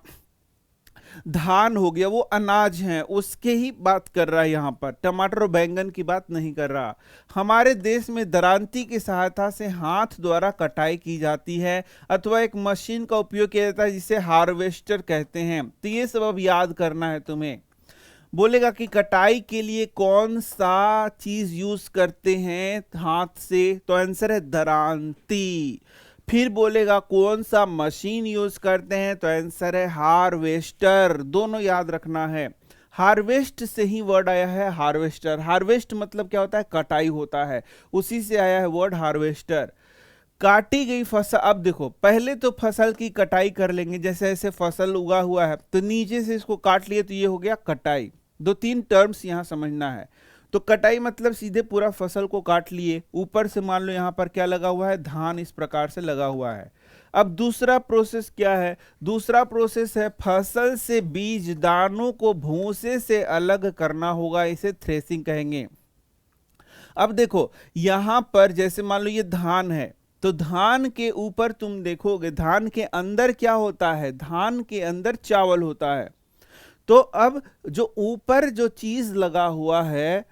धान हो गया, वो अनाज हैं, उसके ही बात कर रहा है। यहाँ पर टमाटर और बैंगन की बात नहीं कर रहा। हमारे देश में दरांती की सहायता से हाथ द्वारा कटाई की जाती है अथवा एक मशीन का उपयोग किया जाता है जिसे हार्वेस्टर कहते हैं। तो ये सब अब याद करना है तुम्हें। बोलेगा कि कटाई के लिए कौन सा चीज यूज करते हैं हाथ से, तो आंसर है दरांती। फिर बोलेगा कौन सा मशीन यूज करते हैं, तो आंसर है हार्वेस्टर। दोनों याद रखना है। हार्वेस्ट से ही वर्ड आया है हार्वेस्टर। हार्वेस्ट मतलब क्या होता है, कटाई होता है, उसी से आया है वर्ड हार्वेस्टर। काटी गई फसल, अब देखो पहले तो फसल की कटाई कर लेंगे। जैसे ऐसे फसल उगा हुआ है तो नीचे से इसको काट लिए, तो ये हो गया कटाई। 2-3 टर्म्स यहां समझना है। तो कटाई मतलब सीधे पूरा फसल को काट लिए, ऊपर से मान लो यहां पर क्या लगा हुआ है, धान इस प्रकार से लगा हुआ है। अब दूसरा प्रोसेस क्या है, दूसरा प्रोसेस है फसल से बीज दानों को भूसे से अलग करना होगा, इसे थ्रेसिंग कहेंगे। अब देखो यहां पर जैसे मान लो ये धान है, तो धान के ऊपर तुम देखोगे धान के अंदर क्या होता है, धान के अंदर चावल होता है। तो अब जो ऊपर जो चीज लगा हुआ है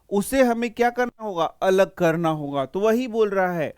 उसे हमें क्या करना होगा, अलग करना होगा। तो वही बोल रहा है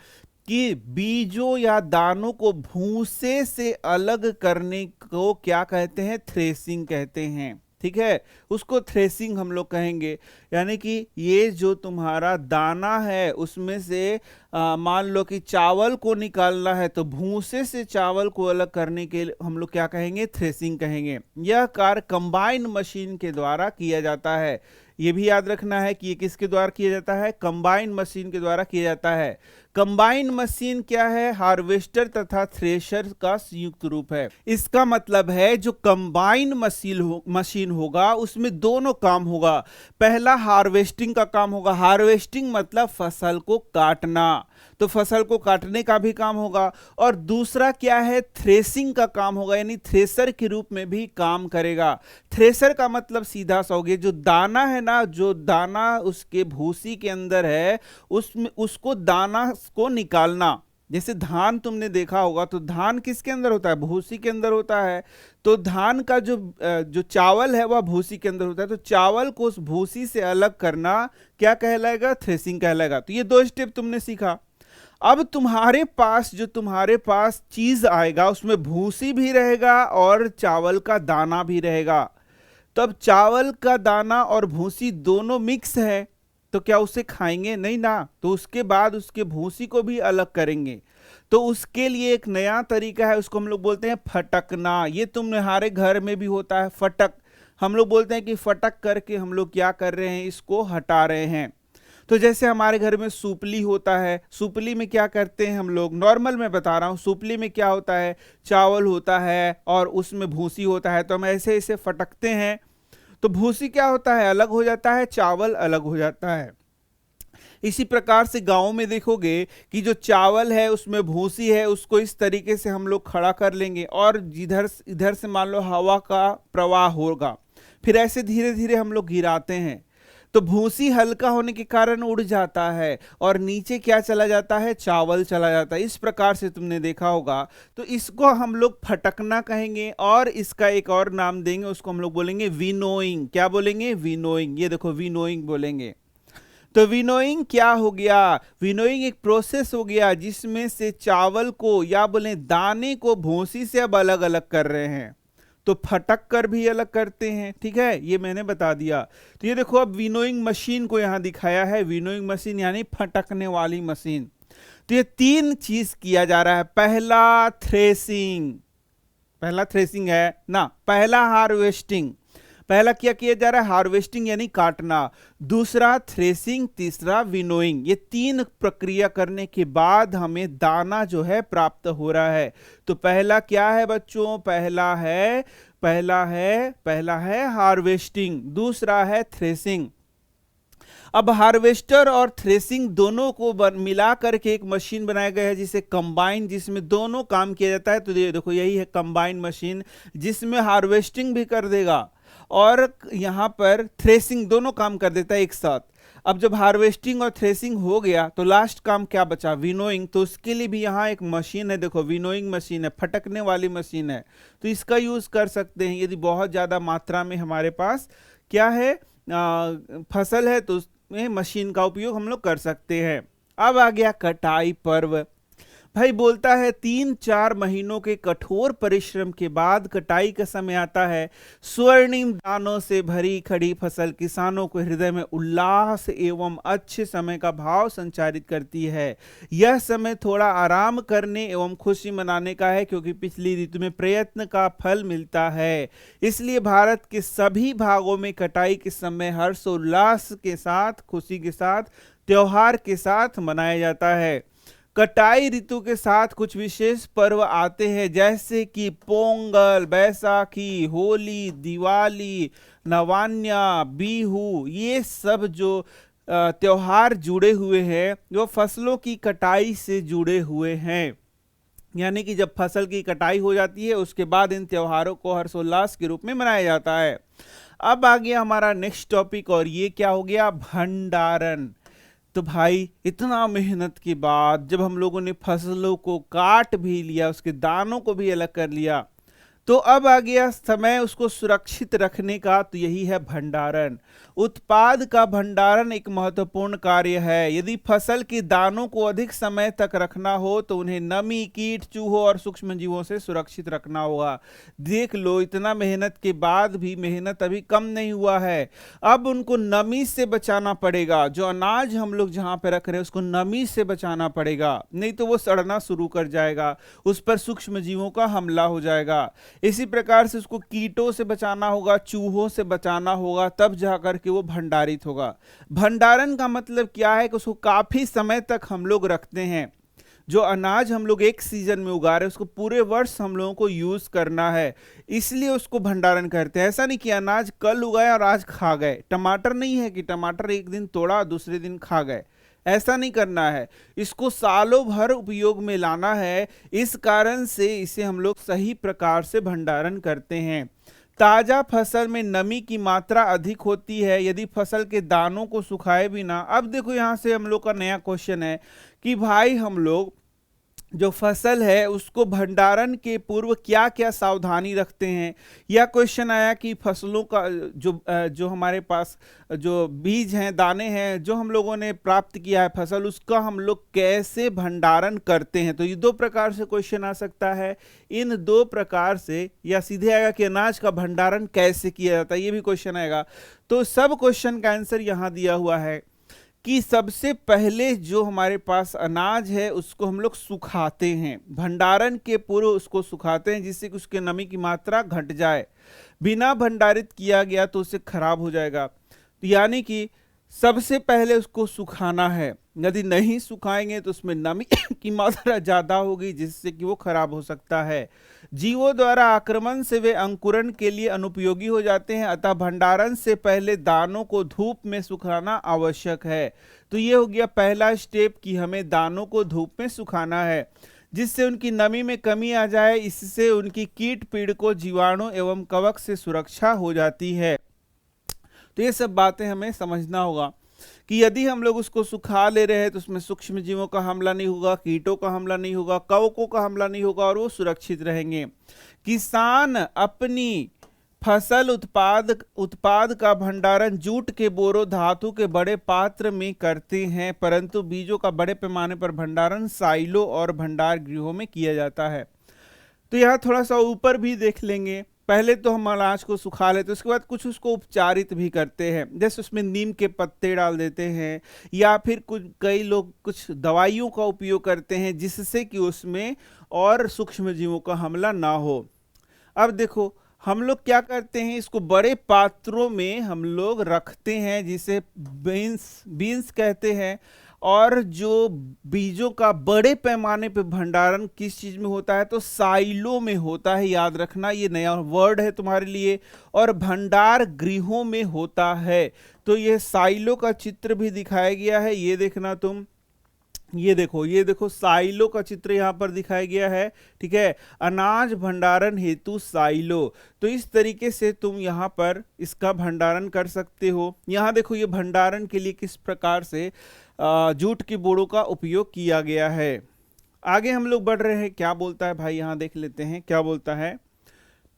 कि बीजों या दानों को भूसे से अलग करने को क्या कहते हैं, थ्रेसिंग कहते हैं। ठीक है, उसको थ्रेसिंग हम लोग कहेंगे। यानी कि ये जो तुम्हारा दाना है उसमें से मान लो कि चावल को निकालना है, तो भूसे से चावल को अलग करने के लिए हम लोग क्या कहेंगे, थ्रेसिंग कहेंगे। यह कार्य कंबाइन मशीन के द्वारा किया जाता है। ये भी याद रखना है कि ये किसके द्वारा किया जाता है, कंबाइन मशीन के द्वारा किया जाता है। कंबाइन मशीन क्या है, हार्वेस्टर तथा थ्रेशर का संयुक्त रूप है। इसका मतलब है जो कंबाइन मशीन होगा उसमें दोनों काम होगा। पहला हार्वेस्टिंग का काम होगा। हार्वेस्टिंग मतलब फसल को काटना, तो फसल को काटने का भी काम होगा। और दूसरा क्या है, थ्रेसिंग का काम होगा, यानी थ्रेसर के रूप में भी काम करेगा। थ्रेसर का मतलब सीधा सा हो गया, जो दाना है ना, जो दाना उसके भूसी के अंदर है, उसमें उसको दाना को निकालना। जैसे धान तुमने देखा होगा, तो धान किसके अंदर होता है, भूसी के अंदर होता है। तो धान का जो चावल है वह भूसी के अंदर होता है। तो चावल को उस भूसी से अलग करना क्या कहलाएगा, थ्रेसिंग कहलाएगा। तो ये 2 स्टेप तुमने सीखा। अब तुम्हारे पास चीज आएगा, उसमें भूसी भी रहेगा और चावल का दाना भी रहेगा। तो अब चावल का दाना और भूसी दोनों मिक्स है, तो क्या उसे खाएंगे, नहीं ना। तो उसके बाद उसके भूसी को भी अलग करेंगे। तो उसके लिए एक नया तरीका है, उसको हम लोग बोलते हैं फटकना। ये तुम्हारे घर में भी होता है, फटक। हम लोग बोलते हैं कि फटक करके हम लोग क्या कर रहे हैं, इसको हटा रहे हैं। तो जैसे हमारे घर में सूपली होता है, सूपली में क्या करते हैं हम लोग, नॉर्मल मैं बता रहा हूँ, सूपली में क्या होता है, चावल होता है और उसमें भूसी होता है। तो हम ऐसे ऐसे फटकते हैं, तो भूसी क्या होता है, अलग हो जाता है, चावल अलग हो जाता है। इसी प्रकार से गांव में देखोगे कि जो चावल है उसमें भूसी है, उसको इस तरीके से हम लोग खड़ा कर लेंगे और इधर से मान लो हवा का प्रवाह होगा, फिर ऐसे धीरे धीरे हम लोग गिराते हैं। तो भूसी हल्का होने के कारण उड़ जाता है और नीचे क्या चला जाता है, चावल चला जाता है। इस प्रकार से तुमने देखा होगा। तो इसको हम लोग फटकना कहेंगे और इसका एक और नाम देंगे, उसको हम लोग बोलेंगे विनोइंग। क्या बोलेंगे, विनोइंग। ये देखो विनोइंग बोलेंगे। तो विनोइंग क्या हो गया, विनोइंग एक प्रोसेस हो गया जिसमें से चावल को या बोले दाने को भूसी से अब अलग अलग कर रहे हैं। तो फटक कर भी अलग करते हैं। ठीक है, ये मैंने बता दिया। तो ये देखो अब विनोइंग मशीन को यहां दिखाया है, विनोइंग मशीन यानी फटकने वाली मशीन। तो ये तीन चीज किया जा रहा है। पहला थ्रेसिंग है ना, पहला हार्वेस्टिंग, पहला क्या किया जा रहा है, हार्वेस्टिंग यानी काटना, दूसरा थ्रेसिंग, तीसरा विनोइंग। ये तीन प्रक्रिया करने के बाद हमें दाना जो है प्राप्त हो रहा है। तो पहला क्या है बच्चों, पहला है हार्वेस्टिंग, दूसरा है थ्रेसिंग। अब हार्वेस्टर और थ्रेसिंग दोनों को मिला करके एक मशीन बनाया गया है जिसे कंबाइन, जिसमें दोनों काम किया जाता है। तो देखो यही है कंबाइन मशीन, जिसमें हार्वेस्टिंग भी कर देगा और यहां पर थ्रेसिंग, दोनों काम कर देता है एक साथ। अब जब हार्वेस्टिंग और थ्रेसिंग हो गया तो लास्ट काम क्या बचा, विनोइंग। तो उसके लिए भी यहाँ एक मशीन है, देखो विनोइंग मशीन है, फटकने वाली मशीन है। तो इसका यूज कर सकते हैं यदि बहुत ज्यादा मात्रा में हमारे पास क्या है, फसल है, तो में मशीन का उपयोग हम लोग कर सकते हैं। अब आ गया कटाई पर्व। भाई बोलता है 3-4 महीनों के कठोर परिश्रम के बाद कटाई का समय आता है। स्वर्णिम दानों से भरी खड़ी फसल किसानों को हृदय में उल्लास एवं अच्छे समय का भाव संचारित करती है। यह समय थोड़ा आराम करने एवं खुशी मनाने का है, क्योंकि पिछली ऋतु में प्रयत्न का फल मिलता है। इसलिए भारत के सभी भागों में कटाई के समय हर्षोल्लास के साथ, खुशी के साथ, त्योहार के साथ मनाया जाता है। कटाई ऋतु के साथ कुछ विशेष पर्व आते हैं, जैसे कि पोंगल, बैसाखी, होली, दिवाली, नवान्या, बिहू। ये सब जो त्योहार जुड़े हुए हैं वो फसलों की कटाई से जुड़े हुए हैं। यानी कि जब फसल की कटाई हो जाती है उसके बाद इन त्योहारों को हर्षोल्लास के रूप में मनाया जाता है। अब आ गया हमारा नेक्स्ट टॉपिक, और ये क्या हो गया, भंडारण। तो भाई इतना मेहनत के बाद जब हम लोगों ने फसलों को काट भी लिया, उसके दानों को भी अलग कर लिया, तो अब आ गया समय उसको सुरक्षित रखने का। तो यही है भंडारण। उत्पाद का भंडारण एक महत्वपूर्ण कार्य है। यदि फसल के दानों को अधिक समय तक रखना हो तो उन्हें नमी, कीट, चूहों और सूक्ष्म जीवों से सुरक्षित रखना होगा। देख लो, इतना मेहनत के बाद भी मेहनत अभी कम नहीं हुआ है। अब उनको नमी से बचाना पड़ेगा। जो अनाज हम लोग जहां पे रख रहे हैं उसको नमी से बचाना पड़ेगा, नहीं तो वो सड़ना शुरू कर जाएगा, उस पर सूक्ष्म जीवों का हमला हो जाएगा। इसी प्रकार से उसको कीटों से बचाना होगा, चूहों से बचाना होगा, तब जाकर के वो भंडारित होगा। भंडारण का मतलब क्या है कि उसको काफी समय तक हम लोग रखते हैं। जो अनाज हम लोग एक सीजन में उगा रहे हैं उसको पूरे वर्ष हम लोगों को यूज करना है, इसलिए उसको भंडारण करते हैं। ऐसा नहीं कि अनाज कल उगाया और आज खा गए। टमाटर नहीं है कि टमाटर एक दिन तोड़ा दूसरे दिन खा गए, ऐसा नहीं करना है। इसको सालों भर उपयोग में लाना है। इस कारण से इसे हम लोग सही प्रकार से भंडारण करते हैं। ताजा फसल में नमी की मात्रा अधिक होती है यदि फसल के दानों को सुखाए भी ना। अब देखो यहां से हम लोग का नया क्वेश्चन है कि भाई हम लोग जो फसल है उसको भंडारण के पूर्व क्या क्या सावधानी रखते हैं। या क्वेश्चन आया कि फसलों का जो हमारे पास जो बीज हैं, दाने हैं, जो हम लोगों ने प्राप्त किया है फसल, उसका हम लोग कैसे भंडारण करते हैं। तो ये दो प्रकार से क्वेश्चन आ सकता है। इन दो प्रकार से, या सीधे आएगा कि अनाज का भंडारण कैसे किया जाता है, ये भी क्वेश्चन आएगा। तो सब क्वेश्चन का आंसर यहां दिया हुआ है कि सबसे पहले जो हमारे पास अनाज है उसको हम लोग सुखाते हैं। भंडारण के पूर्व उसको सुखाते हैं जिससे कि उसके नमी की मात्रा घट जाए। बिना भंडारित किया गया तो उसे खराब हो जाएगा। तो यानी कि सबसे पहले उसको सुखाना है। यदि नहीं सुखाएंगे तो उसमें नमी की मात्रा ज्यादा होगी जिससे कि वो खराब हो सकता है। जीवों द्वारा आक्रमण से वे अंकुरण के लिए अनुपयोगी हो जाते हैं, अतः भंडारण से पहले दानों को धूप में सुखाना आवश्यक है। तो ये हो गया पहला स्टेप कि हमें दानों को धूप में सुखाना है, जिससे उनकी नमी में कमी आ जाए। इससे उनकी कीट पीड़कों, जीवाणु एवं कवक से सुरक्षा हो जाती है। तो ये सब बातें हमें समझना होगा कि यदि हम लोग उसको सुखा ले रहे हैं तो उसमें सूक्ष्म जीवों का हमला नहीं होगा, कीटों का हमला नहीं होगा, कवकों का हमला नहीं होगा और वो सुरक्षित रहेंगे। किसान अपनी फसल उत्पाद का भंडारण जूट के बोरों, धातु के बड़े पात्र में करते हैं, परंतु बीजों का बड़े पैमाने पर भंडारण साइलो और भंडार गृहों में किया जाता है। तो यहाँ थोड़ा सा ऊपर भी देख लेंगे पहले तो हम अनाज को सुखा लेते हैं, उसके बाद कुछ उसको उपचारित भी करते हैं, जैसे उसमें नीम के पत्ते डाल देते हैं, या फिर कुछ कई लोग कुछ दवाइयों का उपयोग करते हैं जिससे कि उसमें और सूक्ष्म जीवों का हमला ना हो। अब देखो हम लोग क्या करते हैं, इसको बड़े पात्रों में हम लोग रखते हैं जिसे बीन्स बीन्स कहते हैं। और जो बीजों का बड़े पैमाने पे भंडारण किस चीज में होता है, तो साइलो में होता है, याद रखना ये नया वर्ड है तुम्हारे लिए। और भंडार गृहों में होता है। तो ये साइलो का चित्र भी दिखाया गया है, ये देखना तुम, ये देखो साइलो का चित्र यहां पर दिखाया गया है, ठीक है, अनाज भंडारण हेतु साइलो। तो इस तरीके से तुम यहां पर इसका भंडारण कर सकते हो। यहां देखो ये भंडारण के लिए किस प्रकार से जूट की बोरों का उपयोग किया गया है। आगे हम लोग बढ़ रहे हैं, क्या बोलता है भाई, यहां देख लेते हैं क्या बोलता है।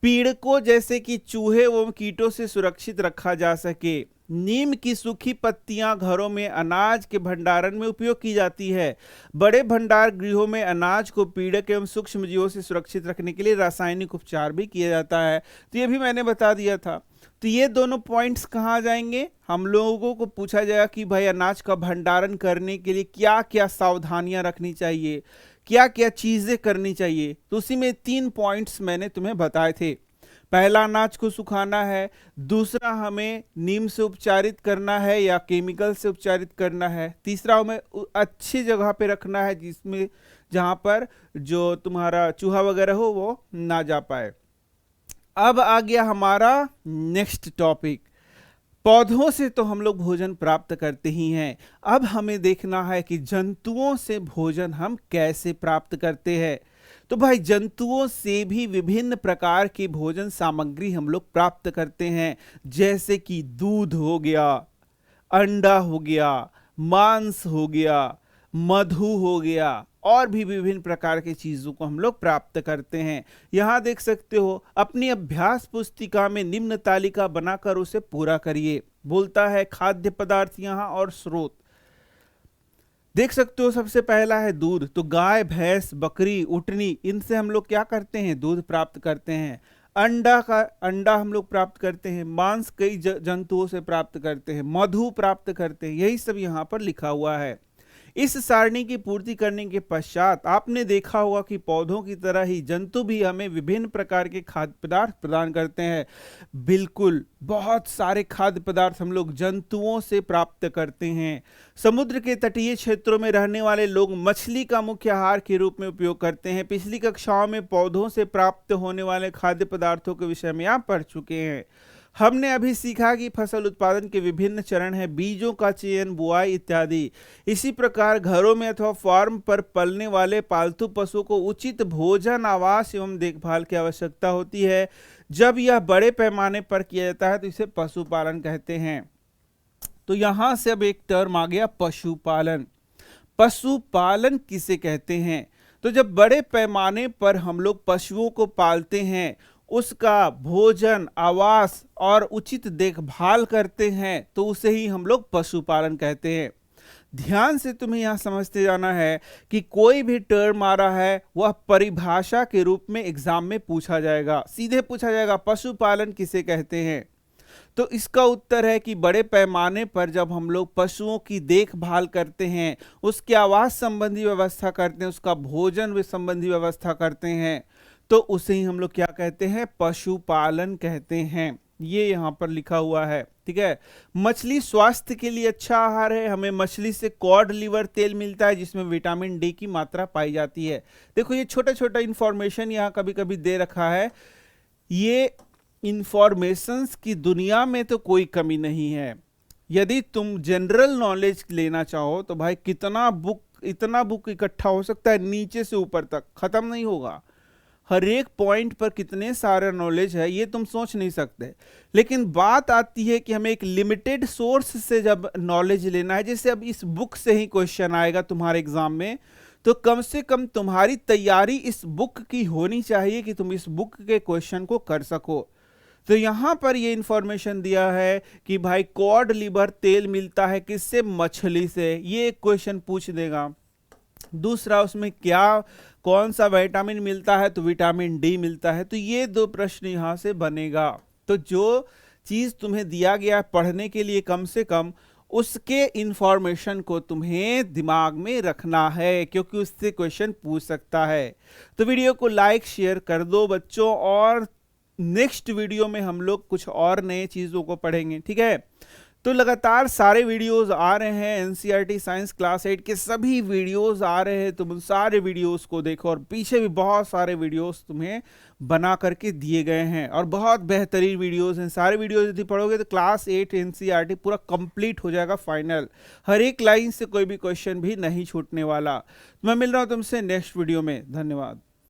पीड़कों जैसे कि चूहे एवं कीटों से सुरक्षित रखा जा सके, नीम की सूखी पत्तियां घरों में अनाज के भंडारण में उपयोग की जाती है। बड़े भंडार गृहों में अनाज को पीड़क एवं सूक्ष्म जीवों से सुरक्षित रखने के लिए रासायनिक उपचार भी किया जाता है। तो ये भी मैंने बता दिया था। तो ये दोनों पॉइंट्स कहाँ जाएंगे, हम लोगों को पूछा जाएगा कि भाई अनाज का भंडारण करने के लिए क्या क्या सावधानियां रखनी चाहिए, क्या क्या चीजें करनी चाहिए। तो उसी में 3 पॉइंट्स मैंने तुम्हें बताए थे। पहला, अनाज को सुखाना है। दूसरा, हमें नीम से उपचारित करना है या केमिकल से उपचारित करना है। तीसरा, हमें अच्छी जगह पे रखना है जिसमें जहां पर जो तुम्हारा चूहा वगैरह हो वो ना जा पाए। अब आ गया हमारा नेक्स्ट टॉपिक। पौधों से तो हम लोग भोजन प्राप्त करते ही हैं, अब हमें देखना है कि जंतुओं से भोजन हम कैसे प्राप्त करते हैं। तो भाई जंतुओं से भी विभिन्न प्रकार की भोजन सामग्री हम लोग प्राप्त करते हैं, जैसे कि दूध हो गया, अंडा हो गया, मांस हो गया, मधु हो गया, और भी विभिन्न प्रकार की चीजों को हम लोग प्राप्त करते हैं। यहां देख सकते हो अपनी अभ्यास पुस्तिका में निम्न तालिका बनाकर उसे पूरा करिए। बोलता है खाद्य पदार्थ यहां और स्रोत देख सकते हो। सबसे पहला है दूध। तो गाय, भैंस, बकरी, ऊँटनी, इनसे हम लोग क्या करते हैं, दूध प्राप्त करते हैं। अंडा हम लोग प्राप्त करते हैं। मांस कई जंतुओं से प्राप्त करते हैं। मधु प्राप्त करते हैं। यही सब यहाँ पर लिखा हुआ है। इस सारणी की पूर्ति करने के पश्चात आपने देखा होगा कि पौधों की तरह ही जंतु भी हमें विभिन्न प्रकार के खाद्य पदार्थ प्रदान करते हैं। बिल्कुल, बहुत सारे खाद्य पदार्थ हम लोग जंतुओं से प्राप्त करते हैं। समुद्र के तटीय क्षेत्रों में रहने वाले लोग मछली का मुख्य आहार के रूप में उपयोग करते हैं। पिछली कक्षाओं में पौधों से प्राप्त होने वाले खाद्य पदार्थों के विषय में आप पढ़ चुके हैं। हमने अभी सीखा कि फसल उत्पादन के विभिन्न चरण हैं, बीजों का चयन, बुआई इत्यादि। इसी प्रकार घरों में अथवा फार्म पर पलने वाले पालतू पशुओं को उचित भोजन, आवास एवं देखभाल की आवश्यकता होती है। जब यह बड़े पैमाने पर किया जाता है तो इसे पशुपालन कहते हैं। तो यहां से अब एक टर्म आ गया, पशुपालन। पशुपालन किसे कहते हैं? तो जब बड़े पैमाने पर हम लोग पशुओं को पालते हैं, उसका भोजन, आवास और उचित देखभाल करते हैं, तो उसे ही हम लोग पशुपालन कहते हैं। ध्यान से तुम्हें यहां समझते जाना है कि कोई भी टर्म आ रहा है वह परिभाषा के रूप में एग्जाम में पूछा जाएगा। सीधे पूछा जाएगा पशुपालन किसे कहते हैं। तो इसका उत्तर है कि बड़े पैमाने पर जब हम लोग पशुओं की देखभाल करते हैं, उसके आवास संबंधी व्यवस्था करते हैं, उसका भोजन संबंधी व्यवस्था करते हैं, तो उसे ही हम लोग क्या कहते हैं, पशुपालन कहते हैं। ये यहाँ पर लिखा हुआ है, ठीक है। मछली स्वास्थ्य के लिए अच्छा आहार है। हमें मछली से कॉड लिवर तेल मिलता है जिसमें विटामिन डी की मात्रा पाई जाती है। देखो ये छोटा छोटा इंफॉर्मेशन यहाँ कभी कभी दे रखा है। ये इंफॉर्मेशंस की दुनिया में तो कोई कमी नहीं है। यदि तुम जनरल नॉलेज लेना चाहो तो भाई इतना बुक इकट्ठा हो सकता है, नीचे से ऊपर तक खत्म नहीं होगा। हर एक पॉइंट पर कितने सारे नॉलेज है ये तुम सोच नहीं सकते। लेकिन बात आती है कि हमें एक लिमिटेड सोर्स से जब नॉलेज लेना है, जैसे अब इस बुक से ही क्वेश्चन आएगा तुम्हारे एग्जाम में, तो कम से कम तुम्हारी तैयारी इस बुक की होनी चाहिए कि तुम इस बुक के क्वेश्चन को कर सको। तो यहां पर ये इंफॉर्मेशन दिया है कि भाई कॉड लिवर तेल मिलता है किससे, मछली से। ये एक क्वेश्चन पूछ देगा। दूसरा उसमें क्या कौन सा विटामिन मिलता है, तो विटामिन डी मिलता है। तो ये 2 प्रश्न यहां से बनेगा। तो जो चीज तुम्हें दिया गया पढ़ने के लिए कम से कम उसके इंफॉर्मेशन को तुम्हें दिमाग में रखना है, क्योंकि उससे क्वेश्चन पूछ सकता है। तो वीडियो को लाइक शेयर कर दो बच्चों, और नेक्स्ट वीडियो में हम लोग कुछ और नए चीजों को पढ़ेंगे, ठीक है। तो लगातार सारे वीडियोस आ रहे हैं, एनसीईआरटी साइंस क्लास 8 के सभी वीडियोस आ रहे हैं, तुम उन सारे वीडियोस को देखो, और पीछे भी बहुत सारे वीडियोस तुम्हें बना करके दिए गए हैं और बहुत बेहतरीन वीडियोस हैं। सारे वीडियोस यदि पढ़ोगे तो क्लास 8 एनसीईआरटी पूरा कंप्लीट हो जाएगा फाइनल, हर एक लाइन से कोई भी क्वेश्चन भी नहीं छूटने वाला। मैं मिल रहा हूं तुमसे नेक्स्ट वीडियो में, धन्यवाद।